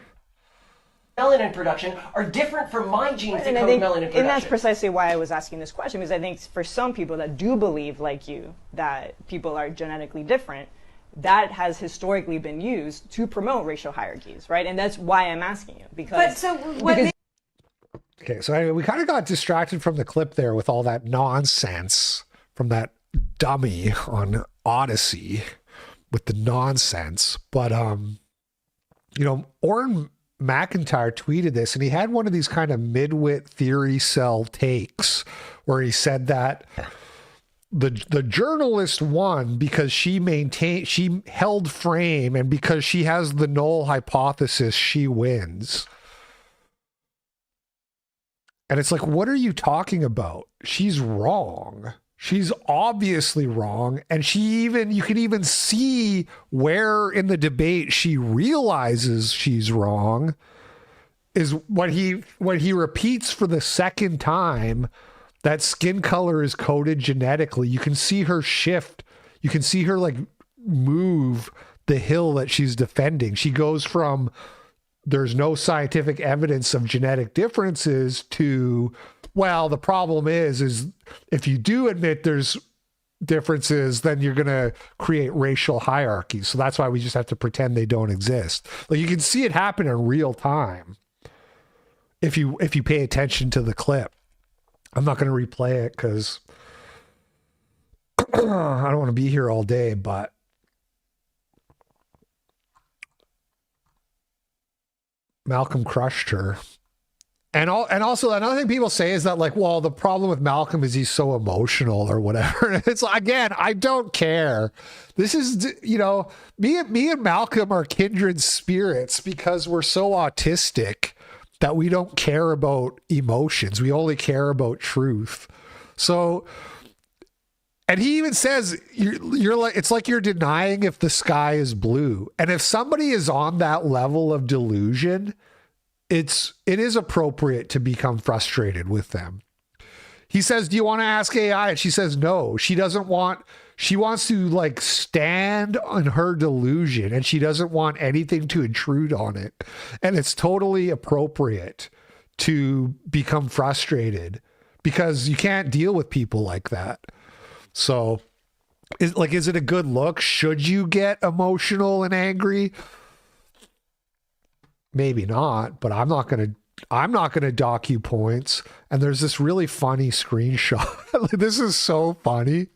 Melanin production are different from my genes that And I code think, melanin production. and that's precisely why I was asking this question, because I think for some people that do believe, like you, that people are genetically different, that has historically been used to promote racial hierarchies, right? And that's why I'm asking you, because. Okay, so anyway, we kind of got distracted from the clip there with all that nonsense from that dummy on Odyssey with the nonsense. But Orrin McIntyre tweeted this, and he had one of these kind of midwit theory cell takes where he said that the journalist won because she held frame, and because she has the null hypothesis, she wins. And it's like, what are you talking about? She's wrong. She's obviously wrong. And you can even see where in the debate she realizes she's wrong is when he repeats for the second time that skin color is coded genetically. You can see her shift. You can see her like move the hill that she's defending. She goes from there's no scientific evidence of genetic differences to, well, the problem is if you do admit there's differences, then you're going to create racial hierarchies. So that's why we just have to pretend they don't exist. Like, you can see it happen in real time if you pay attention to the clip. I'm not going to replay it because I don't want to be here all day, but Malcolm crushed her. And also another thing people say is that, like, well, the problem with Malcolm is he's so emotional or whatever. It's like, again, I don't care. This is, me and Malcolm are kindred spirits because we're so autistic that we don't care about emotions. We only care about truth. So, and he even says, you're like, it's like you're denying if the sky is blue. And if somebody is on that level of delusion, it is appropriate to become frustrated with them. He says, do you want to ask AI? And she says, no, she wants to like stand on her delusion, and she doesn't want anything to intrude on it. And it's totally appropriate to become frustrated because you can't deal with people like that. So is it a good look? Should you get emotional and angry? Maybe not, but I'm not going to dock you points. And there's this really funny screenshot. This is so funny.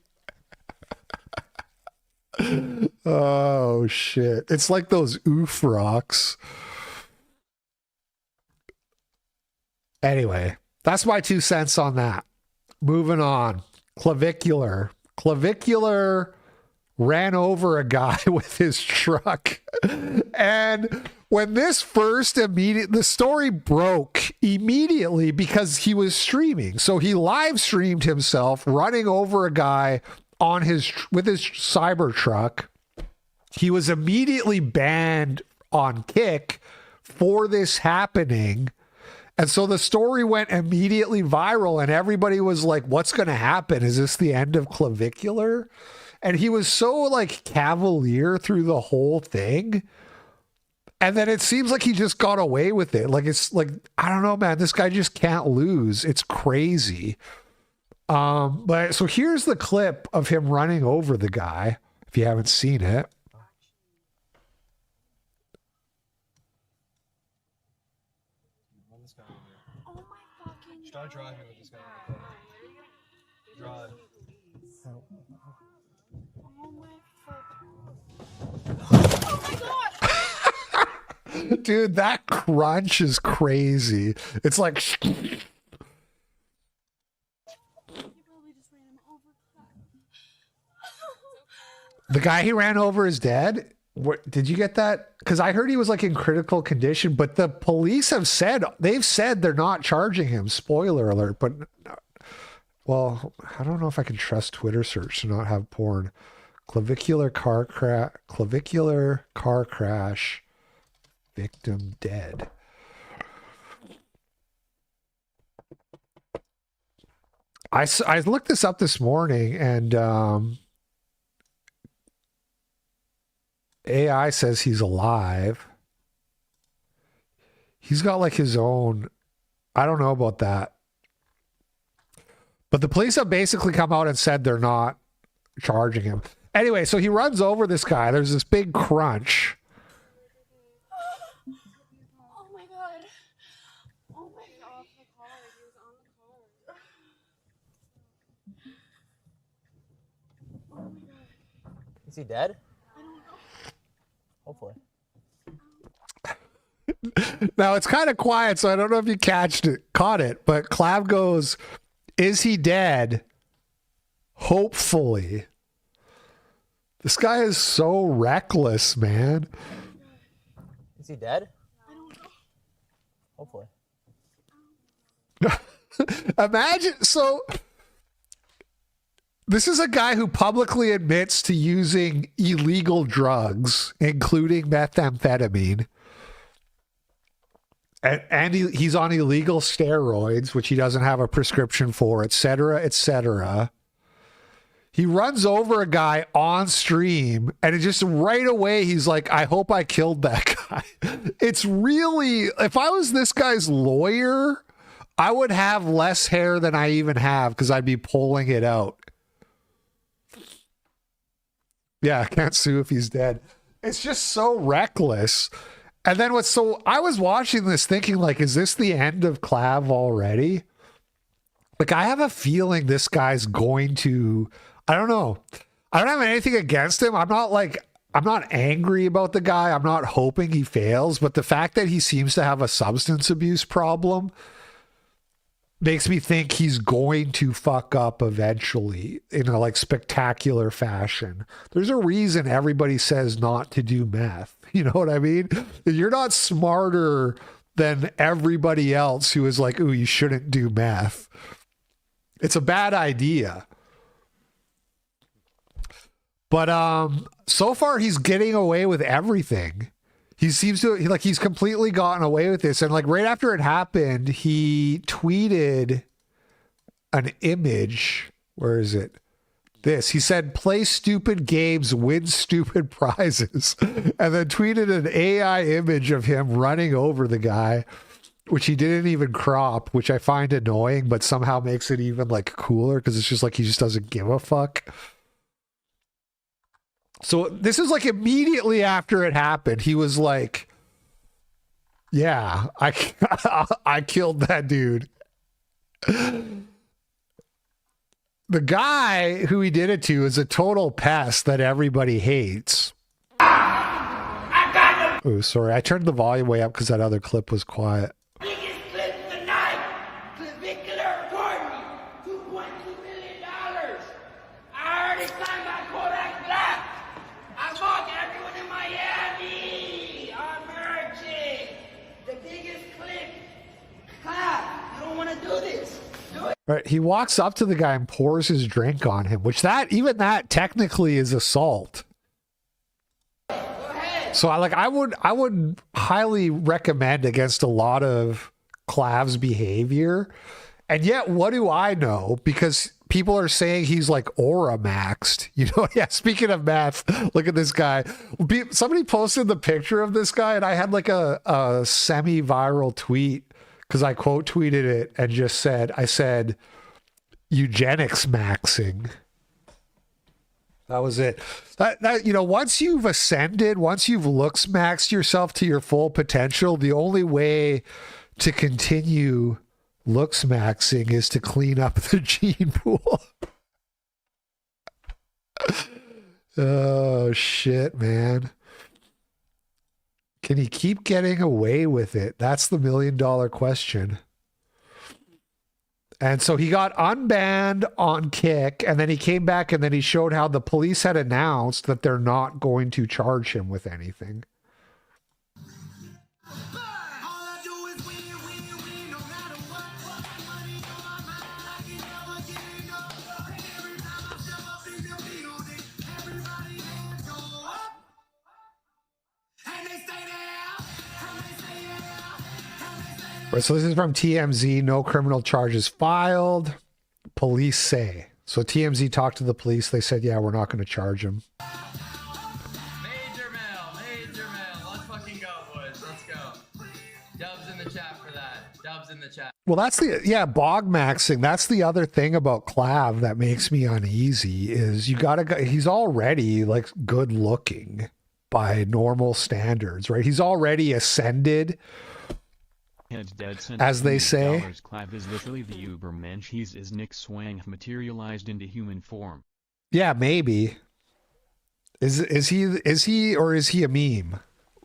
Oh shit. It's like those oof rocks. Anyway, that's my 2 cents on that. Moving on. Clavicular ran over a guy with his truck. And when this the story broke immediately because he was streaming. So he live streamed himself running over a guy with his cyber truck. He was immediately banned on Kick for this happening. And so the story went immediately viral and everybody was like, what's going to happen? Is this the end of Clavicular? And he was so like cavalier through the whole thing. And then it seems like he just got away with it. Like, it's like, I don't know, man, this guy just can't lose. It's crazy. But so here's the clip of him running over the guy, if you haven't seen it. Start driving with this guy. Drive. Dude, that crunch is crazy. It's like... The guy he ran over is dead? What, did you get that? Because I heard he was like in critical condition, but the police have said, they've said they're not charging him. Spoiler alert. But, well, I don't know if I can trust Twitter search to not have porn. Clavicular car crash, victim dead. I looked this up this morning and AI says he's alive. He's got like his own, I don't know about that. But the police have basically come out and said they're not charging him. Anyway, so he runs over this guy. There's this big crunch. Oh my god. Oh my god. He was on the car. Oh my god. Is he dead? Hopefully. Now it's kind of quiet, so I don't know if you caught it, but Clav goes, "Is he dead?" Hopefully. This guy is so reckless, man. Is he dead? Hopefully. Imagine, so this is a guy who publicly admits to using illegal drugs, including methamphetamine. And he's on illegal steroids, which he doesn't have a prescription for, etc., etc. He runs over a guy on stream, and it just right away, he's like, I hope I killed that guy. It's really, if I was this guy's lawyer, I would have less hair than I even have because I'd be pulling it out. Yeah, I can't sue if he's dead. It's just so reckless. And then I was watching this thinking, like, is this the end of Clav already? Like, I have a feeling this guy's going to, I don't know. I don't have anything against him. I'm not angry about the guy. I'm not hoping he fails. But the fact that he seems to have a substance abuse problem makes me think he's going to fuck up eventually in a like spectacular fashion. There's a reason everybody says not to do meth. You know what I mean? You're not smarter than everybody else who is like, ooh, you shouldn't do meth. It's a bad idea. But so far he's getting away with everything. He seems to he's completely gotten away with this. And like right after it happened, he tweeted an image. Where is it? This. He said, play stupid games, win stupid prizes. And then tweeted an AI image of him running over the guy, which he didn't even crop, which I find annoying, but somehow makes it even like cooler because it's just like he just doesn't give a fuck. So this is like immediately after it happened, he was like, yeah, I killed that dude. The guy who he did it to is a total pest that everybody hates. Oh, sorry. I turned the volume way up because that other clip was quiet. Biggest clip tonight. Clavicular pardon. $2.2 million. I already signed my Kodak Black. I bought everyone in Miami. I'm merging. The biggest clip. Clap. You don't want to do this. Do it. Right. He walks up to the guy and pours his drink on him, which even that technically is assault. So I would highly recommend against a lot of Clav's behavior. And yet, what do I know? Because people are saying he's like aura maxed. You know, yeah, speaking of math, look at this guy. Somebody posted the picture of this guy, and I had like a semi-viral tweet because I quote tweeted it and just said, I said, eugenics maxing. That was it. That you know, once you've ascended, once you've looks maxed yourself to your full potential, the only way to continue looks maxing is to clean up the gene pool. Oh shit, man. Can he keep getting away with it? That's the $1 million question. And so he got unbanned on Kick, and then he came back and then he showed how the police had announced that they're not going to charge him with anything. Right, so this is from TMZ. No criminal charges filed. Police say. So TMZ talked to the police. They said, yeah, we're not going to charge him. Major mail. Let's fucking go, boys. Let's go. Dubs in the chat for that. Dubs in the chat. Well, that's bog maxing. That's the other thing about Clav that makes me uneasy is he's already like good looking by normal standards, right? He's already ascended. As they say, Clav is literally the Ubermensch. He's Nick Swang materialized into human form. Yeah, maybe. Is he or is he a meme?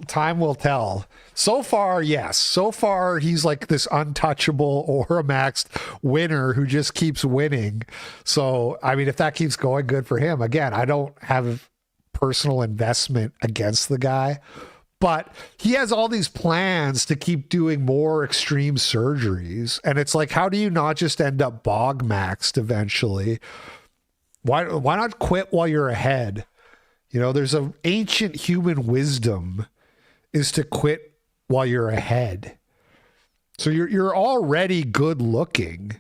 Time will tell. So far, yes. So far, he's like this untouchable aura maxed winner who just keeps winning. So, I mean, if that keeps going, good for him. Again, I don't have personal investment against the guy. But he has all these plans to keep doing more extreme surgeries. And it's like, how do you not just end up bog maxed eventually? Why not quit while you're ahead? You know, there's an ancient human wisdom is to quit while you're ahead. So you're already good looking.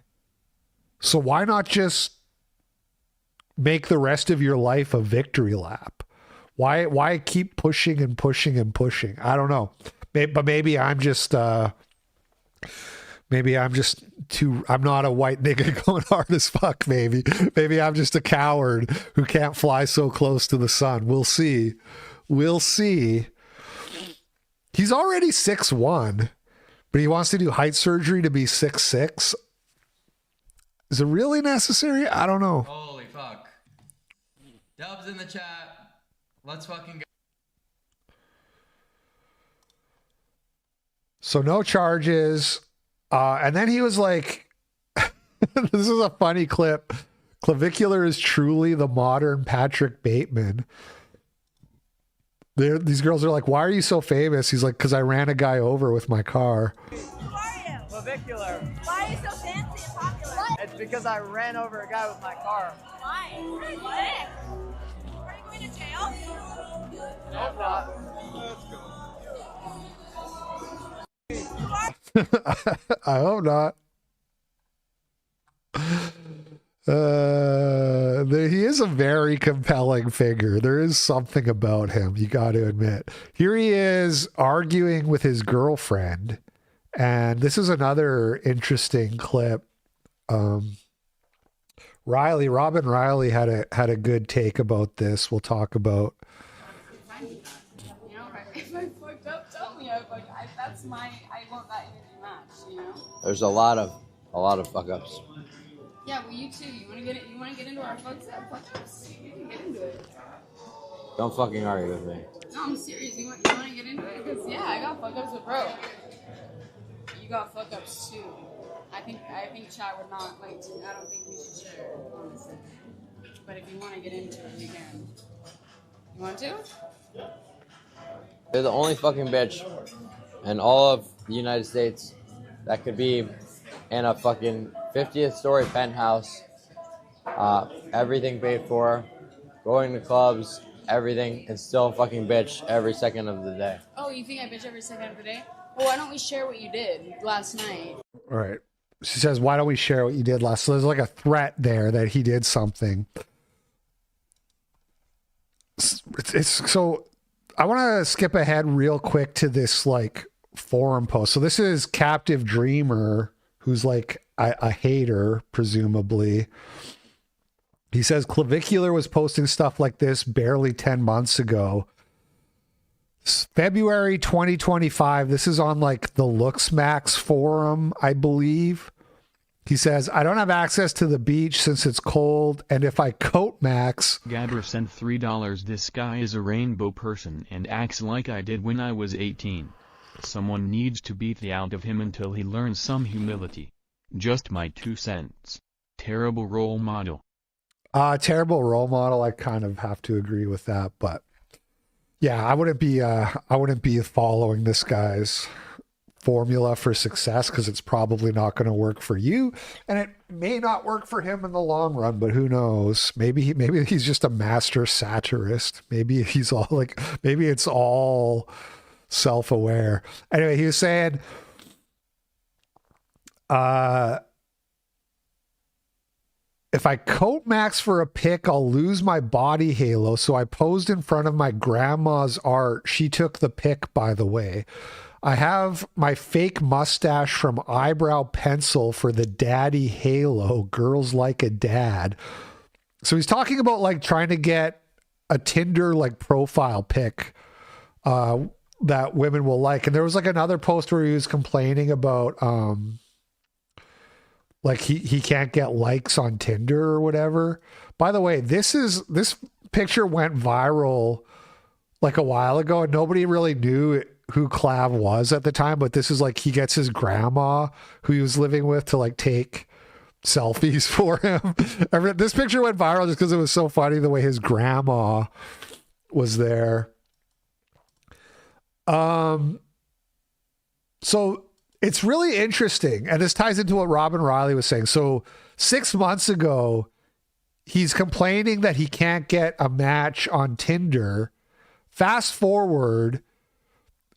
So why not just make the rest of your life a victory lap? Why keep pushing and pushing and pushing? I don't know. But maybe I'm just I'm not a white nigga going hard as fuck, maybe. Maybe I'm just a coward who can't fly so close to the sun. We'll see. We'll see. He's already 6'1", but he wants to do height surgery to be 6'6". Is it really necessary? I don't know. Holy fuck. Dubs in the chat. Let's fucking go. So no charges. And then he was like, this is a funny clip. Clavicular is truly the modern Patrick Bateman. These girls are like, why are you so famous? He's like, because I ran a guy over with my car. Who are you? Clavicular. Why are you so fancy and popular? It's because I ran over a guy with my car. Why? What? Are you going to jail? Hope not. I hope not. He is a very compelling figure. There is something about him, you got to admit. Here he is arguing with his girlfriend, and this is another interesting clip. Robin Riley had a good take about this. We'll talk about. You know, if I fucked up, tell me. I want that energy match. You know. There's a lot of fuck ups. Yeah, well, you too. You want to get into our fuck ups? You can get into it. Don't fucking argue with me. No, I'm serious. You want to get into it? Because yeah, I got fuck ups with bro. You got fuck ups too. I think chat would not like to. I don't think we should share, honestly. But if you want to get into it, you can. You want to? You're the only fucking bitch in all of the United States that could be in a fucking 50th story penthouse, everything paid for, going to clubs, everything, and still fucking bitch every second of the day. Oh, you think I bitch every second of the day? Well, why don't we share what you did last night? All right. She says, why don't we share what you did last? So there's like a threat there that he did something. It's so I want to skip ahead real quick to this like forum post. So this is Captive Dreamer, who's like a hater, presumably. He says Clavicular was posting stuff like this barely 10 months ago. February 2025. This is on like the LooksMax forum, I believe. He says, I don't have access to the beach since it's cold, and if I coat max... Gabber sent $3. This guy is a rainbow person and acts like I did when I was 18. Someone needs to beat the out of him until he learns some humility. Just my 2 cents. Terrible role model. Terrible role model. I kind of have to agree with that, but yeah, I wouldn't be following this guy's formula for success because it's probably not going to work for you, and it may not work for him in the long run, but who knows? Maybe he's just a master satirist. Maybe he's all like, maybe it's all self-aware. Anyway, he was saying if I coat max for a pic, I'll lose my body halo. So I posed in front of my grandma's art. She took the pic, by the way. I have my fake mustache from Eyebrow Pencil for the daddy halo. Girls like a dad. So he's talking about like trying to get a Tinder like profile pic that women will like. And there was like another post where he was complaining about like he can't get likes on Tinder or whatever. By the way, this picture went viral like a while ago and nobody really knew who Clav was at the time, but this is like he gets his grandma who he was living with to like take selfies for him. This picture went viral just because it was so funny the way his grandma was there. So it's really interesting, and this ties into what Robin Riley was saying. So 6 months ago, he's complaining that he can't get a match on Tinder. Fast forward,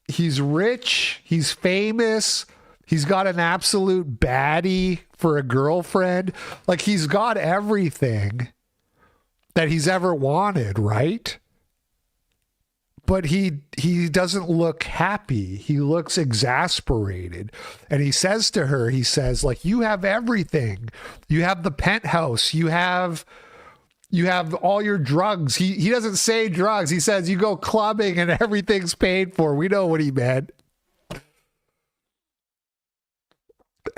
he's rich, he's famous, he's got an absolute baddie for a girlfriend. Like, he's got everything that he's ever wanted, right? But he doesn't look happy. He looks exasperated. And he says to her, he says, like, you have everything. You have the penthouse. You have all your drugs. He doesn't say drugs. He says you go clubbing and everything's paid for. We know what he meant.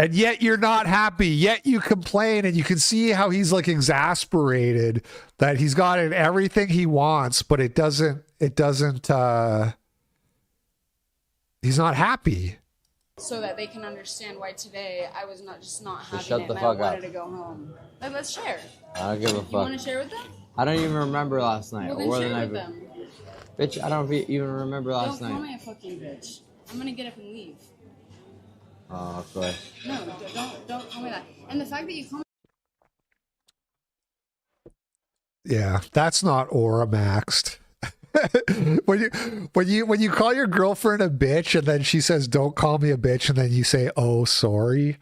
And yet you're not happy. Yet you complain, and you can see how he's like exasperated that he's gotten everything he wants, but it doesn't he's not happy. So that they can understand why today I was not happy shut and the I fuck wanted up. to go home. Let's share. I don't give a fuck. You want to share with them? I don't even remember last night. Well, then or the share night with them. Bitch, I don't even remember last Don't call night. me a fucking bitch. I'm gonna get up and leave. Oh, of course. No, don't call me that. And the fact that you call me. Yeah, that's not aura maxed. when you call your girlfriend a bitch and then she says don't call me a bitch and then you say oh sorry,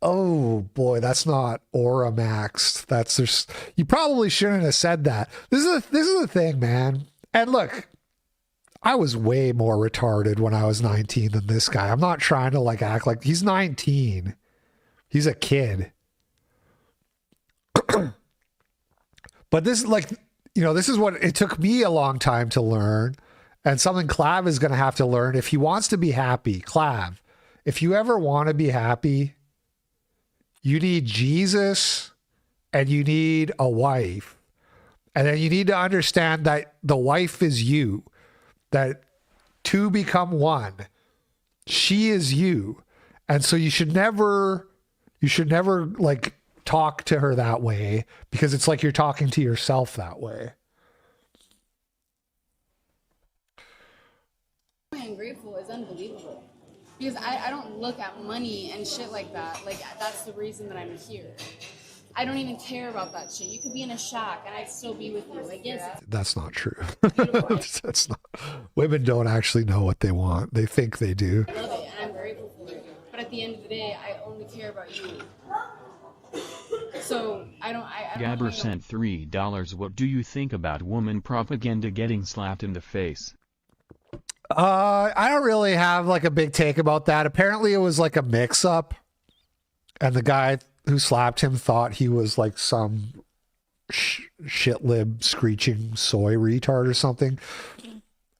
oh boy, that's not aura maxed. That's just, you probably shouldn't have said that. This is the thing, man. And look, I was way more retarded when I was 19 than this guy. I'm not trying to like act like he's 19. He's a kid. But this is like, you know, this is what it took me a long time to learn, and something Clav is going to have to learn if he wants to be happy. Clav, if you ever want to be happy, you need Jesus and you need a wife. And then you need to understand that the wife is you, that two become one. She is you. And so you should never like talk to her that way, because it's like you're talking to yourself that way. Ungrateful is unbelievable, because I don't look at money and shit like that. Like, that's the reason that I'm here. I don't even care about that shit. You could be in a shack and I'd still be with you. Like, yes. That's not true. That's not. Women don't actually know what they want. They think they do. I love it and I'm grateful for it. But at the end of the day, I only care about you. So I don't. Gabber sent $3. What do you think about woman propaganda getting slapped in the face? I don't really have like a big take about that. Apparently it was like a mix-up, and the guy who slapped him thought he was like some shit lib screeching soy retard or something.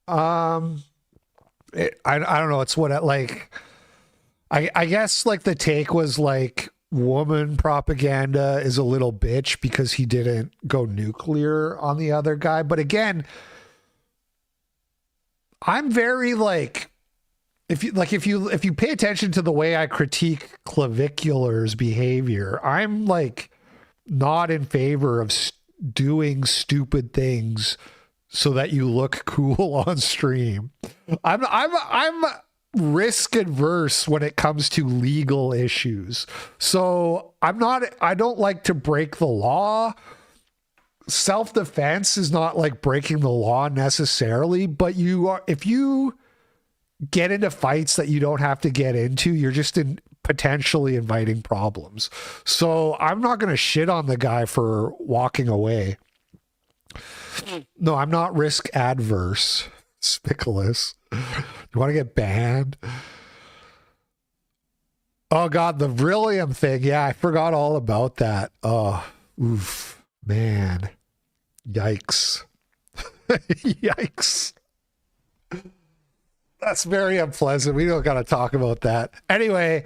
I don't know. It's what it, like. I guess like the take was like woman propaganda is a little bitch because he didn't go nuclear on the other guy. But again, I'm very like, if you pay attention to the way I critique Clavicular's behavior, I'm like not in favor of doing stupid things so that you look cool on stream. I'm risk adverse when it comes to legal issues. So I don't like to break the law. Self-defense is not like breaking the law necessarily, but if you get into fights that you don't have to get into, you're just potentially inviting problems. So I'm not going to shit on the guy for walking away. No, I'm not risk adverse. Spiculous. You want to get banned? Oh God, the Vrillium thing. Yeah, I forgot all about that. Oh, oof, man. Yikes. Yikes. That's very unpleasant. We don't got to talk about that. Anyway,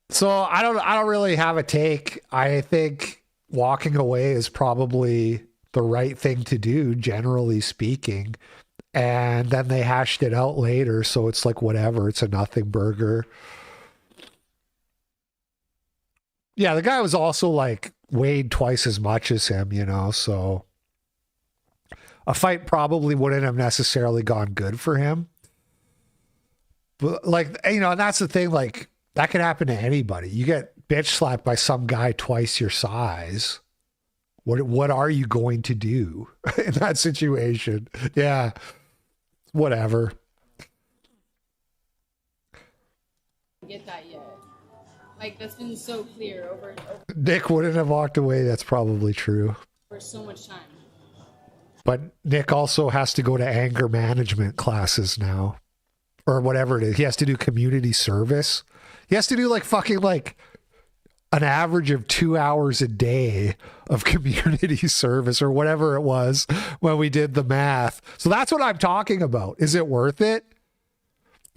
so I don't really have a take. I think walking away is probably the right thing to do, generally speaking. And then they hashed it out later, so it's like whatever. It's a nothing burger. Yeah, the guy was also like weighed twice as much as him, you know, so a fight probably wouldn't have necessarily gone good for him. But like, you know, and that's the thing, like that could happen to anybody. You get bitch slapped by some guy twice your size. What are you going to do in that situation? Yeah. Whatever. Get that yet. Like, that's been so clear over Nick wouldn't have walked away. That's probably true. for so much time. But Nick also has to go to anger management classes now. Or whatever it is. He has to do community service. He has to do like fucking like an average of 2 hours a day of community service or whatever it was when we did the math. So that's what I'm talking about. Is it worth it?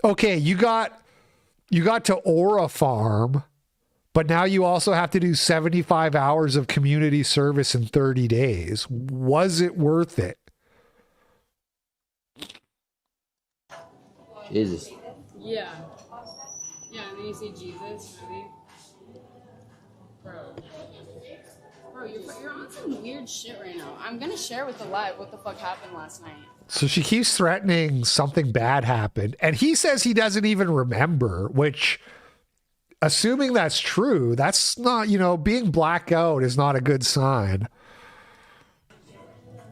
Okay, you got to Aura Farm, but now you also have to do 75 hours of community service in 30 days. Was it worth it? Jesus. Yeah. Yeah, and then you say Jesus, really? Bro, you're on some weird shit right now. I'm gonna share with the live what the fuck happened last night. So she keeps threatening something bad happened. And he says he doesn't even remember, which, assuming that's true, that's not, you know, being blackout is not a good sign.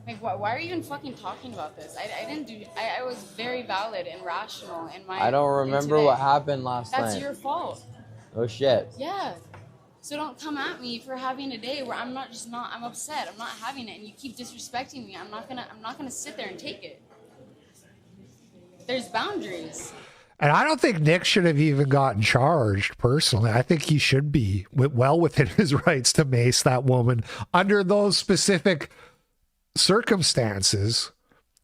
Like, why are you even fucking talking about this? I didn't do... I was very valid and rational in my... I don't remember what happened last night. That's your fault. Oh shit. Yeah. So don't come at me for having a day where I'm upset. I'm not having it, and you keep disrespecting me. I'm not gonna sit there and take it. There's boundaries. And I don't think Nick should have even gotten charged, personally. I think he should be well within his rights to mace that woman under those specific circumstances.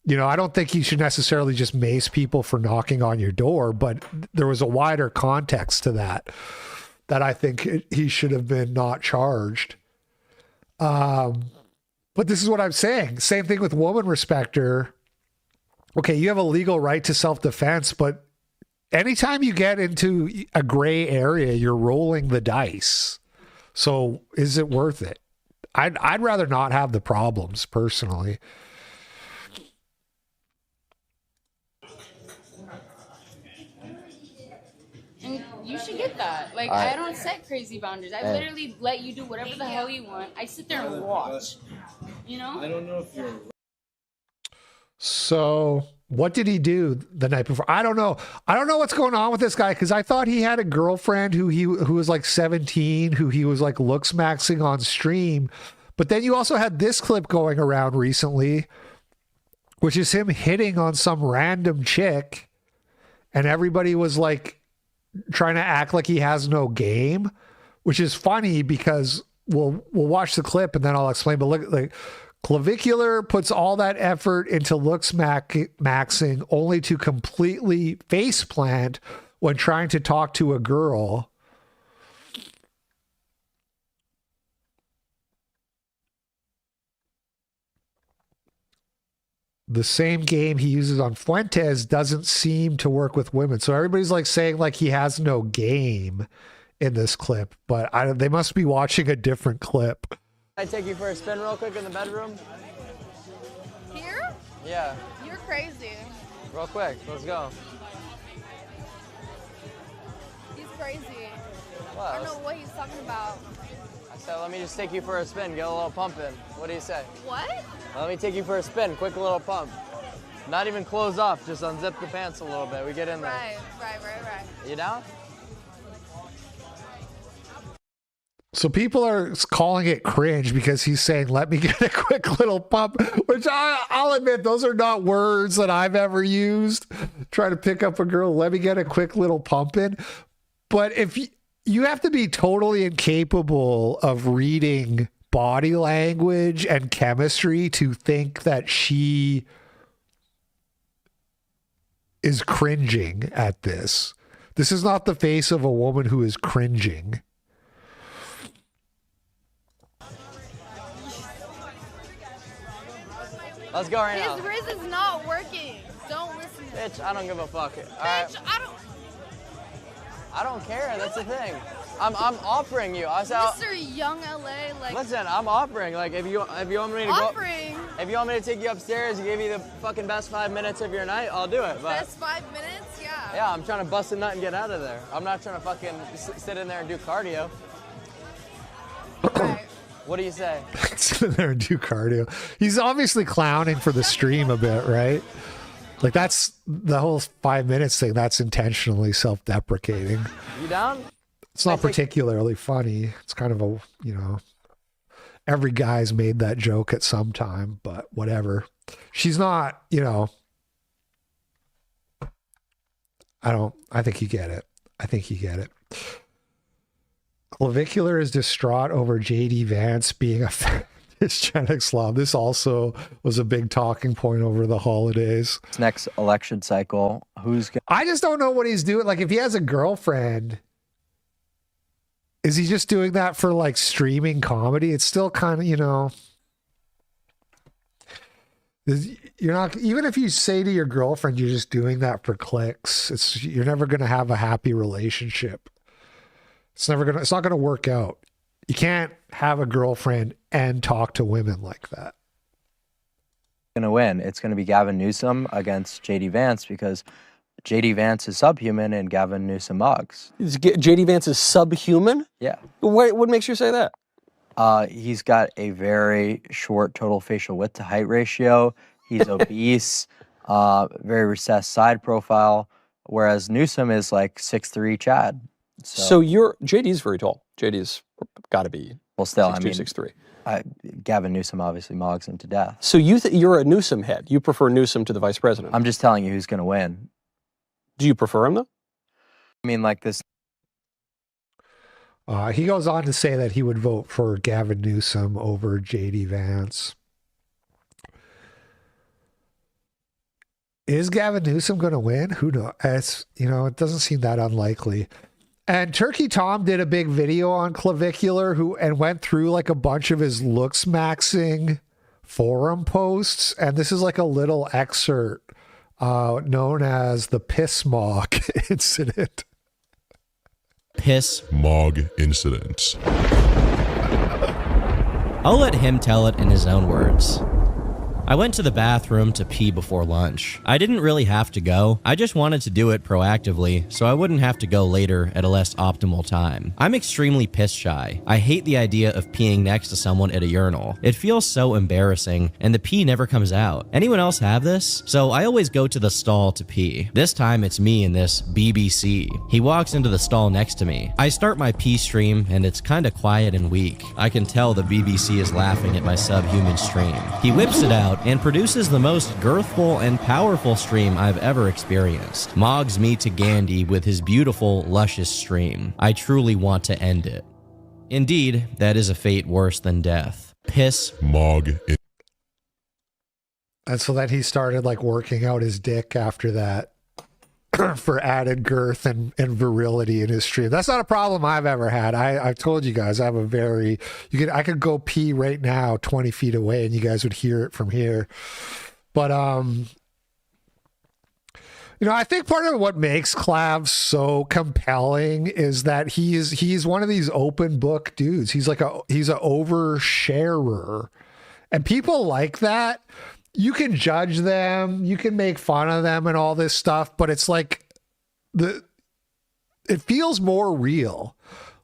You know, I don't think he should necessarily just mace people for knocking on your door, but there was a wider context to that I think he should have been not charged. But this is what I'm saying. Same thing with woman respecter. Okay, you have a legal right to self-defense, but anytime you get into a gray area, you're rolling the dice. So is it worth it? I'd rather not have the problems, personally. And You should get that. Like, I don't set crazy boundaries. I literally let you do whatever the hell you want. I sit there and watch. You know? I don't know if you're... So what did he do the night before? I don't know. I don't know what's going on with this guy, because I thought he had a girlfriend who was like 17, who he was like looks maxing on stream. But then you also had this clip going around recently, which is him hitting on some random chick, and everybody was like trying to act like he has no game, which is funny because we'll watch the clip and then I'll explain. But look, like, Clavicular puts all that effort into looks maxing only to completely faceplant when trying to talk to a girl. The same game he uses on Fuentes doesn't seem to work with women. So everybody's like saying like he has no game in this clip, but they must be watching a different clip. Can I take you for a spin real quick in the bedroom? Here? Yeah. You're crazy. Real quick, let's go. He's crazy. What? I don't know what he's talking about. I said, let me just take you for a spin, get a little pump in. What do you say? What? Let me take you for a spin, quick little pump. Not even close off, just unzip the pants a little bit. We get in there. Right. You down? So people are calling it cringe because he's saying, let me get a quick little pump, which I'll admit, those are not words that I've ever used. Try to pick up a girl, let me get a quick little pump in. But if you have to be totally incapable of reading body language and chemistry to think that she is cringing at this. This is not the face of a woman who is cringing. Let's go right now. His Riz is not working. Don't listen to him. Bitch, I don't give a fuck. Bitch, right. I don't care. That's the thing. I'm offering you. Mr. Young LA, like. Listen, I'm offering. Like, if you want me to offering. If you want me to take you upstairs and give you the fucking best 5 minutes of your night, I'll do it. But best 5 minutes, yeah. Yeah, I'm trying to bust a nut and get out of there. I'm not trying to fucking sit in there and do cardio. Right. What do you say? Sit in there and do cardio. He's obviously clowning for the stream a bit, right? Like, that's the whole 5 minutes thing. That's intentionally self-deprecating. You down? It's not particularly funny. It's kind of a, every guy's made that joke at some time, but whatever. She's not, I think you get it. Clavicular is distraught over JD Vance being a cisgenic slob. This also was a big talking point over the holidays. Next election cycle, I just don't know what he's doing. Like, if he has a girlfriend, is he just doing that for like streaming comedy? It's still kind of, you're not, even if you say to your girlfriend you're just doing that for clicks, you're never going to have a happy relationship. It's not going to work out. You can't have a girlfriend and talk to women like that. Going to win. It's going to be Gavin Newsom against JD Vance because JD Vance is subhuman and Gavin Newsom mugs. JD Vance is subhuman? Yeah. What makes you say that? He's got a very short total facial width to height ratio. He's obese, very recessed side profile, whereas Newsom is like 6'3" Chad. So JD's very tall. JD's got to be 6'2", 6'3". Gavin Newsom obviously mogs him to death. So you're a Newsom head. You prefer Newsom to the vice president. I'm just telling you who's going to win. Do you prefer him though? I mean, like this. He goes on to say that he would vote for Gavin Newsom over JD Vance. Is Gavin Newsom going to win? Who knows? It doesn't seem that unlikely. And Turkey Tom did a big video on Clavicular and went through like a bunch of his looks maxing forum posts. And this is like a little excerpt known as the Piss Mog incident. Piss Mog incident. I'll let him tell it in his own words. I went to the bathroom to pee before lunch. I didn't really have to go. I just wanted to do it proactively so I wouldn't have to go later at a less optimal time. I'm extremely piss shy. I hate the idea of peeing next to someone at a urinal. It feels so embarrassing and the pee never comes out. Anyone else have this? So I always go to the stall to pee. This time it's me and this BBC. He walks into the stall next to me. I start my pee stream and it's kinda quiet and weak. I can tell the BBC is laughing at my subhuman stream. He whips it out and produces the most girthful and powerful stream I've ever experienced. Mogs me to Gandhi with his beautiful, luscious stream. I truly want to end it. Indeed, that is a fate worse than death. Piss Mog. And so then he started like working out his dick after that for added girth and virility in his stream. That's not a problem I've ever had. I've told you guys I have a very, I could go pee right now 20 feet away and you guys would hear it from here. But you know, I think part of what makes Clav so compelling is that he's one of these open book dudes. He's an oversharer. And people like that, you can judge them, you can make fun of them and all this stuff, but it's like it feels more real.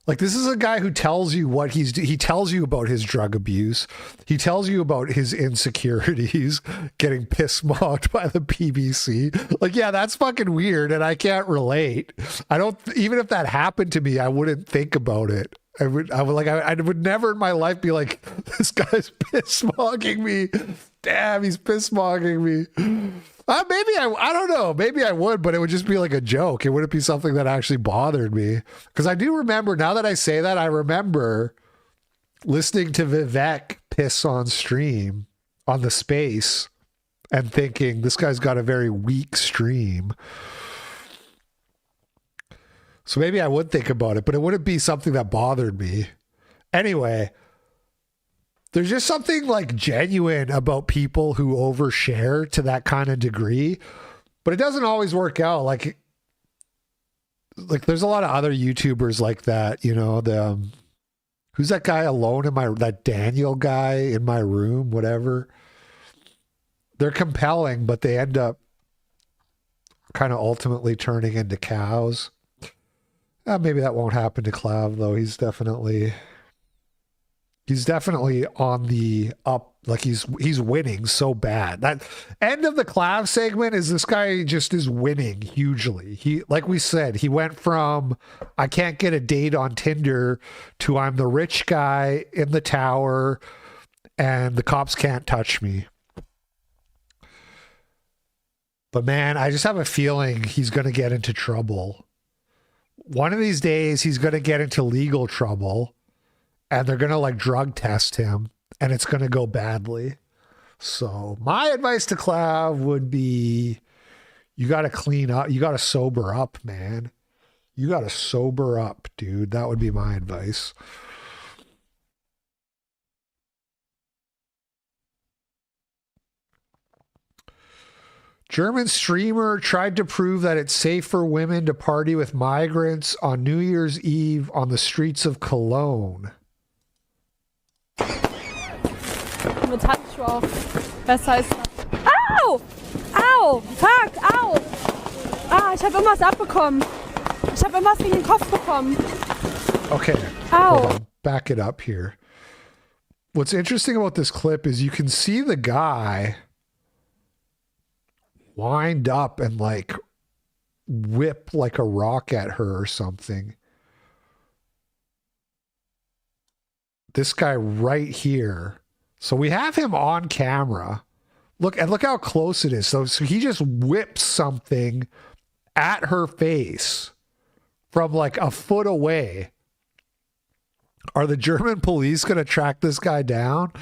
Like, this is a guy who tells you what he tells you about his drug abuse. He tells you about his insecurities, getting piss mocked by the BBC. Like, yeah, that's fucking weird and I can't relate. Even if that happened to me, I wouldn't think about it. I would never in my life be like, this guy's piss mogging me. Damn, he's piss mogging me. Maybe I don't know. Maybe I would, but it would just be like a joke. It wouldn't be something that actually bothered me. Because I do remember, now that I say that, I remember listening to Vivek piss on stream on the space and thinking, this guy's got a very weak stream. So maybe I would think about it, but it wouldn't be something that bothered me. Anyway, there's just something like genuine about people who overshare to that kind of degree, but it doesn't always work out. Like there's a lot of other YouTubers like that, you know, who's that guy alone that Daniel guy in my room, whatever. They're compelling, but they end up kind of ultimately turning into cows. Maybe that won't happen to Clav though. He's definitely on the up. Like he's winning so bad. That end of the Clav segment is this guy just is winning hugely. He, like we said, he went from I can't get a date on Tinder to I'm the rich guy in the tower and the cops can't touch me. But man, I just have a feeling he's going to get into trouble. One of these days, he's going to get into legal trouble and they're going to like drug test him and it's going to go badly. So my advice to Clav would be, you got to clean up. You got to sober up, man. You got to sober up, dude. That would be my advice. German streamer tried to prove that it's safe for women to party with migrants on New Year's Eve on the streets of Cologne. Mit Handschuhe auf. Besser ist das. Au! Au! Fuck! Au! Ah, ich habe irgendwas abbekommen. Ich habe irgendwas gegen den Kopf bekommen. Okay. Ow. Hold on. Back it up here. What's interesting about this clip is you can see the guy wind up and like whip like a rock at her or something. This guy right here. So we have him on camera. Look how close it is. So he just whips something at her face from like a foot away. Are the German police going to track this guy down?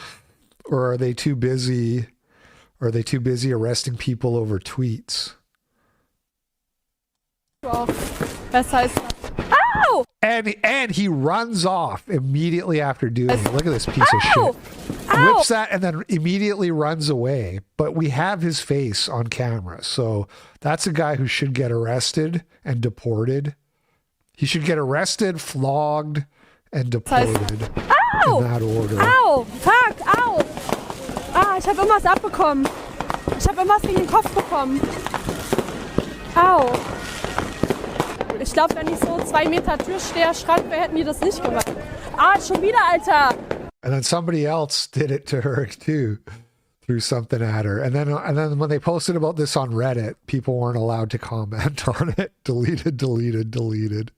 Or are they too busy? Are they too busy arresting people over tweets? Ow! Besser ist das. Ow! And he runs off immediately after doing it. Look at this piece of Ow! shit. Ow! Whips that and then immediately runs away. But we have his face on camera. So that's a guy who should get arrested and deported. He should get arrested, flogged, and deported. Ow! In that order. Ow! Fuck! Ow! Ah, ich habe immer was abbekommen. Ich habe immer was gegen den Kopf bekommen. Au. Ich glaube, wenn ich so 2 Meter Türsteher-Schrank wäre, hätten die das nicht gemacht. Ah, schon wieder, Alter. And then somebody else did it to her too, threw something at her. And then when they posted about this on Reddit, people weren't allowed to comment on it. Deleted.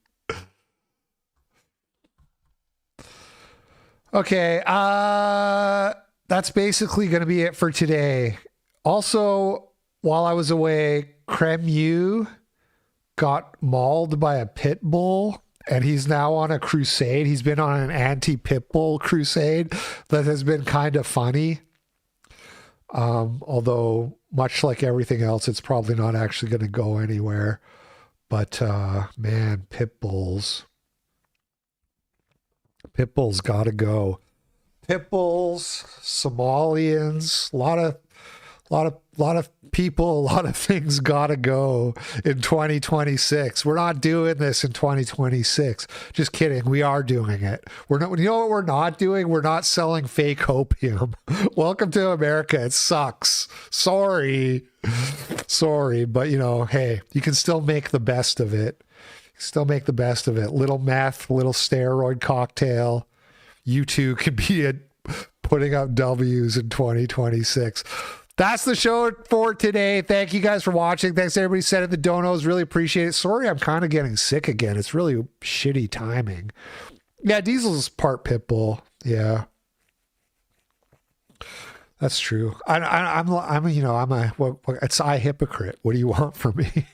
Okay, that's basically going to be it for today. Also, while I was away, Cremu got mauled by a pit bull. And he's now on a crusade. He's been on an anti-pit bull crusade that has been kind of funny. Although, much like everything else, it's probably not actually going to go anywhere. But, man, pit bulls. Pit bulls got to go. Pit bulls, Somalians, a lot of people, a lot of things gotta go in 2026. We're not doing this in 2026. Just kidding. We are doing it. We're not. You know what we're not doing? We're not selling fake opium. Welcome to America. It sucks. Sorry, but you know, hey, you can still make the best of it. Still make the best of it. Little meth, little steroid cocktail. You too could be putting up W's in 2026. That's the show for today. Thank you guys for watching. Thanks to everybody who said in the donos. Really appreciate it. Sorry, I'm kind of getting sick again. It's really shitty timing. Yeah, Diesel's part Pitbull. Yeah, that's true. It's I hypocrite. What do you want from me?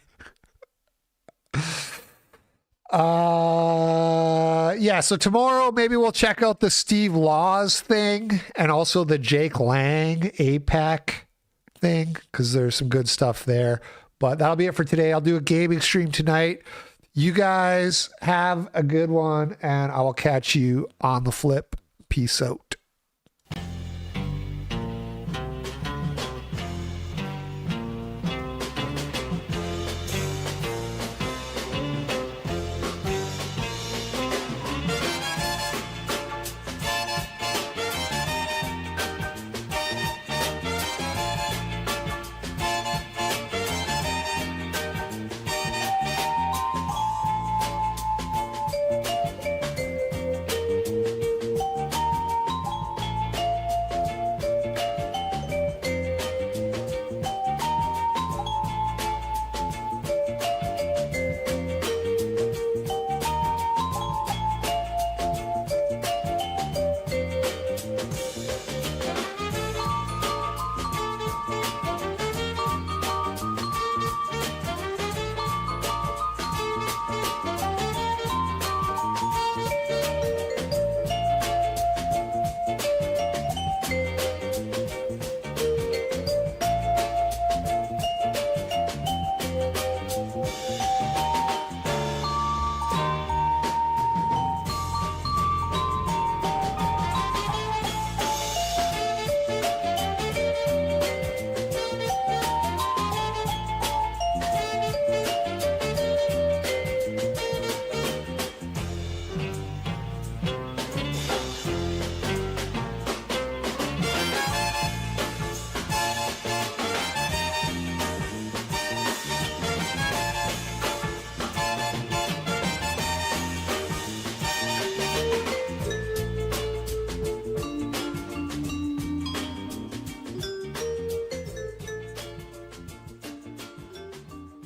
Yeah, so tomorrow maybe we'll check out the Steve Laws thing and also the Jake Lang APAC thing, because there's some good stuff there. But that'll be it for today. I'll do a gaming stream tonight. You guys have a good one, and I will catch you on the flip. Peace out.